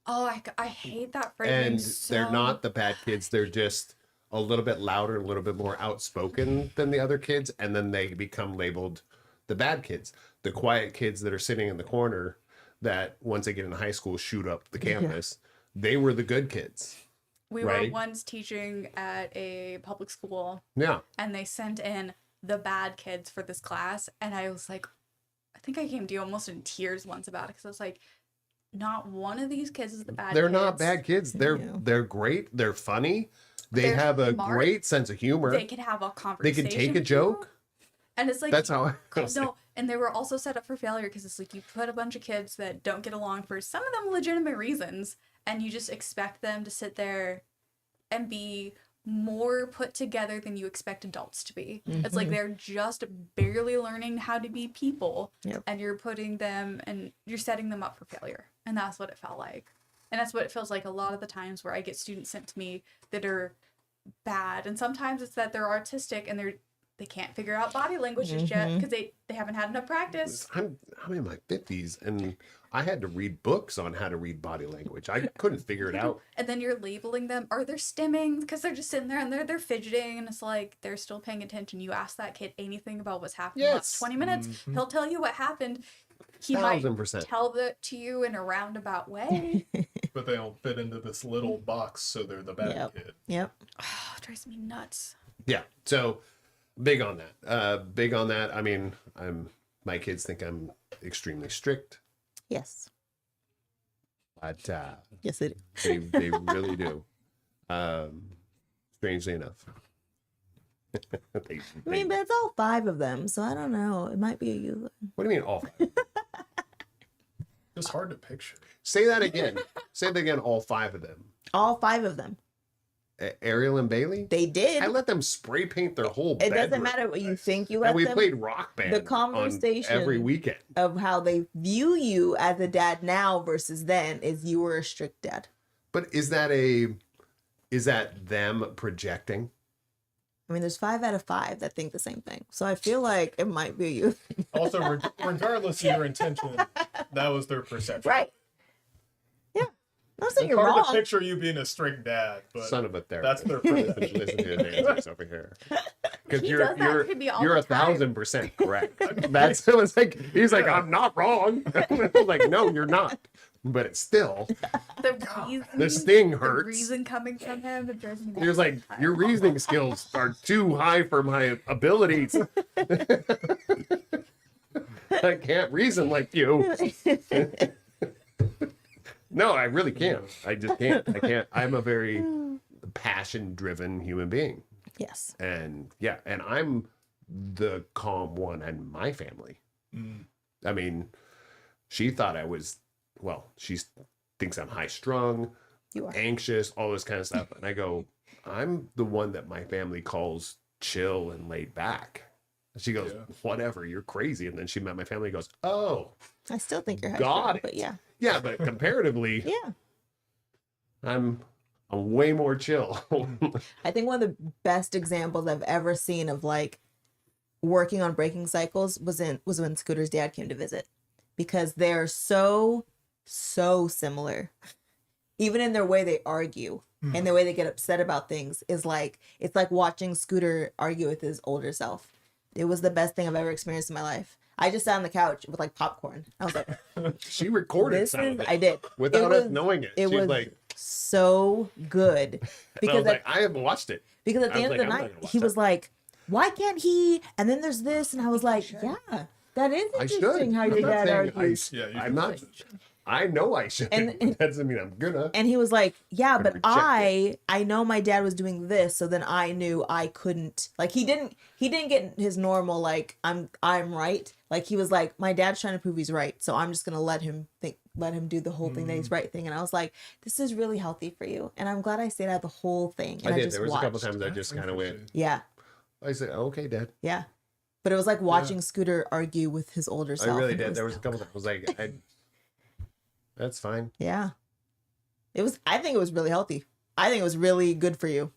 Oh, I hate that phrasing. And so... they're not the bad kids. They're just a little bit louder, a little bit more outspoken than the other kids. And then they become labeled the bad kids, the quiet kids that are sitting in the corner that once they get into high school, shoot up the campus. They were the good kids. We right? were once teaching at a public school, Yeah. and they sent in the bad kids for this class. And I was like, I think I came to you almost in tears once about it, because I was like, not one of these kids is the bad They're kids. not bad kids. They're Yeah. they're great. They're funny. They They're have a smart. great sense of humor. They can have a They conversation. can take a with you. joke. And it's like, That's how I no, and they were also set up for failure, because it's like you put a bunch of kids that don't get along for some of them legitimate reasons, and you just expect them to sit there and be more put together than you expect adults to be. It's like they're just barely learning how to be people, Yep. and you're putting them and you're setting them up for failure. And that's what it felt like. And that's what it feels like a lot of the times where I get students sent to me that are bad. And sometimes it's that they're artistic and they can't figure out body language just yet because they haven't had enough practice. I'm in my 50s and I had to read books on how to read body language. I couldn't figure it out. And then you're labeling them, or they're stimming because they're just sitting there and they're fidgeting, and it's like they're still paying attention. You ask that kid anything about what's happened in the last Yes. 20 minutes, he'll tell you what happened. He 1000%. might tell that to you in a roundabout way. But they don't fit into this little box, so they're the bad Yep. kid. Yep. Oh, it drives me nuts. Yeah. So big on that. Big on that. I mean, my kids think I'm extremely strict, Yes. but Yes, it is. they really do. Strangely enough. I mean, but it's all 5 of them, so I don't know. It might be a you. What do you mean all 5? It's hard to picture. Say that again. Say that again, all 5 of them. All 5 of them. Ariel and Bailey? They did. I let them spray paint their whole It bedroom. doesn't matter what you think you let And we them. played Rock Band The conversation on every weekend. of how they view you as a dad now versus then is you were a strict dad. But is that them projecting? I mean, there's 5 out of 5 that think the same thing. So I feel like it might be you. Also, regardless of your intention, that was their perception. Right. Yeah. I'm not saying It's you're hard to wrong. picture you being a strict dad, but Son of a therapist. that's their Listen, perception. listen to his answers over here. Because He does that to me all you're the time. 1,000% correct. That's it was like he's like, I'm not wrong. I was like, no, you're not. But it's still the sting The hurts. reason coming from him, it drives me nuts. He was like, your reasoning skills are too high for my abilities. I can't reason like you. No, I really can't. I just can't. I can't. I'm a very passion-driven human being. Yes. And yeah, and I'm the calm one in my family. I mean, she thought I was, well, she thinks I'm high strung, You are. anxious, all this kind of stuff. And I go, I'm the one that my family calls chill and laid back. And she goes, Yeah. whatever, you're crazy. And then she met my family and goes, oh, I still think you're high got strung, it. but yeah. Yeah, but comparatively, Yeah. I'm way more chill. I think one of the best examples I've ever seen of like working on breaking cycles was when Scooter's dad came to visit, because they're so similar, even in their way they argue and the way they get upset about things is like, it's like watching Scooter argue with his older self. It was the best thing I've ever experienced in my life. I just sat on the couch with like popcorn. I was like, She recorded this some is, of it I did. without us knowing it. It She's was like, so good and I because was like, I haven't watched it. Because at I the was end of the like, I'm not night, gonna watch he that. was like, why can't he? And then there's this. And I was like, yeah, that is I should. interesting how your I'm not dad saying argues. Yeah, you I'm can not. watch it. I know I should. And- That doesn't mean I'm gonna. And he was like, yeah, but reject I know my dad was doing this. So then I knew I couldn't, like, he didn't get his normal, like, I'm right. Like, he was like, my dad's trying to prove he's right. So I'm just going to let him do the whole thing that he's right thing. And I was like, this is really healthy for you. And I'm glad I stayed out the whole thing. And I did. just There was a couple watched. times I just kind of went. Yeah. I said, okay, Dad. Yeah. But it was like watching Scooter argue with his older I self. really and it did. There was a so couple times I was like, that's fine. Yeah. I think it was really healthy. I think it was really good for you.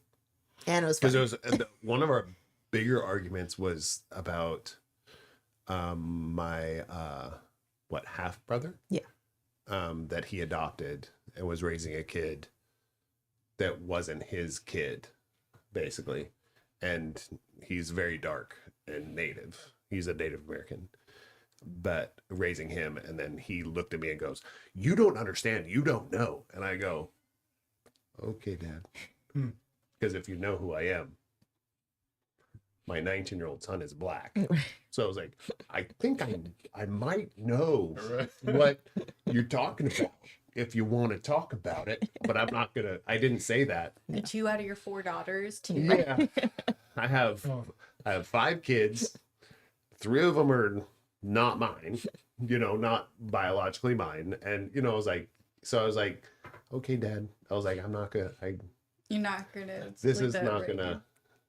And it was Because fun. it was one of our bigger arguments was about my half brother. Yeah. That he adopted and was raising a kid that wasn't his kid, basically. And he's very dark and native. He's a Native American. But raising him, and then he looked at me and goes, "You don't understand. You don't know." And I go, "Okay, Dad." Because if you know who I am, my 19-year-old son is black. So I was like, I think I might know Right. what you're talking about if you want to talk about it, but I'm not gonna. I didn't say that. The 2 out of your 4 daughters. Yeah, I have 5 kids. 3 of them are not mine. Not biologically mine. And I was like, okay, Dad. I was like, I'm not gonna. You're not gonna. This leave is that not right gonna. now.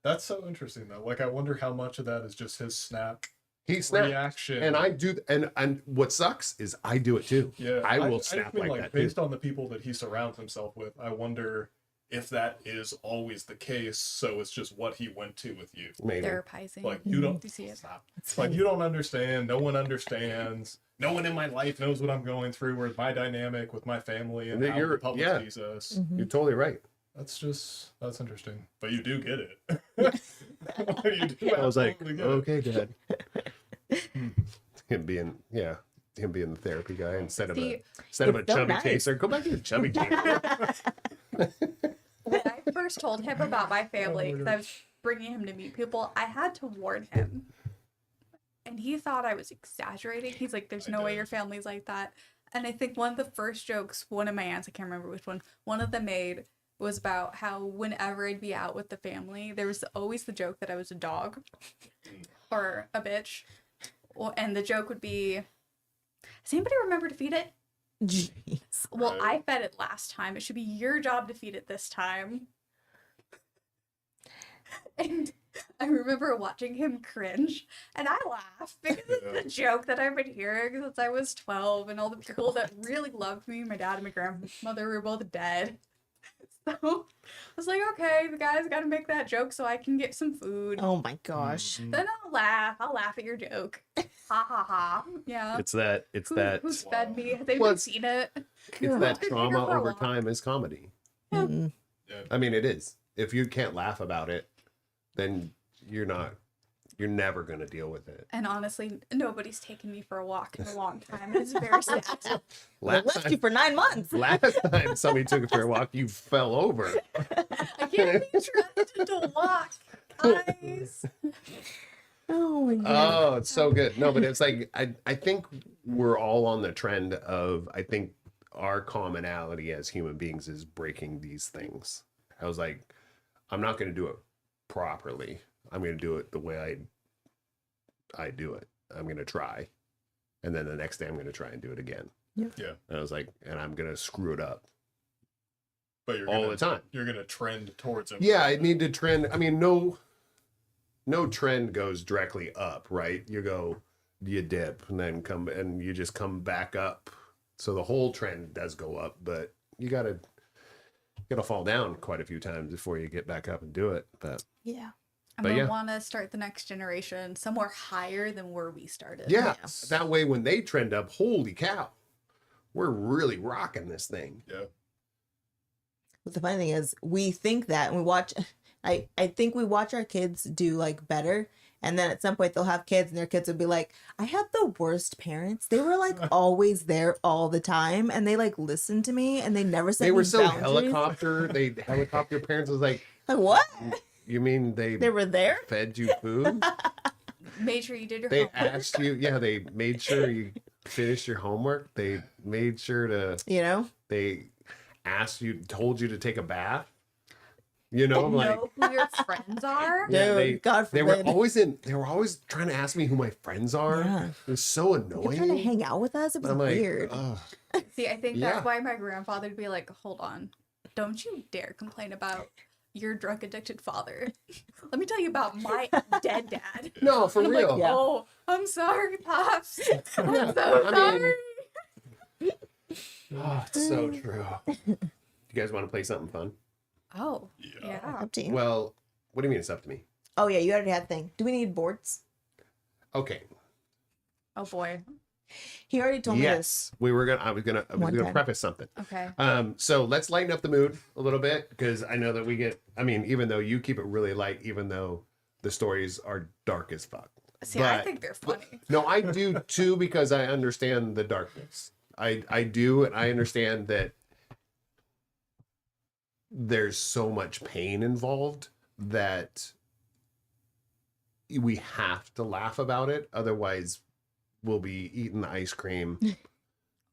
That's so interesting though. Like I wonder how much of that is just his snap He snapped, reaction. and I do, and what sucks is I do it too. Yeah, I will just snap mean, like that based too. on the people that he surrounds himself with. I wonder if that is always the case. So it's just what he went to with you. Maybe. Therapizing. Like you don't Do you see it? stop. It's like you don't understand. No one understands. No one in my life knows what I'm going through. Or my dynamic with my family and how the public sees us. You're totally right. That's interesting. But you do get it. You do I was like, absolutely get it. okay, Dad. him being the therapy guy instead of a It's so chubby nice. chaser. Go back to the chubby chaser. When I first told him about my family, because I was bringing him to meet people, I had to warn him. And he thought I was exaggerating. He's like, there's no way your family's like that. And I think one of the first jokes one of my aunts, I can't remember which one of them made was about how whenever I'd be out with the family, there was always the joke that I was a dog or a bitch. And the joke would be, does anybody remember to feed it? Jeez. Well, I fed it last time. It should be your job to feed it this time. And I remember watching him cringe, and I laugh because it's a joke that I've been hearing since I was 12, and all the people that really loved me, my dad and my grandmother, were both dead. So I was like, okay, the guy's got to make that joke so I can get some food. Oh my gosh. Then I'll laugh at your joke. Ha ha ha. Yeah. It's that Who's fed me? Have they Well, even seen it? it's that Been trauma here for a over while. time is comedy. Mm. I mean, it is. If you can't laugh about it, then you're never gonna deal with it. And honestly, nobody's taken me for a walk in a long time. It's very sad. I Last left you time, for 9 months. last time somebody took you for a walk, you fell over. I can't be trusted to walk. Guys. Oh my god. Oh, it's so good. No, but it's like I think we're all on the trend of I think our commonality as human beings is breaking these things. I was like, I'm not going to do it properly. I'm going to do it the way I do it. I'm going to try, and then the next day I'm going to try and do it again. Yeah. And I was like, and I'm going to screw it up But you're all gonna, the time. You're gonna trend towards him. Yeah, I need to trend. I mean, no trend goes directly up, right? You dip and then you just come back up. So the whole trend does go up, but you gotta fall down quite a few times before you get back up and do it. But Yeah. I'm But gonna yeah. want to start the next generation somewhere higher than where we started. yeah, Yeah. that way when they trend up, holy cow, we're really rocking this thing. Yeah. But the funny thing is, we think that and we watch. I think we watch our kids do like better, and then at some point they'll have kids, and their kids will be like, "I have the worst parents. They were like always there all the time, and they like listened to me, and they never said They were any so boundaries." helicopter parents was like, Like what? you mean They were there. fed you food? Made sure you did your They homework. asked you, yeah, they made sure you finished your homework. They made sure they asked you, told you to take a bath. You know, I'm like, Know who your friends are. yeah, Dude, God they were forbid. they were always trying to ask me who my friends are. Yeah. It was so You're trying to annoying. hang out with us. It was I'm like, weird. "Ugh." See, I think Yeah. that's why my grandfather would be like, "Hold on, don't you dare complain about your drug addicted father. Let me tell you about my dead dad." No, for And I'm real. like, Yeah. "Oh, I'm sorry, pops. I'm Yeah, so I sorry." mean- Oh, it's so true. You guys want to play something fun? Oh, Yeah. yeah. Up to you. Well, what do you mean it's up to me? Oh yeah, you already had a thing. Do we need boards? Okay. Oh boy. He already told me this. Yes. I was gonna One time. preface something. Okay. So let's lighten up the mood a little bit because I know that even though you keep it really light, even though the stories are dark as fuck. See, I But- think they're funny. No, I do too because I understand the darkness. I do, and I understand that there's so much pain involved that we have to laugh about it. Otherwise, we'll be eating the ice cream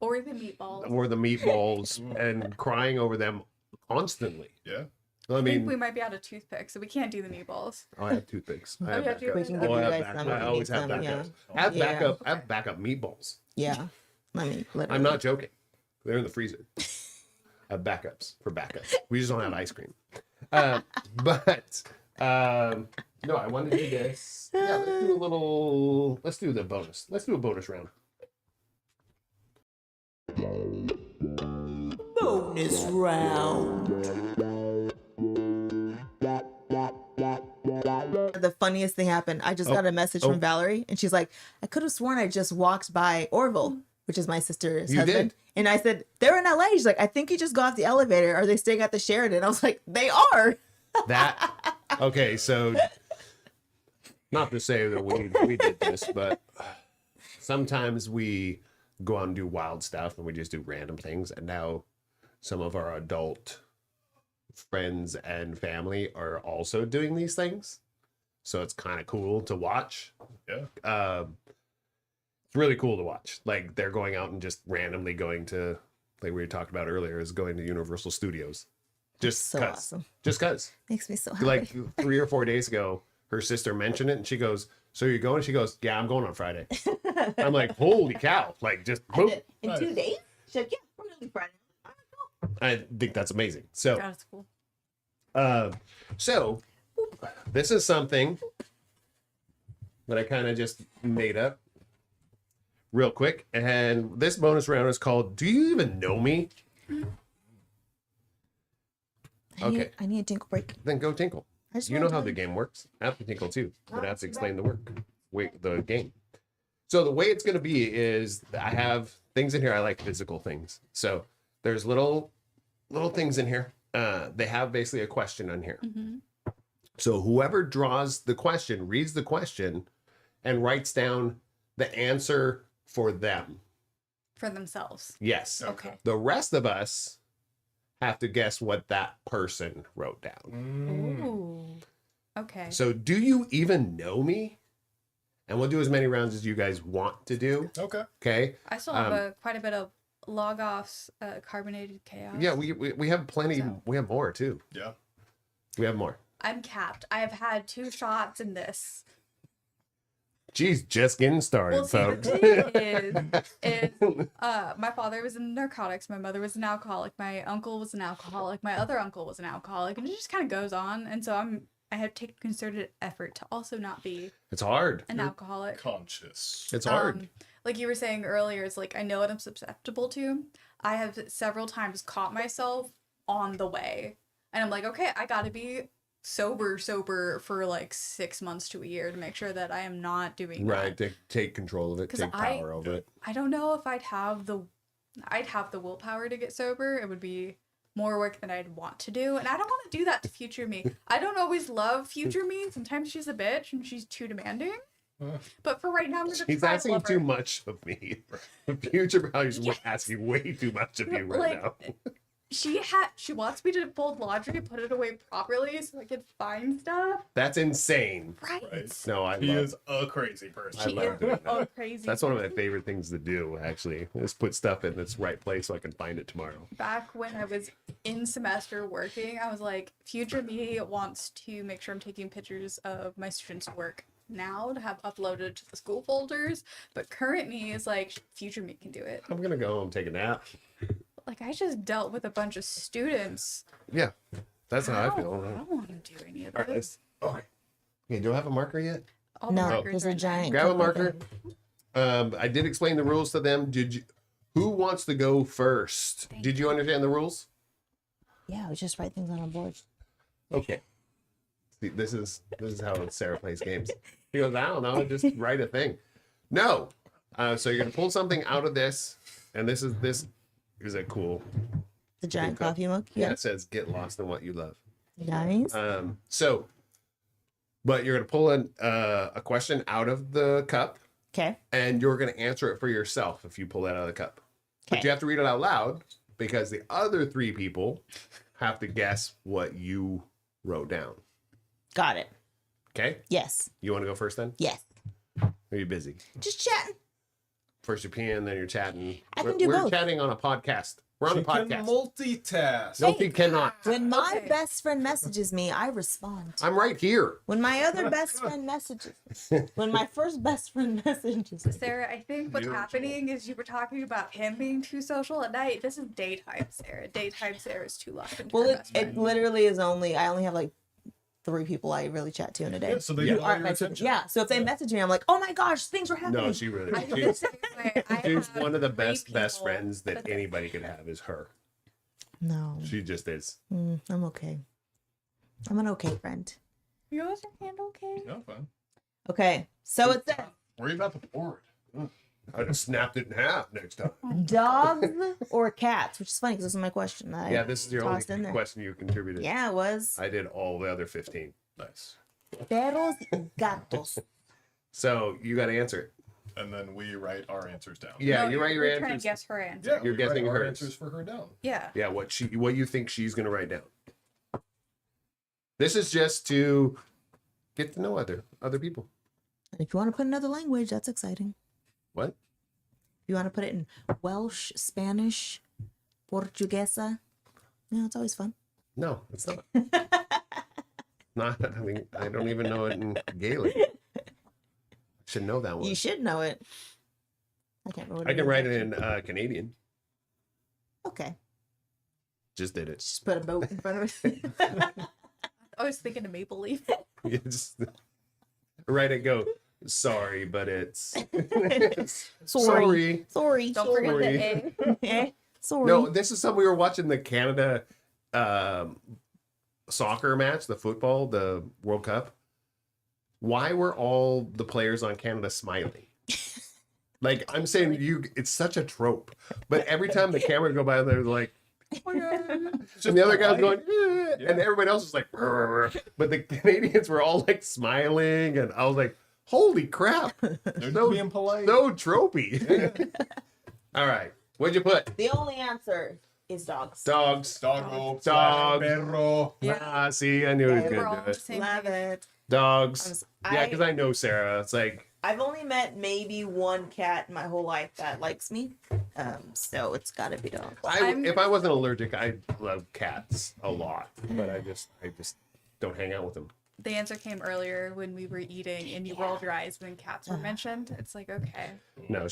Or the meatballs. or the meatballs and crying over them constantly. Yeah. I I think we mean, might be out of toothpicks, so we can't do the meatballs. I have toothpicks. I have you have backup. toothpicks? We can give Oh, you I guys have some backup. if I you always need have some, backups. yeah. I have Yeah. backup. I have backup meatballs. Yeah. I mean, literally. I'm not joking. They're in the freezer. I have backups for backups. We just don't have ice cream. But no, I want to do this. Yeah, let's do a little. Let's do the bonus. Let's do a bonus round. Bonus round. The funniest thing happened. I just got a message from Valerie, and she's like, I could have sworn I just walked by Orville, which is my sister's husband. Did. And I said, they're in LA. She's like, I think you just got off the elevator. Are they staying at the Sheraton? I was like, they are. That okay, so not to say that we did this, but sometimes we go out and do wild stuff and we just do random things, and now some of our adult friends and family are also doing these things. So it's kind of cool to watch. Yeah. It's really cool to watch. Like they're going out and just randomly going to, like we talked about earlier, is going to Universal Studios. Just So cause. awesome. Just cause. Makes me so happy. Like 3 or 4 days ago, her sister mentioned it and she goes, so you're going? She goes, yeah, I'm going on Friday. I'm like, holy cow. Like just boom. In Nice. 2 days? She's like, yeah, we're going to be Friday. I think that's amazing. So, That's cool. so this is something that I kind of just made up real quick. And this bonus round is called, Do You Even Know Me? Okay. I need a tinkle break. Then go tinkle. I just You know wanna how tell the game works. I have to tinkle too, but I have to explain the work. Wait, the game. So the way it's going to be is I have things in here. I like physical things. So there's little things in here. They have basically a question on here. So whoever draws the question, reads the question, and writes down the answer for them. For themselves. Yes. Okay. The rest of us have to guess what that person wrote down. Ooh. Okay. So do you even know me? And we'll do as many rounds as you guys want to do. Okay. Okay. I still have quite a bit of log offs, carbonated chaos. Yeah, we have plenty. So- We have more too. Yeah. We have more. I'm capped. I have had 2 shots in this. Geez, just getting started, Well, see, folks. the thing is, my father was in narcotics, my mother was an alcoholic, my uncle was an alcoholic, my other uncle was an alcoholic, and it just kind of goes on. And so I have taken concerted effort to also not be It's hard. an alcoholic. Conscious. It's hard. Like you were saying earlier, it's like I know what I'm susceptible to. I have several times caught myself on the way, and I'm like, okay, I gotta be sober for like 6 months to a year to make sure that I am not doing Right. that. To take control of it, 'Cause take power over it. I don't know if I'd have the willpower to get sober. It would be more work than I'd want to do, and I don't want to do that to future me. I don't always love future me. Sometimes she's a bitch and she's too demanding. But for right now, I'm gonna He's try to asking love too her. much of me. The future values Yes. asking way too much of you right Like, now. She wants me to fold laundry and put it away properly so I can find stuff. That's insane. Right. Right. No, I He love. is a crazy person. I She love is doing a that. crazy. That's one of my person. favorite things to do. Actually, is put stuff in its right place so I can find it tomorrow. Back when I was in semester working, I was like, future me wants to make sure I'm taking pictures of my students' work now to have uploaded to the school folders, but current me is like, future me can do it. I'm gonna go home, take a nap. Like, I just dealt with a bunch of students. Yeah, that's how I I feel. don't want to do any of All right, this. okay. Okay, do I have a marker yet? All the No, markers there's are a in giant. Grab a cup marker. right I did explain the rules to them. Did you? Who wants to go first? Did you understand the rules? there. Yeah, we just write things on a board. Okay. See, this is how Sarah plays games. He goes, I don't know, just write a thing. No. So you're gonna pull something out of this, and this is a cool. The giant cup. coffee mug. Yeah, Yeah. it says "Get lost in what you love." Nice. So, but you're gonna pull a question out of the cup, Okay. and you're gonna answer it for yourself if you pull that out of the cup. But Okay. you have to read it out loud because the other 3 people have to guess what you wrote down. Got it. Okay? Yes. You want to go first then? Yes. Are you busy? Just chatting. First you're peeing, then you're chatting. I can do we're both. chatting on a podcast We're on She the can podcast. multitask. No, he cannot. When my Okay. best friend messages me, I respond. I'm right here. When my other best friend messages, when my first best friend messages me. Sarah, I think what's Mutual. happening is you were talking about him being too social at night. This is daytime Sarah. Daytime Sarah is too locked into Well, her it, best friend. it literally is only, I only have like 3 people I really chat to in a day. Yeah, so they Who get all aren't your messaging. attention. Yeah, so if they message me, I'm like, oh my gosh, things were happening. No, she really I'm the she's, same way. I she's have one of the 3 best people friends that okay. anybody could have is her. No, She just is. I'm okay. I'm an okay friend. You guys are hand okay? No fun. Okay, so it says Worry about the board. I'd have snapped it in half next time. dogs or cats, which is funny because this is my question. That I Yeah, this is your only tossed in there. question you contributed. Yeah, it was I did all the other 15. Nice. perros y gatos. So you got to answer it. And then we write our answers down. Yeah, No, you write your you're trying to answers. guess her answer. Yeah, You're we write guessing our hers. answers for her down. Yeah. Yeah, what you think she's gonna write down. This is just to get to know other people. And if you want to put another language, that's exciting. What? If you want to put it in Welsh, Spanish, Portuguesa, it's always fun. No, it's not. Not. I mean, I don't even know it in Gaelic. Should know that one. You should know it. I can't remember. I can write it in Canadian. Okay, Just did it. just put a boat in front of it. I was thinking of Maple Leaf. You just write it. Go. Sorry, but it's Sorry. Sorry. Don't forget the A. Sorry. No, this is something we were watching the Canada soccer match, the football, the World Cup. Why were all the players on Canada smiling? Like I'm saying, it's such a trope. But every time the camera would go by, they're like, and the other guy's going, and everybody else is like, but the Canadians were all like smiling, and I was like, holy crap, They're so being polite. so tropey. All right, what'd you put? The only answer is dogs. Dogs. Doggo. Dog. Perro. Yeah. Ah, see, I knew he was We're all gonna on do the it. same Love page. it. Dogs. Yeah, I- because I know Sarah. It's like, I've only met maybe one cat in my whole life that likes me. So it's gotta be dogs. if I wasn't allergic, I love cats a lot, but I just don't hang out with them. The answer came earlier when we were eating and you rolled your eyes when cats were mentioned. It's like, okay. No,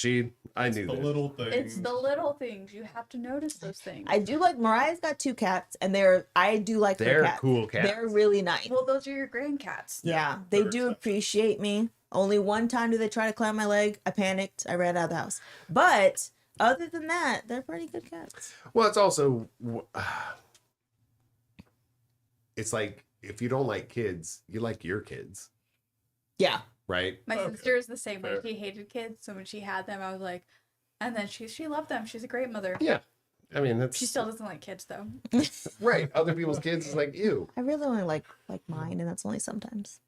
I knew The this. little thing. It's the little things. You have to notice those things. I do like Mariah's got 2 cats, and I do like her They're cats. cool cats. They're really nice. Well, those are your grandcats. Yeah, they they're do exceptional. appreciate me. Only one time did they try to climb my leg. I panicked. I ran out of the house. But other than that, they're pretty good cats. Well, it's also, it's like if you don't like kids, you like your kids, Yeah. right? My Okay, sister is the same way. fair. She hated kids, so when she had them, I was like, and then she loved them. She's a great mother. Yeah. I mean, that's She still doesn't like kids though. right. Other people's kids is like, ew. I really only like mine, and that's only sometimes.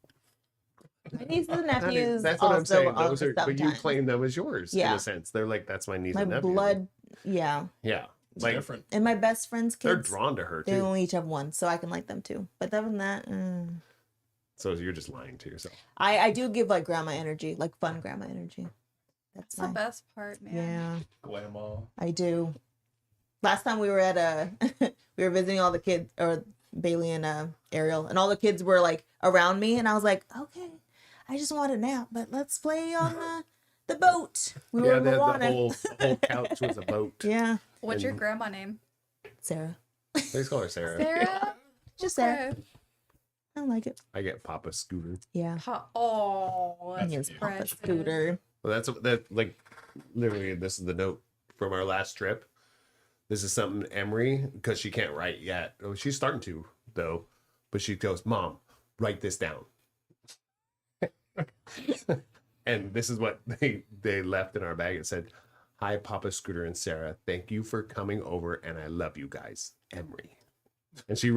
My nieces and That is- nephews. that's what I'm also saying. are Those are, but you sometimes. claim them as yours in Yeah. a sense. They're like, that's my niece My and nephew. blood. Yeah. Yeah. It's Like, different. And my best friend's they're kids. drawn to her They too. only each have one, so I can like them too. But other than that, So you're just lying to yourself. I do give like grandma energy, like fun grandma energy. That's That's the my best part, man. yeah. Grandma. I do. Last time we were at we were visiting all the kids, or Bailey and Ariel, and all the kids were like around me, and I was like, okay, I just want a nap, but let's play on the boat. We were Yeah, in the Moana. whole couch was a boat. Yeah, What's your And- grandma name? Sarah, Let's call her Sarah. Sarah. just Sarah. Okay. I don't like it. I get Papa Scooter. Yeah, Oh, That's yes, cute. Papa precious. Scooter. Well, that like literally. This is the note from our last trip. This is something Emery, because she can't write yet. Oh, she's starting to though, but she goes, "Mom, write this down." And this is what they left in our bag. It said, "Hi, Papa Scooter and Sarah. Thank you for coming over, and I love you guys, Emery." And she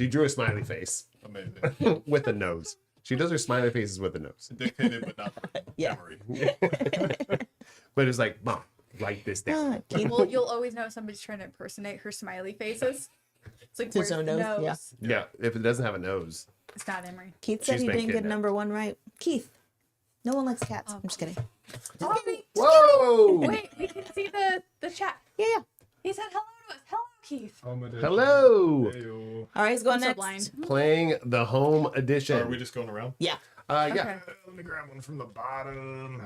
drew a smiley face Amazing. with a nose. She does her smiley faces with a nose. Dictated, but not Yeah. memory. But it's like, "Mom, write this down." Ah, keep- Well, you'll always know somebody's trying to impersonate her smiley faces. It's like, There's where's no the nose, nose? yeah. Yeah, if it doesn't have a nose. It's not Emery. Keith said She's he been didn't get kidnapped. number 1 right. Keith, no one likes cats. Oh. I'm just kidding. Oh, Whoa! wait, we can see the chat. Yeah, yeah. He said hello to us. Keith. Home edition. Hello. Heyo. All right, he's going I'm so next. blind. Playing the home edition. Are we just going around? Yeah. Yeah, Okay. Let me grab one from the bottom.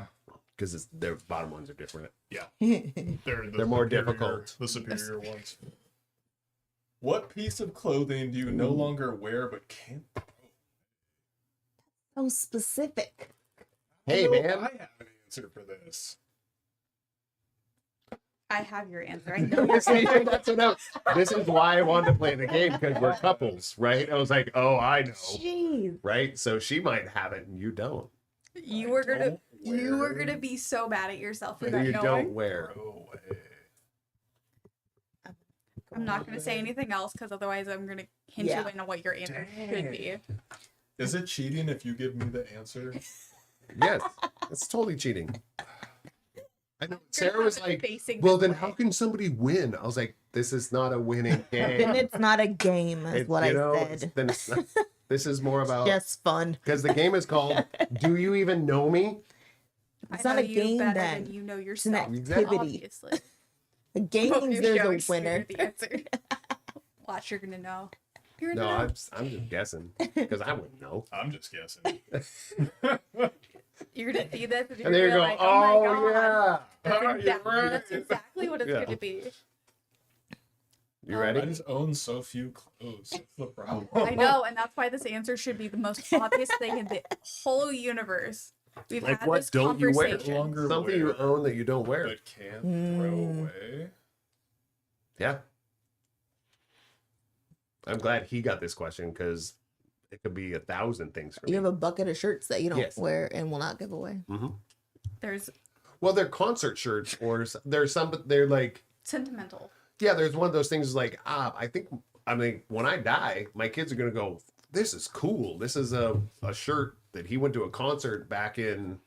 because their bottom ones are different. Yeah. They're more difficult. The superior ones. What piece of clothing do you no longer wear but can't? So specific. Hey, No, man. I have an answer for this. I have your answer. I know. That's what this is why I wanted to play the game, because we're couples, right? I was like, oh, I know, Jeez. right? So she might have it and you don't. You were gonna wear. be so bad at yourself for And that you knowing. don't wear. Throw away. I'm not gonna say anything else because otherwise I'm gonna hint Yeah. you in on what your answer could be. Is it cheating if you give me the answer? Yes, it's totally cheating. I know. Sarah was like, Facing well, this then way. how can somebody win? I was like, this is not a winning Then game. it's not a game, is what I said. Then it's not, this is more about, Just fun. because the game is called, do you even know me? It's I not know a you game better then. than you know an yourself. activity. Obviously. The game Both means your there's showings a winner. the answer. Watch, you're gonna know. You're No, gonna know. I'm just guessing, because I wouldn't know. I'm just guessing. You're gonna see this and you're And there you gonna go. be like, oh my Oh, god. yeah. Oh, you're right. That's exactly what it's Yeah. gonna be. You I ready? just own so few clothes. That's the problem. I know, and that's why this answer should be the most obvious thing in the whole universe. We've Like had what this don't you wear? conversation. Longer Something you wear, own that you don't wear. but can't throw away. Yeah. I'm glad he got this question, because it could be 1,000 things for me. You have a bucket of shirts that you don't Yes. wear and will not give away. There's Well, they're concert shirts, or there's some, but they're like, sentimental. yeah, there's one of those things like, I mean, when I die, my kids are going to go, this is cool. This is a shirt that he went to a concert back in,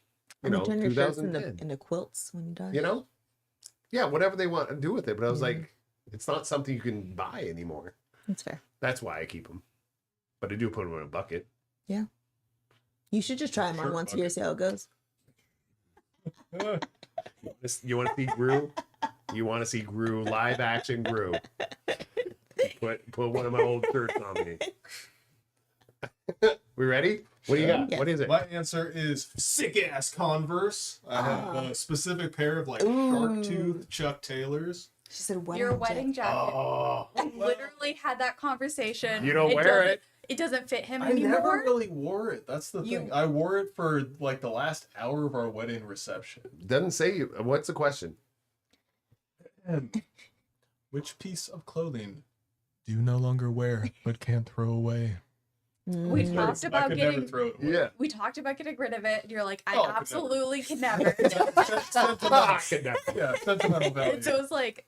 And you turn your shirts 2010. into quilts when you die. You know? Yeah, whatever they want to do with it. But I was like, it's not something you can buy anymore. That's fair. That's why I keep them. But I do put them in a bucket. You should just try them on Shirt once a year, bucket. see how it goes. You want to see Gru? You want to see Gru, live action Gru? Put one of my old shirts on me. We ready? What do you got? Yes. What is it? My answer is sick ass Converse. I have a specific pair of like Ooh. shark tooth Chuck Taylors. She said, "What?" Your wedding jacket. Oh, I literally had that conversation. You don't wear doesn't- it? It doesn't fit him I anymore. never really wore it. That's the You- thing. I wore it for like the last hour of our wedding reception. Doesn't say you. What's the question? Which piece of clothing do you no longer wear but can't throw away? We Mm. talked I about could never getting. throw it away. Yeah. We talked about getting rid of it. And you're like, I Oh, I could absolutely can never. Yeah, sentimental value. And so it's like,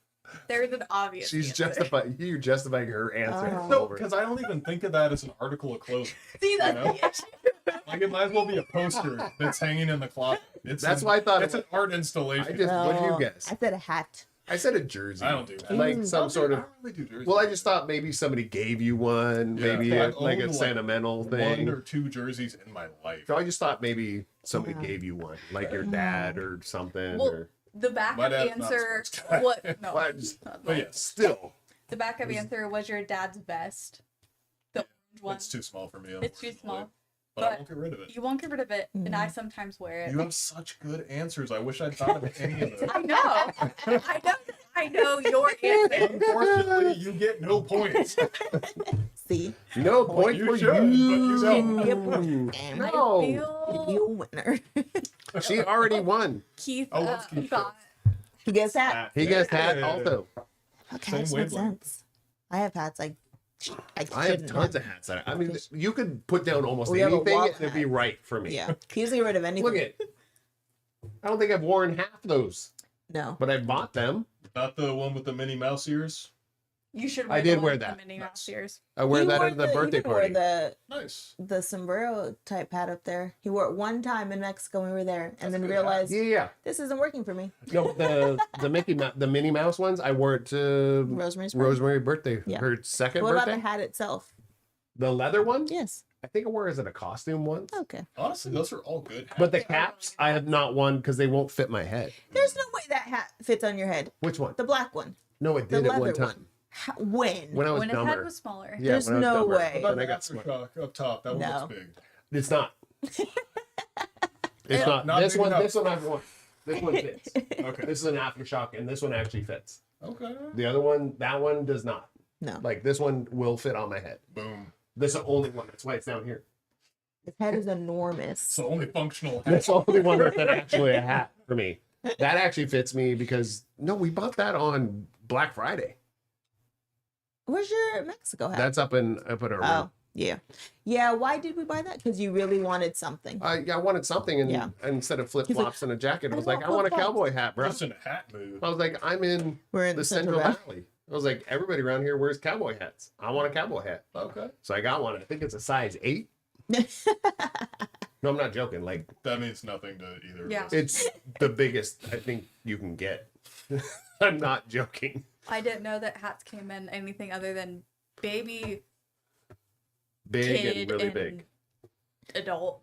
there's an obvious. She's answer. you're justifying her answer. Oh. No, over. because I don't even think of that as an article of clothing. See, that's You know? the issue. Like it might as well be a poster that's hanging in the closet. That's why I thought it's an art installation. I just- what do you No, guess? I said a hat. I said a jersey. I don't do that. Like some sort I of. don't really do jerseys. Well, I just thought maybe somebody gave you one, Yeah, maybe I've like a owned, like, sentimental one thing. or two jerseys in my life. So I just thought maybe somebody Yeah. gave you one, like your dad or something. Well, or The backup My dad's not a answer. sports guy. What? No. Well, I just- But yeah, still. The backup answer was your dad's vest. The orange one. it's too small for me. It's too unfortunately. small. But I But- won't get rid of it. You won't get rid of it, and I sometimes wear it. You have such good answers. I wish I'd thought of any of them. I know. I know your answer. Unfortunately, you get no points. See, No point you for should, but you don't. you. Damn. I No, feel You a winner. she already won. Keith Oh, let's keep got. Who gets hat? He gets hat Yeah. also. Okay, Same that makes wavelength. sense. I have hats. I I have shouldn't tons of hats. I mean, you could put down almost We have a anything wall and it'd be hat. right for me. Yeah, he's get rid of anything. Look at. I don't think I've worn half those, No. but I bought them. Not the one with the Minnie Mouse ears. You should. I Wear did the one wear with that. The Minnie Mouse Nice. ears. I wear He that wore at the birthday he wore party. Nice. The sombrero type hat up there. He wore it one time in Mexico when we were there, and That's then a good realized Yeah. this isn't working for me. No, the Minnie Mouse ones, I wore it to Rosemary's Baby. Rosemary birthday. Yeah. Her second What about birthday. the hat itself? The leather one? Yes. I think I wore it as a costume once. Okay. Honestly, those are all good. But the They are caps, really I have not worn because they won't fit my head. There's no way that hat fits on your head. Which one? The black one. No, it The did at leather one time. one. When? when I was When his head dumber. was smaller. Yeah, There's when I was no dumber. way. What When I about got the smart. aftershock up top? That one No. looks big. It's not. It's not. Not This big one. enough. This one. This one fits. Okay. This is an aftershock, and this one actually fits. Okay. The other one, that one does not. No. Like this one will fit on my head. Boom. This is the only one. That's why it's down here. His head is enormous. It's the only functional hat. That's the only one that's actually a hat for me. That actually fits me because no, we bought that on Black Friday. Where's your Mexico hat? That's up at our room. Oh, yeah. Yeah, why did we buy that? Because you really wanted something. Yeah, I wanted something, and Yeah. instead of flip He's like, flops and a jacket, I "I was want like, I want a flip-flops." cowboy hat, bro. Just in a hat move. I was like, I'm in We're in the Central Valley. I was like, everybody around here wears cowboy hats. I want a cowboy hat. Okay. So I got one. I think it's a size 8. No, I'm not joking. Like, That means nothing to either Yeah. of us. it's the biggest I think you can get. I'm not joking. I didn't know that hats came in anything other than baby, Big kid, and really big. adult.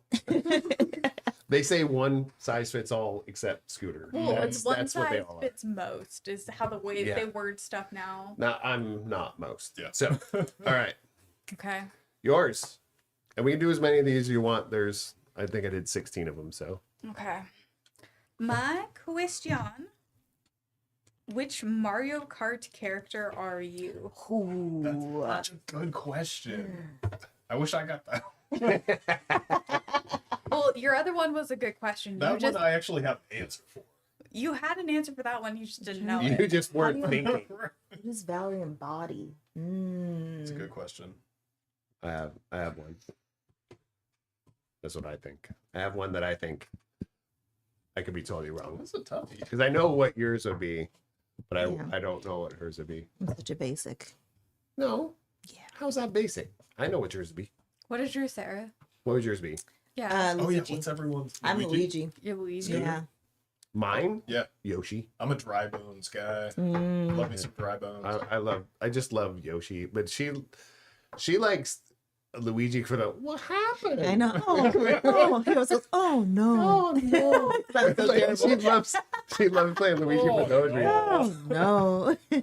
They say one size fits all except Scooter. Well, it's one what they size all are. fits most is how the way Yeah. they word stuff now. Now, I'm not most. Yeah. So, all right. Okay. Yours. And we can do as many of these as you want. I think I did 16 of them. So, Okay. My question: which Mario Kart character are you? That's Ooh. such a good question. I wish I got that. Well, your other one was a good question. That one I actually have an answer for. You had an answer for that one. You just didn't know you it. just weren't How do you- thinking. What does Valerie embody? It's a Mm. good question. I have one. That's what I think. I have one that I think I could be totally wrong. That's a toughie. Because I know what yours would be, but Yeah. I don't know what hers would be. I'm such a basic. No. Yeah. How's that basic? I know what yours would be. What is yours, Sarah? What would yours be? Yeah, Oh yeah, Luigi. what's everyone's? I'm Luigi. you're Luigi. Yeah. Mine? Yeah, Yoshi. I'm a dry bones guy. Mm. Love me some dry bones. I just love Yoshi, but she likes Luigi for the what happened? I know. Oh, he was like, oh no. Oh no! That's so Like, terrible. she loves playing Luigi for those reasons. Oh no.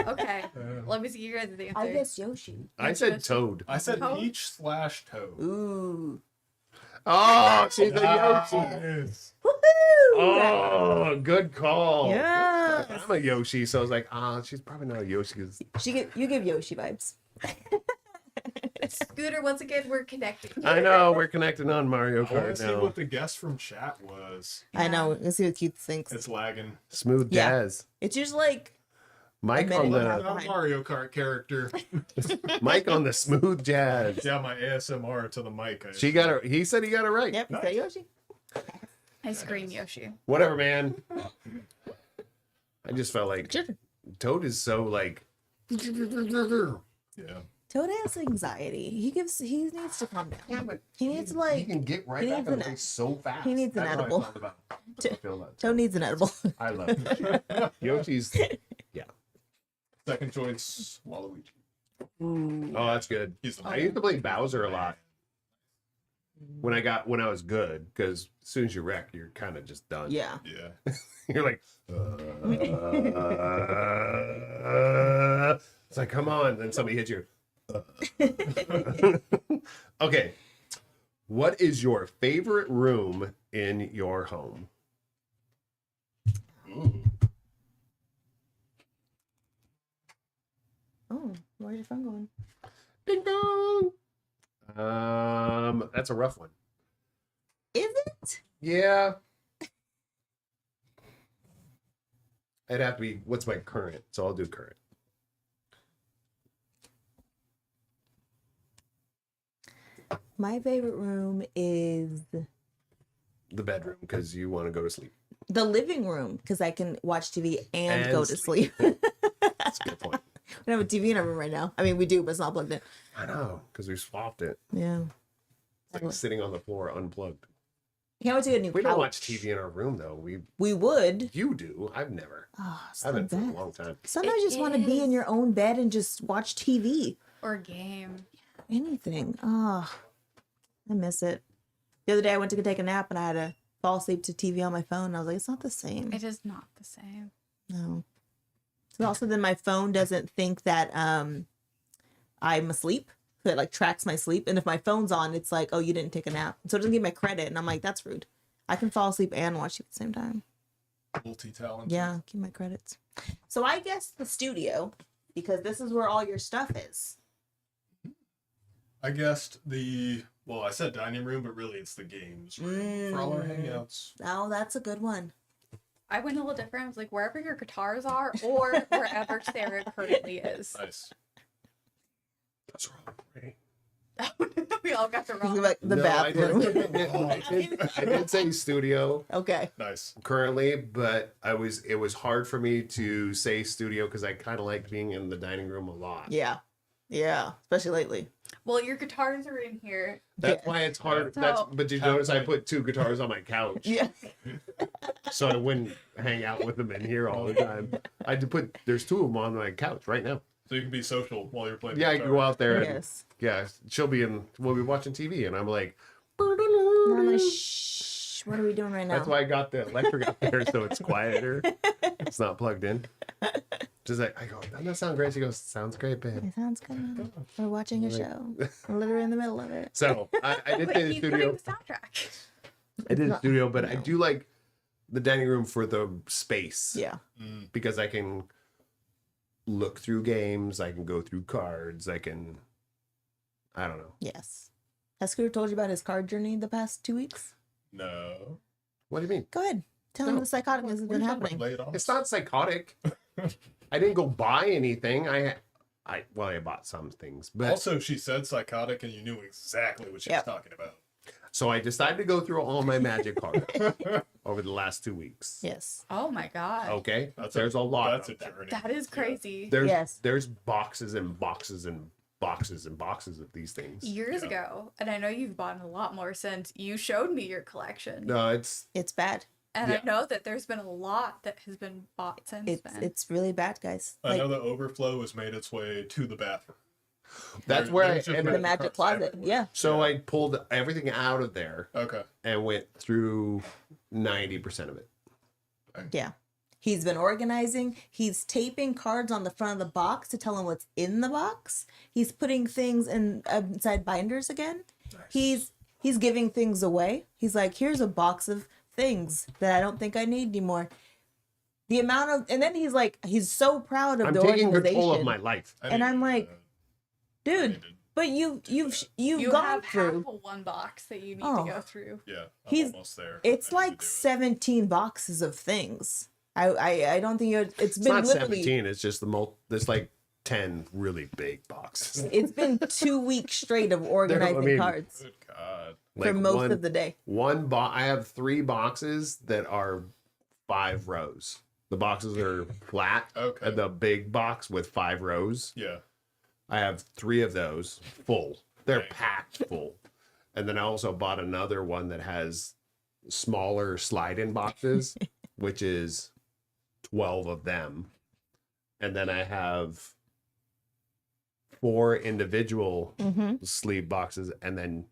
Okay, let me see you guys the answer. I guess Yoshi. I said Toad. I said Toad? Peach/Toad. Ooh. Oh, she's a Yoshi. Nice. Woohoo! Oh, good call. Yes. I'm a Yoshi, so I was like, she's probably not a Yoshi. 'Cause You give Yoshi vibes. Scooter, once again, we're connecting. I know we're connected on Mario I want Kart to see now. what the guest from chat was. I know. Let's see what Keith thinks. It's lagging. Smooth Yeah. jazz. It's usually like Mike minute on and a the half. Not a Mario Kart character. Mike on the smooth jazz. Yeah, my ASMR to the mic. She got it. He said he got it right. yep, you say Yoshi. I scream Yoshi. Whatever, man. I just felt like Sure. Toad is so like. Yeah. Toad has anxiety. He needs to calm down. Yeah, but He needs he like can get right he back needs on an- the race so fast. he needs an That's how I edible. felt about- I feel about Toad needs an edible. I love Yoshi. Yoshi's. Second choice, Waluigi. Oh, that's good. He's the I used to play Bowser a lot when I was good, because as soon as you wreck, you're kind of just done. Yeah. Yeah. You're like, it's like, come on. Then somebody hits you. Okay. What is your favorite room in your home? Ooh. Oh, where's your phone going? Ding dong. That's a rough one. Is it? Yeah. It'd have to be, what's my current? So I'll do current. My favorite room is The bedroom, because you want to go to sleep. the living room because I can watch TV and And go to sleep. That's a good point. We don't have a TV in our room right now. I mean, we do, but it's not plugged in. I know, because we swapped it. Yeah. It's like sitting on the floor unplugged. Can't wait to get a new We couch. don't watch TV in our room, though. We would. You do. I've never. Oh, I so haven't for a bad. long time. Sometimes you just want to be in your own bed and just watch TV. Or game. Anything. Oh, I miss it. The other day I went to go take a nap and I had to fall asleep to TV on my phone. And I was like, it's not the same. It is not the same. No. So also then my phone doesn't think that I'm asleep. So it like tracks my sleep. And if my phone's on, it's like, oh, you didn't take a nap. So it doesn't give my credit. And I'm like, that's rude. I can fall asleep and watch it at the same time. Multi-talented. Yeah, give my credits. So I guess the studio, because this is where all your stuff is. I guessed I said dining room, but really it's the games room for all our hangouts. Oh, that's a good one. I went a little different. I was like, wherever your guitars are, or wherever Sarah currently is. Nice. That's wrong. Right? We all got the wrong. Like the No, bathroom. I did say studio Okay. Nice. currently, but it was hard for me to say studio because I kind of like being in the dining room a lot. Yeah. Yeah. Especially lately. Well, your guitars are in here. That's Yeah. why it's hard. So- But you notice I put 2 guitars on my couch, Yeah. so I wouldn't hang out with them in here all the time. There's 2 of them on my couch right now. So you can be social while you're playing. Yeah, I can go out there. And, Yes. yeah, we'll be watching TV, and I'm like, And I'm like, shh. What are we doing right now? that's why I got the electric up there so it's quieter. It's not plugged in. Just like I go, doesn't that sound great? She goes, sounds great, babe. It sounds good. We're watching a show. We're literally in the middle of it. So I did But say the he's putting studio. the soundtrack. I did the studio, but I do like the dining room for the space. Yeah. Because I can look through games, I can go through cards, I don't know. Yes. Has Scooter told you about his card journey the past 2 weeks? No. What do you mean? Go ahead. Tell him No. the psychotic has been happening. Lay it on. It's not psychotic. I didn't go buy anything. I bought some things, but Also, she said psychotic, and you knew exactly what she Yep. was talking about. so I decided to go through all my magic cards over the last 2 weeks. Yes. Oh my god. Okay, That's there's a lot. That's a of them. journey. That is crazy. There's Yes. there's boxes and boxes and boxes and boxes of these things. Years Yeah. ago, and I know you've bought a lot more since you showed me your collection. No, it's It's bad. And Yeah. I know that there's been a lot that has been bought since then. It's really bad, guys. I Like know the overflow has made its way to the bathroom. that's where I There's just ended. the magic closet. Yeah. So I pulled everything out of there Okay. and went through 90% of it. Yeah. He's been organizing. He's taping cards on the front of the box to tell him what's in the box. He's putting things inside binders again. He's giving things away. He's like, here's a box of things that I don't think I need anymore. The amount of, and then he's like, he's so proud of I'm the taking organization. control of my life. And I'm like, dude, but you've you gone have through. half of one box that you need Oh. to go through. Yeah, I'm He's- almost there. It's I need to like do it. 17 boxes of things. I don't think it's It's been not literally 17. It's just there's like 10 really big boxes. it's been 2 weeks straight of organizing cards Good God. for most of the day. I have 3 boxes that are 5 rows. The boxes are flat. Okay. And the big box with 5 rows. Yeah. I have 3 of those full. They're Dang. packed full. And then I also bought another one that has smaller slide-in boxes, which is 12 of them. And then I have 4 individual sleeve boxes and then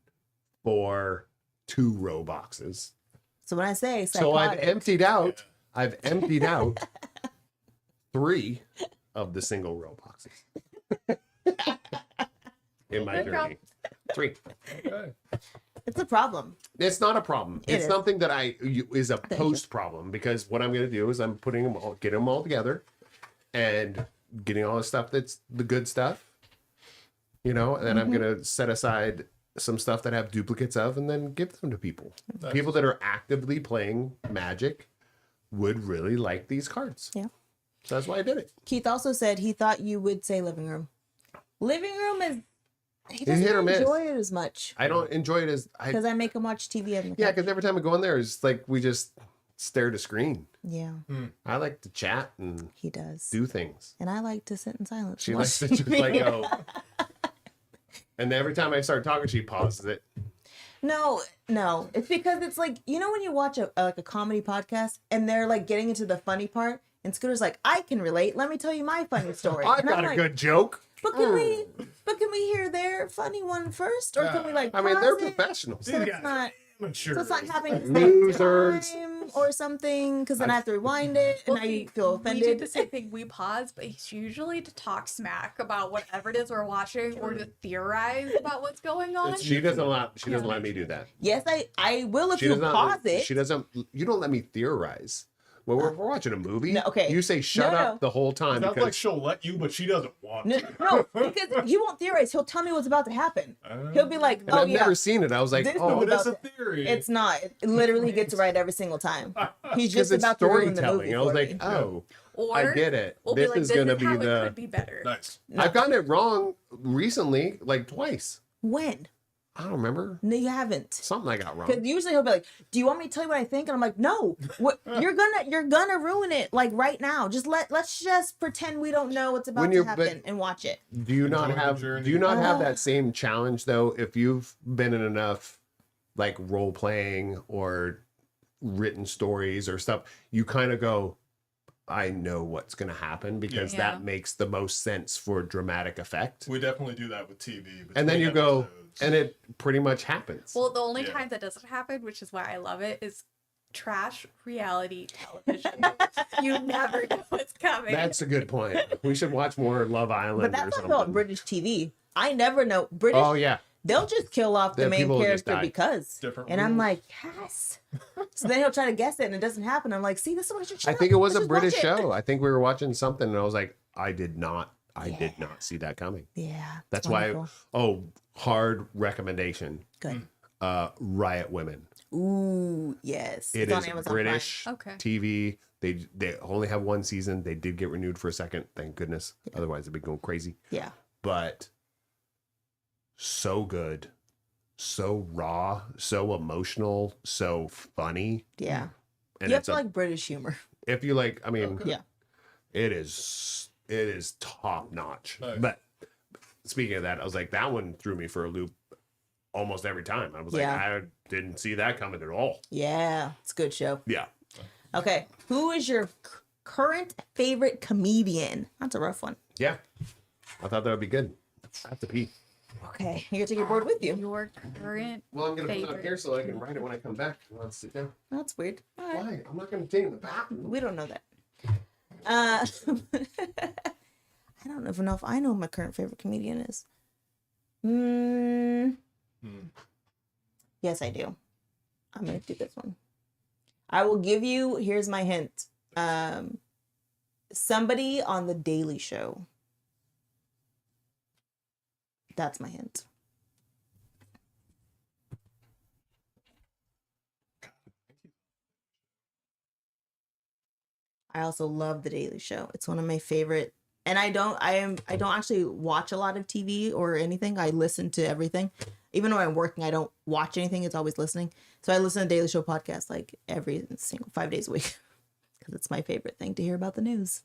4 2-row boxes. So when I say So I've psychotic, emptied out. I've emptied out 3 of the single row boxes in my Good job. journey. 3. Okay. it's a problem. It's not a problem. It It's is. something that is a you. post problem because what I'm going to do is I'm getting them all together, and getting all the stuff that's the good stuff, and then I'm going to set aside some stuff that have duplicates of, and then give them to people. Nice. People that are actively playing Magic would really like these cards. Yeah. So that's why I did it. Keith also said he thought you would say living room. Living room is he It's doesn't hit or miss. enjoy it as much I don't enjoy it as because I make him watch TV on the yeah, couch. because every time I go in there, it's like we just stare at a screen. Yeah, I like to chat and he does. do things. And I like to sit in silence. She and likes watch to just TV. like go. And every time I start talking, she pauses it. No, it's because it's like when you watch a comedy podcast and they're like getting into the funny part, and Scooter's like, I can relate. Let me tell you my funny story. I've And I'm got a like, good joke. But can we hear their funny one first, or can we like? I mean, they're pause it professionals. So it's not. Sure. So it's not having to Losers. time time or something, because then I have to rewind it and I feel We did offended. the same thing. We pause, but it's usually to talk smack about whatever it is we're watching or to theorize about what's going on. She doesn't let me do that. Yes, I will if She you does not. pause it. She doesn't. You don't let me theorize. When we're watching a movie, No, okay. you say shut No, up no. the whole time Sounds because like she'll let you, but she doesn't want No, to. no, because he won't theorize. He'll tell me what's about to happen. He'll be like, and "Oh I've yeah, never seen it. I was like, This oh, is But it's a about theory. it's not. It literally gets right every single time. He's because just it's about to ruin the storytelling. movie I was for like, me. oh, Or I get it. We'll This be like, is gonna how be it the. could be better. Nice. I've gotten it wrong recently, like twice. When? I don't remember. No, you haven't. Something I got wrong. Because usually he'll be like, "Do you want me to tell you what I think?" And I'm like, "No, what you're gonna ruin it like right now. Just let's just pretend we don't know what's about When to you're- happen but- and watch it." Do you not Enjoy the have journey. do you not have that same challenge though if you've been in enough like role playing or written stories or stuff, you kind of go, I know what's going to happen because Yeah. that makes the most sense for dramatic effect. We definitely do that with TV. And then between you go episodes. and it pretty much happens. Well, the only Yeah. time that doesn't happen, which is why I love it, is trash reality television. You never know what's coming. That's a good point. We should watch more Love Island But or that's something. not British TV. I never know British. Oh yeah. They'll just kill off the The main people will just character die. because. Different and I'm rules. like, yes. So then he'll try to guess it and it doesn't happen. I'm like, see, this is what I should. I think it was a British show. I think we were watching something and I was like, I did not see that coming. Yeah. it's That's why. wonderful. Oh, hard recommendation. Good. Riot Women. Ooh, yes. It It's on is Amazon British Prime. Okay. TV. They only have one season. They did get renewed for a second. Thank goodness. Otherwise, they'd be going crazy. Prime. Yeah. But so good, so raw, so emotional, so funny. Yeah. And You have it's to like British humor. if you like, I mean, Yeah. it is top notch. Nice. But speaking of that, I was like, that one threw me for a loop almost every time. I was like, Yeah. I didn't see that coming at all. Yeah. It's a good show. Yeah. Okay. Who is your current favorite comedian? That's a rough one. Yeah. I thought that would be good. I have to pee. Okay. You're going to take your board with you. Your current Well, I'm going to put it up favorite. here so I can write it when I come back. Let's sit down. That's weird. All right. Why? I'm not going to take it in the bathroom. We don't know that. I don't even know if I know who my current favorite comedian is. Yes, I do. I'm gonna do this one. I will give you. Here's my hint. Somebody on the Daily Show. That's my hint. I also love the Daily Show. It's one of my favorite. And I don't actually watch a lot of TV or anything. I listen to everything. Even when I'm working, I don't watch anything. It's always listening. So I listen to Daily Show podcast like every single 5 days a week because it's my favorite thing to hear about the news.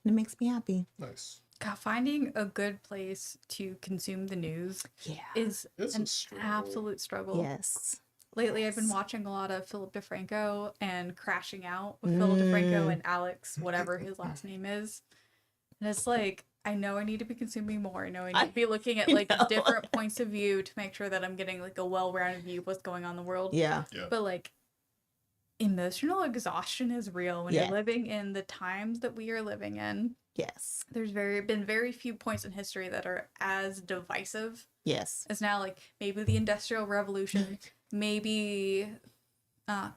And it makes me happy. Nice. God, finding a good place to consume the news Yeah. is It's a an struggle. absolute struggle. Yes. Lately, I've been watching a lot of Philip DeFranco and Crashing Out with Philip DeFranco and Alex, whatever his last name is. And it's like, I know I need to be consuming more. I know I need to be looking at like know. different points of view to make sure that I'm getting like a well-rounded view of what's going on in the world. Yeah. Yeah. But like, emotional exhaustion is real when Yeah. you're living in the times that we are living in. Yes. There's been very few points in history that are as divisive Yes. as now. Like maybe the Industrial Revolution, maybe I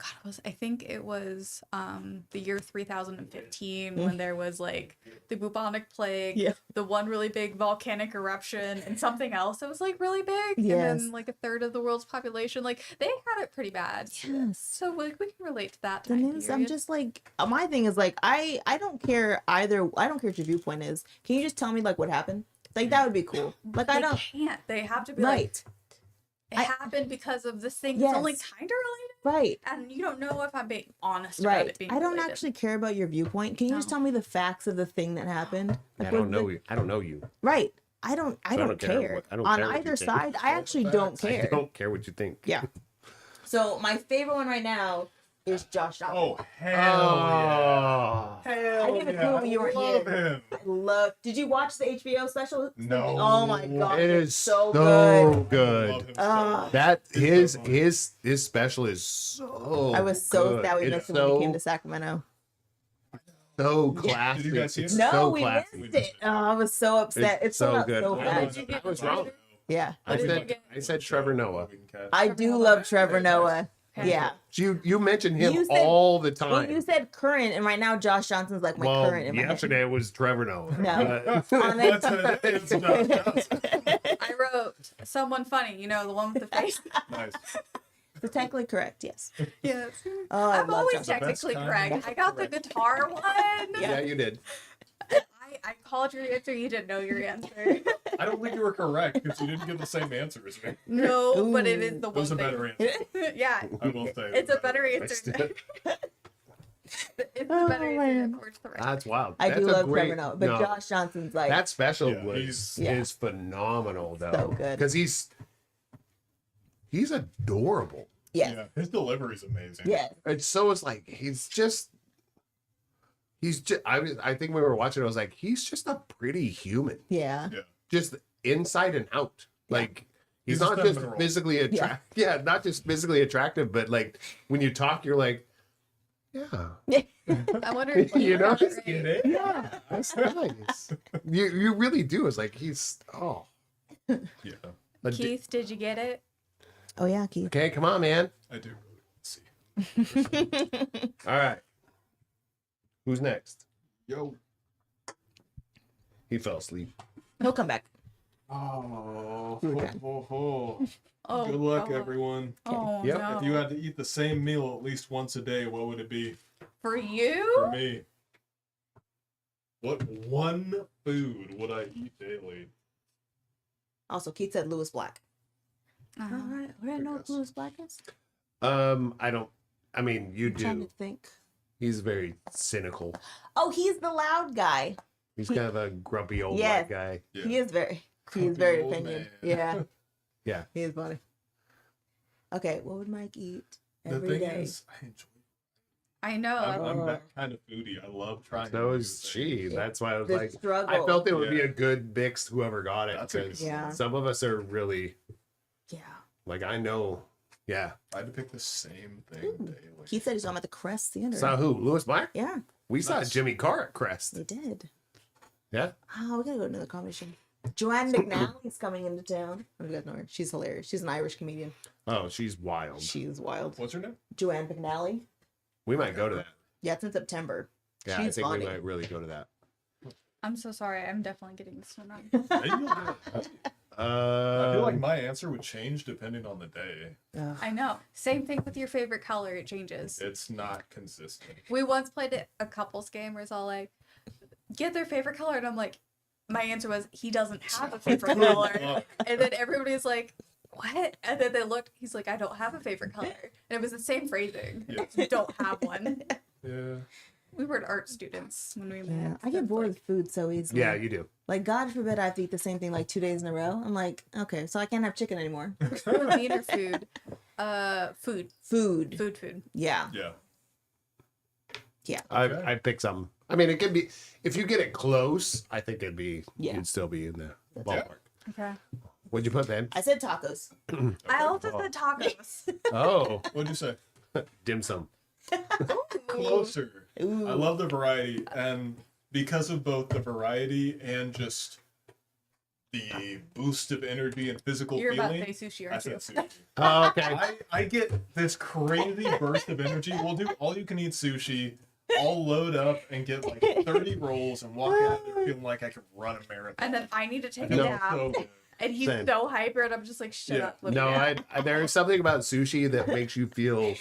think it was the year 3015 when there was like the bubonic plague, Yeah. the one really big volcanic eruption, and something else that was like really big, and Yes. then like a third of the world's population. Like they had it pretty bad. Yes. So like we can relate to that. The time news, I'm period. just like, my thing is like, I don't care either. I don't care what your viewpoint is. Can you just tell me like what happened? Like that would be cool. Like I They don't. can't. They have to be like, Right. it happened because of this thing Yes. that's only kind of related. Right. And you don't know if I'm being honest about Right. it being I don't related. actually care about your viewpoint. Can you just No. tell me the facts of the thing that happened? I Like, don't what- know you. I don't know you. Right. I don't don't care care. what- I don't On care what you either think. side, I actually don't I care. don't care what you think. Yeah. So my favorite one right now, is Josh Johnson. Oh, hell yeah. Oh, Hell I gave it to him when you were love here. him. I love. Did you watch the HBO special? No. Oh my god, it it's is so so good. I love good. him so Ah. much. That He's so funny. his special is so. I was so good. sad we It's missed him when he came to Sacramento. so Yeah. classic. Did you guys see it? It's No, so we classic. missed it. Oh, I was so upset. It's so sold out good. so Well, fast. Did you get I was the wrong. Rider? Yeah, I What did you said get? I said Trevor Noah. I do love Trevor Noah. Okay. Yeah. You mention him You said- all the Well, time. you said current, and right now Josh Johnson's like my Well, current in my head. yesterday it was Trevor Noah. No. But- On it. It's Josh Johnson. I wrote someone funny, you know, the one with the face. Nice. So technically correct, yes. Yes. Oh, I I'm love always Josh Johnson. technically Best correct. kind. I got the guitar one. yeah, you did. I called your answer. You didn't know your answer. I don't think you were correct because you didn't give the same answer as me. No, but it is the It one was a thing. better answer. Yeah, I will say. it's a better I answer. still- It's a Oh, better answer. man. Of course, correct. That's wild. I That's do a love great, Trevor Noah, but no, Josh Johnson's like that special Yeah, was Yeah. is phenomenal though. So good. Because he's adorable. yes, Yeah, his delivery's amazing. yes, And so it's like he's just I think when we were watching, I was like, he's just a pretty human. yeah. Just inside and out. Like he's He's not just just a mineral. physically attractive. Yeah, not just physically attractive, but like when you talk, you're like, yeah. I wonder if You know? got it Get right. it? Yeah, that's nice. You really do. It's like he's Yeah, a Keith, did you get it? Oh yeah, Keith. okay, come on, man. I do. Let's see. All right. Who's next? Yo. He fell asleep. He'll come back. Oh, Okay. Oh, Good luck, oh, everyone. Oh Yep. no. If you had to eat the same meal at least once a day, what would it be For for you? me? What one food would I eat daily? Also, Keith said Lewis Black. Uh-huh. All right, we don't know what guess. Lewis Black is. I mean, you I'm trying do. to think. He's very cynical. Oh, he's the loud guy. He's kind of a grumpy old Yes. white guy. Yeah. He is very. He is Grumpy very old opinionated. man. Yeah, Yeah. he is funny. Okay, what would Mike eat The every thing day? is, I enjoy. I know. I'm Oh. that kind of foodie. I love trying. So new is she. things. That's why I was The like, struggle. I felt it would be Yeah. a good mix, whoever got it. That's a good Because Yeah. some of us are really, Yeah. like, I know. Yeah. If I had to pick the same thing Ooh. daily. Keith said he's going at the Crest Theater. Saw who? Lewis Black? Yeah, We saw Nice. Jimmy Carr at Crest. they did. Yeah. Oh, we gotta go to another comedy show. Joanne McNally's coming into town. I don't know if you guys know her. She's hilarious. She's an Irish comedian. Oh, she's wild. She's wild. What's her name? Joanne McNally. We might go to that. Yeah, it's in September. Yeah, I She's think funny. we might really go to that. I'm so sorry. I'm definitely getting this one wrong. Maybe you'll get it. I feel like Um, my answer would change depending on the day. Ugh. I know. Same thing with your favorite color. It changes. It's not consistent. We once played a couples game where it's all like, get their favorite color. And I'm like, my answer was, he doesn't have a favorite color. And then everybody's like, what? And then they looked, he's like, I don't have a favorite color. And it was the same phrasing. Yeah. You don't have one. Yeah. We were art students when we Yeah, met. I get bored with food so easily. yeah, you do. Like, God forbid I have to eat the same thing like 2 days in a row. I'm like, okay, so I can't have chicken anymore. Protein or food? Food. Food. Food. Yeah. Yeah. Yeah. Okay. I pick some. I mean, it can be, if you get it close, I think it'd be, Yeah. you'd still be in the ballpark. Okay. What'd you put, Ben? I said tacos. I also said tacos. Oh, What'd you say? dim sum. Closer. Ooh. I love the variety, and because of both the variety and just the boost of energy and physical You're about feeling, to say sushi, I aren't you? said sushi. Oh, okay. I get this crazy burst of energy. We'll do all you can eat sushi. I'll load up and get like 30 rolls and walk out there feeling like I could run a marathon. And then I need to take I a feel nap. so good. And he's Same. so hyper, and I'm just like, shut Yeah. up. Let No, me nap. there is something about sushi that makes you feel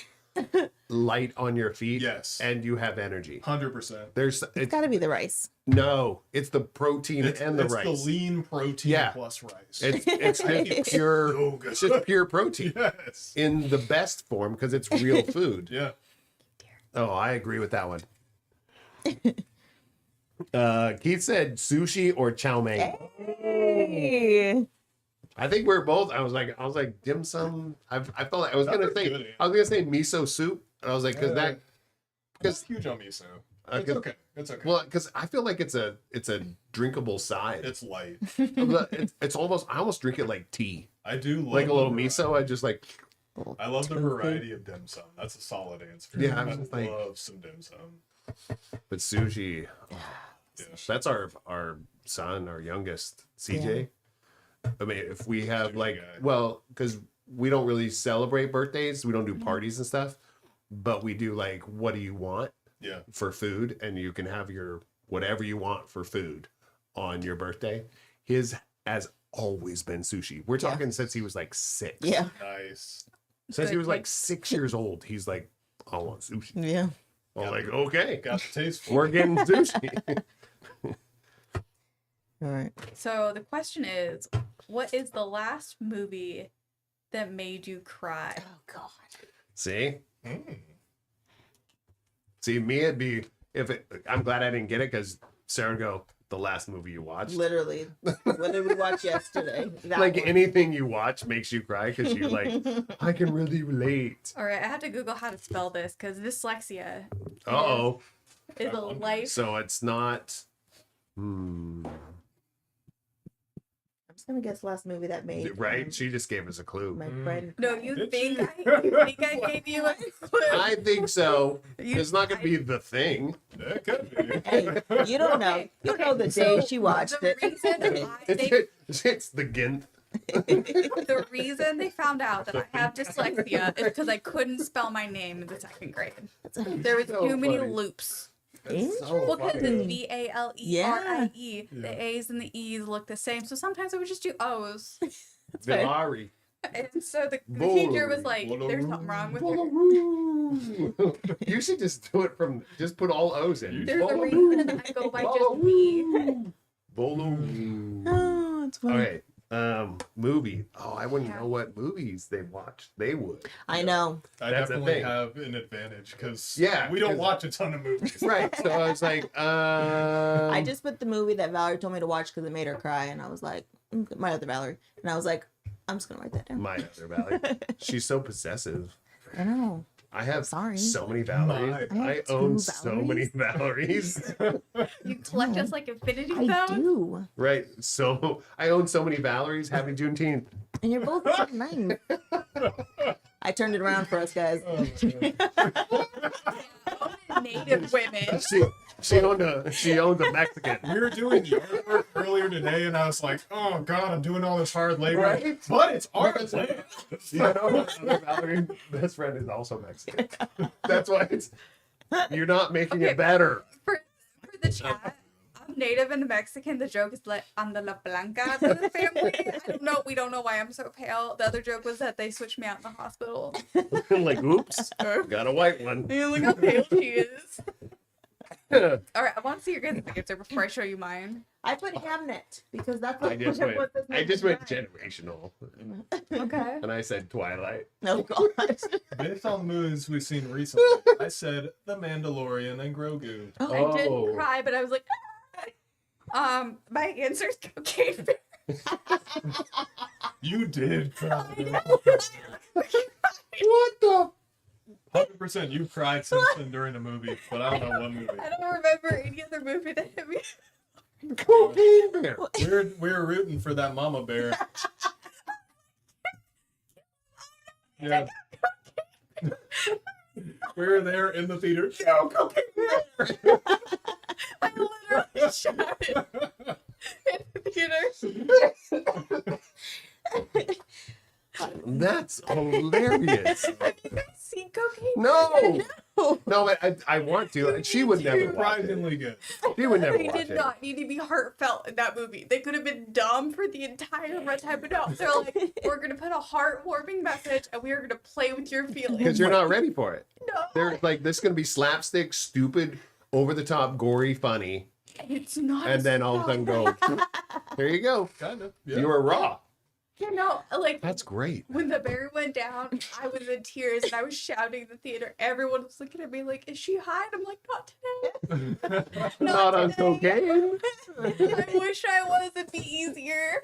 light on your feet. Yes. And you have energy. 100%. There's, It's it's, got to be the rice. no, it's the protein and the it's rice. the lean protein Yeah. plus rice. It's just pure, So good. it's just pure protein Yes. in the best form because it's real food. Yeah. Oh, I agree with that one. Keith said sushi or chow mein. Hey. I think we're both. I was like dim sum. I felt like I was That's gonna a say good I was gonna say miso soup, And I was like, because that, I'm because not huge on miso. It's 'cause- okay. It's okay. well, because I feel like it's a drinkable side. It's light. It's almost, I almost drink it like tea, I do love like a little the miso. I just like, I love the variety of dim sum. That's a solid answer. Yeah, I I'm just like- love some dim sum. but sushi. Yeah. That's our son, our youngest, CJ. I mean, if we have Sushi like, guy. well, because we don't really celebrate birthdays, we don't do parties and stuff, but we do like, what do you want Yeah. for food? And you can have your whatever you want for food on your birthday. His has always been sushi. We're talking since he was like 6. Yeah. Nice. Since he Good was like pick. 6 years old, he's like, I want sushi. Yeah. I'm like, okay, Got the taste for we're getting sushi. All right. So the question is, what is the last movie that made you cry? Oh God. See? Mm. See, me, it'd be if it. I'm glad I didn't get it because Sarah would go, the last movie you watched. Literally. What did we watch yesterday? That Like one. anything you watch makes you cry because you're like, I can really relate. All right, I have to Google how to spell this because dyslexia Uh-oh. is a life. So it's not. I'm just gonna guess last movie that made Right? She just gave us a clue. my friend. No, cry. you Did think she? I gave you a clue? I think so. You- It's not going to be the thing. That could be. Hey, you don't know. Okay, You okay, know the so day she watched the it. reason It's the Ginth. the reason they found out that I have dyslexia is because I couldn't spell my name in the 2nd grade. There was So too many funny. loops. So Well, because funny. it's VALERIE. Yeah. The A's and the E's look the same. So sometimes I would just do O's. Valerie. And so the teacher was like, there's something wrong with you. You should just do it from, just put all O's in. There's a reason I go by just B. Bolo. Oh, it's funny. Okay. Movie. Oh, I wouldn't know what movies they watched. They would. I know. I That's the definitely thing. have an advantage because Yeah, we don't 'cause- watch a ton of movies. Right. So I was like, I just put the movie that Valerie told me to watch because it made her cry, and I was like, my other Valerie, and I was like, I'm just gonna write that down. my other Valerie. She's so possessive. I know. I have Sorry. so many Valeries. My. I have own two so many Valeries. You collect us like Infinity I Stones? do, Right. So I own so many Valeries. Happy Juneteenth. and you're both so nice. I turned it around for us guys. Oh, man. Native women. She owned a Mexican. We were doing yard work earlier today, and I was like, "Oh God, I'm doing all this hard labor, Right? but it's our land." You know, another Valerie best friend is also Mexican. That's why you're not making Okay. it better. For the chat, I'm Native and Mexican. The joke is like, I'm the La Blanca of the family. I don't know. We don't know why I'm so pale. The other joke was that they switched me out in the hospital. Like, oops, got a white one. You look how pale she is. All right, I want to see your guys' answer before I show you mine. I put Hamnet because that's I just went. what this I made just me went cry. generational, Okay. and I said Twilight. Oh God. Based on the movies we've seen recently, I said The Mandalorian and Grogu. I Oh. didn't cry, but I was like, my answer is Cocaine Bear. You did cry. What the? 100%. You cried since then during the movie, but I don't know what movie. I don't remember any other movie that hit me. Cocaine Bear. We were rooting for that mama bear. Yeah. We were there in the theater. Go, Cocaine Bear! I literally shouted in the theater. That's hilarious. Have you guys seen Cocaine Bear? No, no, I want to. She would never watch it. Surprisingly good. She would never They watch did it. not need to be heartfelt in that movie. They could have been dumb for the entire runtime, but no, they're like, we're gonna put a heartwarming message and we are gonna play with your feelings. Because you're not ready for it. No, They're like, this is gonna be slapstick, stupid, over the top, gory, funny, it's not. and then all of a sudden go, there you go. Kind of. Yeah. You were raw. You know, like That's great. when the bear went down, I was in tears and I was shouting in the theater. Everyone was looking at me like, "Is she high?" And I'm like, "Not today. Not on today." cocaine. I wish I was. It'd be easier."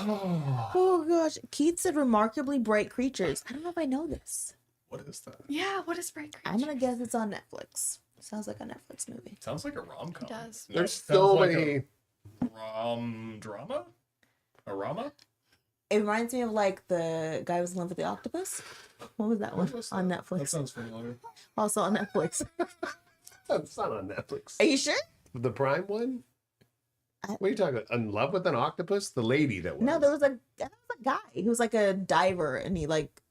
Oh gosh. Keith said remarkably bright creatures. I don't know if I know this. What is that? Yeah, what is Bright I'm Creature? gonna guess it's on Netflix. Sounds like a Netflix movie. Sounds like a rom-com. It does. No, There's sounds so like many. a drama? A rama? It reminds me of like the guy who was in love with the octopus. What was that one What's on that? That Netflix? sounds familiar. Also on Netflix. It's not on Netflix. Are you sure? The Prime one? I- What are you talking about? In Love with an Octopus? The lady that was. No, there was a guy. He was like a diver, and he like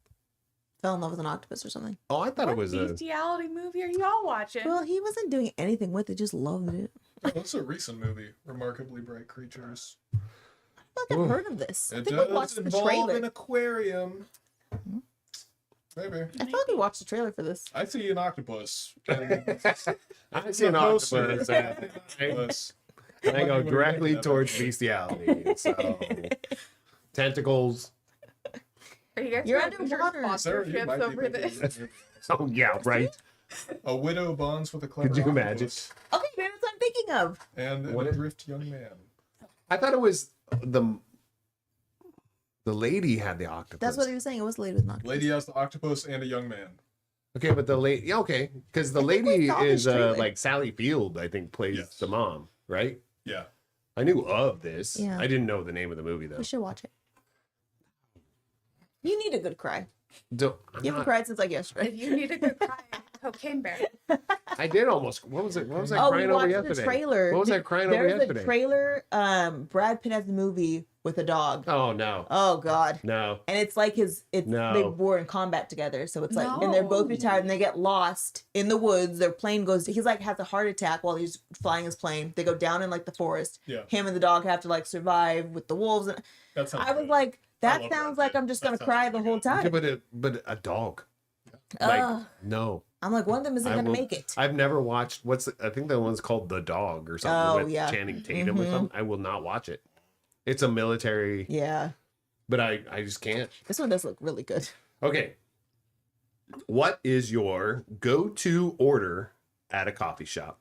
fell in love with an octopus or something. Oh, I thought What it was a. bestiality movie are y'all watching? Well, he wasn't doing anything with it; just loved it. Oh, that's a recent movie. Remarkably Bright Creatures. I feel like I've Ooh. heard of this. I It think we does watched the involve trailer. an aquarium. Maybe. I feel like we watched the trailer for this. I see an octopus. And I see an poster. octopus. Octopus. And I go What are you directly looking at? towards bestiality. So tentacles. Are you guys You're gonna lose your underwater. Sarah, you might sponsorships be over thinking this? of it. Oh yeah, right. A widow bonds with a clever Could you imagine? octopus Okay, maybe that's what I'm thinking of. and What an if- adrift young man. I thought it was the lady had the octopus. That's what he was saying. It was late with an octopus. Lady has the octopus and a young man. Okay, but the lady. Yeah, okay, because the think we lady saw this is trailer. like Sally Field. I think plays Yes. the mom, right? Yeah. I knew of this. Yeah. I didn't know the name of the movie though. We should watch it. You need a good cry. I'm You haven't not- cried since like yesterday. If you need a good cry, Cocaine Bear. I did almost. What was it? What was I Oh, we crying over watched yesterday? the trailer. What was I crying over There's yesterday? a trailer. Brad Pitt has the movie with a dog. Oh no, Oh God. no. And it's like they No. were in combat together. So it's like, and they're both No. retired and they get lost in the woods. Their plane he's like has a heart attack while he's flying his plane. They go down in like the forest. Yeah. Him and the dog have to like survive with the wolves. And That sounds I was good. like, I that love sounds Brad like Pitt. I'm just That gonna sounds cry the really whole good. Okay, time. but a dog. Like Ugh. no. I'm like, one of them isn't I gonna will- make it. I've never watched. I think the one's called The Dog or something Oh, with yeah. Channing Tatum or Mhm. something. I will not watch it. It's a military, Yeah. but I just can't. This one does look really good. Okay. What is your go-to order at a coffee shop?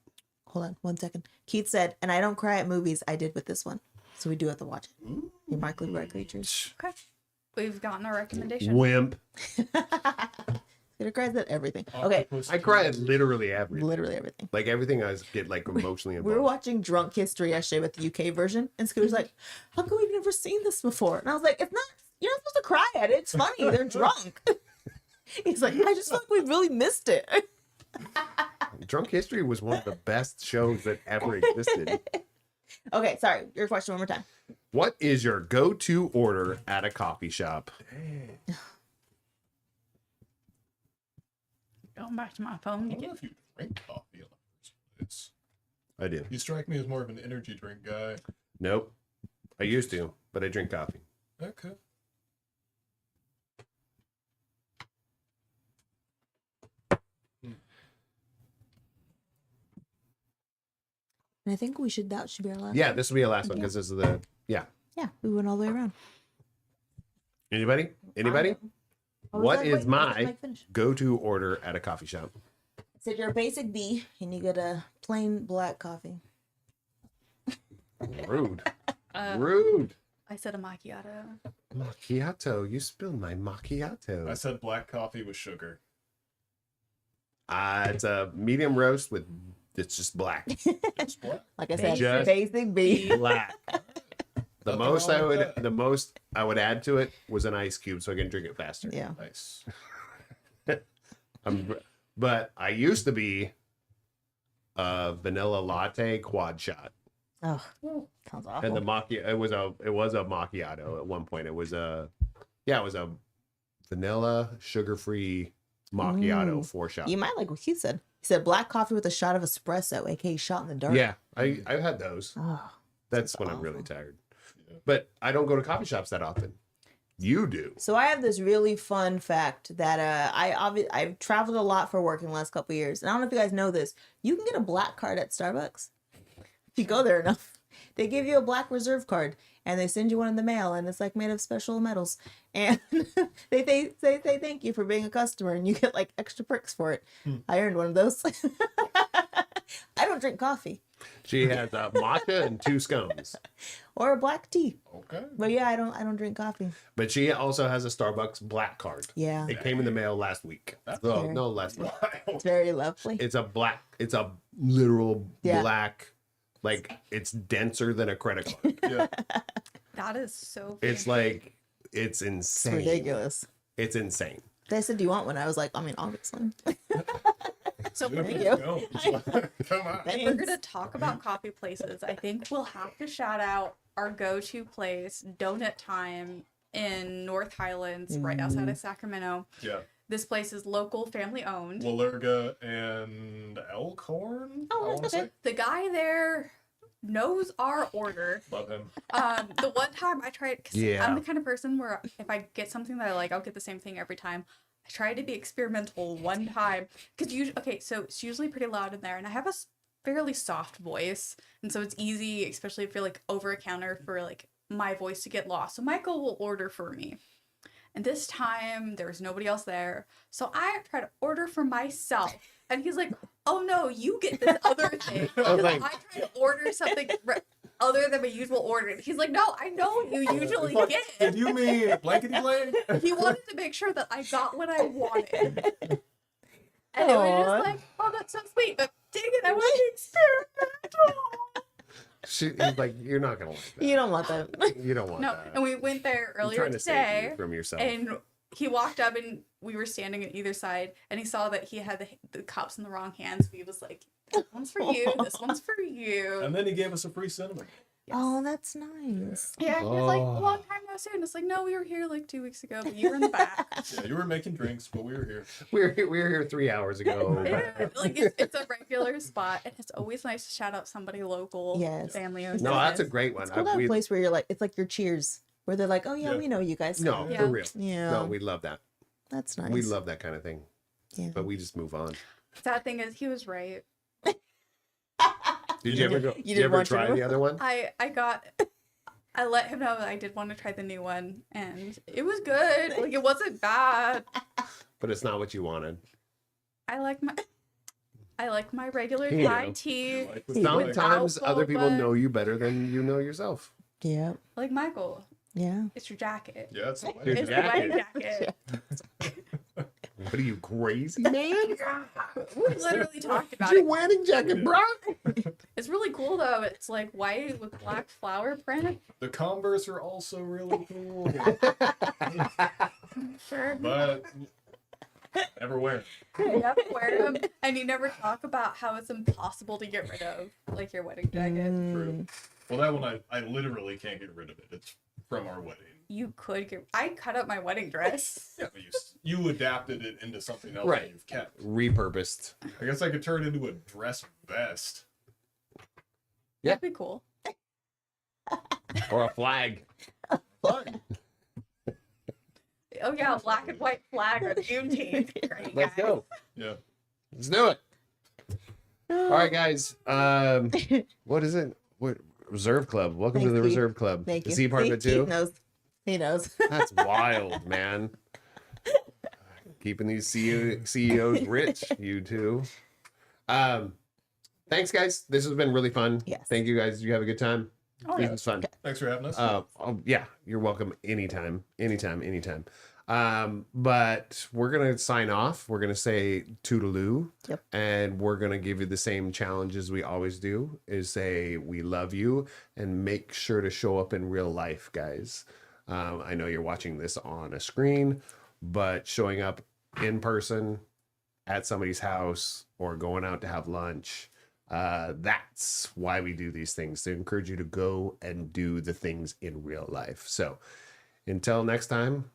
Hold on 1 second. Keith said, and I don't cry at movies. I did with this one. So we do have to watch it. Remarkably Bright Creatures. Okay. We've gotten a recommendation. Wimp. It cries at everything. Okay. Octopus I cry at literally everything. Literally everything. Like everything I get like emotionally We involved. were watching Drunk History yesterday with the UK version, and Scooter's like, "How come we've never seen this before?" And I was like, "It's not. You're not supposed to cry at it. It's funny. They're drunk." He's like, "I just feel like we really missed it." Drunk History was one of the best shows that ever existed. Okay, sorry. Your question one more time. What is your go-to order at a coffee shop? Going back to my phone I don't know again. if you drink coffee in the first place. I do. You strike me as more of an energy drink guy. Nope. I used to, but I drink coffee. Okay. And I think that should be our last. Yeah, this will be the last one because this is the Yeah, we went all the way around. Anybody? Anybody? I was What like, is wait, let my Mike finish. go-to order at a coffee shop? Said you're a basic B, and you get a plain black coffee. Rude. Uh, Rude. I said a macchiato. Macchiato. You spilled my macchiato. I said black coffee with sugar. It's a medium roast with it's just black. Just black. Like I said, Just- basic B. Black. The Nothing most wrong I with would that. the most I would add to it was an ice cube so I can drink it faster. Yeah. Nice. But I used to be a vanilla latte quad shot. Oh, sounds awful. And the it was a macchiato at one point. It was a vanilla sugar-free macchiato 4-shot. You might like what he said. He said black coffee with a shot of espresso, aka shot in the dark. Yeah, I've had those. Oh, That's when I'm really tired. But I don't go to coffee shops that often. You do. so I have this really fun fact that I've traveled a lot for work in the last couple of years, and I don't know if you guys know this. You can get a black card at Starbucks if you go there enough. They give you a black reserve card, and they send you one in the mail, and it's like made of special metals, and they say thank you for being a customer, and you get like extra perks for it. I earned one of those. I don't drink coffee. She has a matcha and 2 scones. Or a black tea. Okay. But yeah, I don't drink coffee. But she also has a Starbucks black card. Yeah. It came in the mail last week. fair. No, last week. It's very lovely. It's a literal Yeah. black, like it's denser than a credit card. Yeah. That is so. It's like, it's insane. It's ridiculous. It's insane. They said, do you want one? I was like, I mean, obviously. So Good Thank to you. go. Come on. if we're gonna talk about coffee places, I think we'll have to shout out our go-to place, Donut Time in North Highlands, right outside of Sacramento. Yeah. This place is local, family owned. Walerga and Elkhorn. Oh, I that's wanna okay. say. The guy there knows our order. Love him. The one time I tried, cause Yeah. I'm the kind of person where if I get something that I like, I'll get the same thing every time. I tried to be experimental one time because so it's usually pretty loud in there, and I have a fairly soft voice, and so it's easy, especially if you're like over a counter, for like my voice to get lost. So Michael will order for me, and this time there was nobody else there, so I tried to order for myself, and he's like, "Oh no, you get this other thing." Because like- I tried to order something other than my usual order. He's like, "No, I know what you usually It's like, get." Did you mean blankety blank? He wanted to make sure that I got what I wanted. And it was Aw. just like, oh, that's so sweet, but dang it, I want to experimental. He's like, you're not going to like that. You don't want that. You don't want No, that. and we went there I'm earlier trying to save today, you from yourself. and he walked up, and we were standing at either side, and he saw that he had the cups in the wrong hands. He was like, "This one's for you. This one's for you." And then he gave us a free cinnamon. Oh, that's nice. Yeah, he was like, Oh. "Long time no see." And it's like, "No, we were here like 2 weeks ago, but you were in the back." Yeah, you were making drinks, but we were here. we were here 3 hours ago. Yeah, like it's a regular spot, and it's always nice to shout out somebody local, Yes. family owned. No, that's a business. great one. It's cool to have a place where you're like, it's like your Cheers, where they're like, oh yeah, Yeah. we know you guys. No, Yeah. for real. Yeah. No, we love that. That's nice. We love that kind of thing. Yeah. But we just move on. Sad thing is, he was right. Did you ever go? You Did you didn't ever want to try know? the other one? I let him know that I did want to try the new one, and it was good. Like, it wasn't bad. But it's not what you wanted. I like my regular You Thai know. tea. Like, Sometimes Without other people boba. know you better than you know yourself. Yeah. Like Michael, Yeah. it's your jacket. yeah, it's Your It's the wedding jacket. jacket. What are you, crazy, man? We literally talked about Your it. wedding jacket, bro. It's really cool though. It's like white with black flower print. The Converse are also really cool, Sure. but never wear 'em. You have to wear them, and you never talk about how it's impossible to get rid of, like your wedding jacket. True. Well, that one I literally can't get rid of it. It's from our wedding. You could get. I cut up my wedding dress. Yeah, but you adapted it into something else Right. that you've kept. Repurposed. I guess I could turn it into a dress vest. Yeah. That'd be cool. Or a flag. Fine. Oh yeah, black and white flag on Juneteenth. Great, Let's guys. go. Yeah. Let's do it. All right, guys. What is it? What Reserve Club? Welcome to Thank the you. Reserve Club. Thank you. Is he part of See, it too? He knows. He knows. That's wild, man. Keeping these CEOs rich, you two. Thanks, guys. This has been really fun. Yes. Thank you, guys. Did you have a good time? Oh, This yeah. was fun. Thanks for having us. Yeah, you're welcome anytime. But we're gonna sign off. We're gonna say toodaloo. Yep. And we're gonna give you the same challenges we always do: is say we love you and make sure to show up in real life, guys. I know you're watching this on a screen, but showing up in person at somebody's house or going out to have lunch. That's why we do these things, to encourage you to go and do the things in real life. So until next time,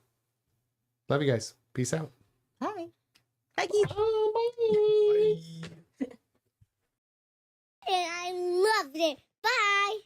love you guys. Peace out. Hi. Hi, Keith. Bye. And I loved it. Bye.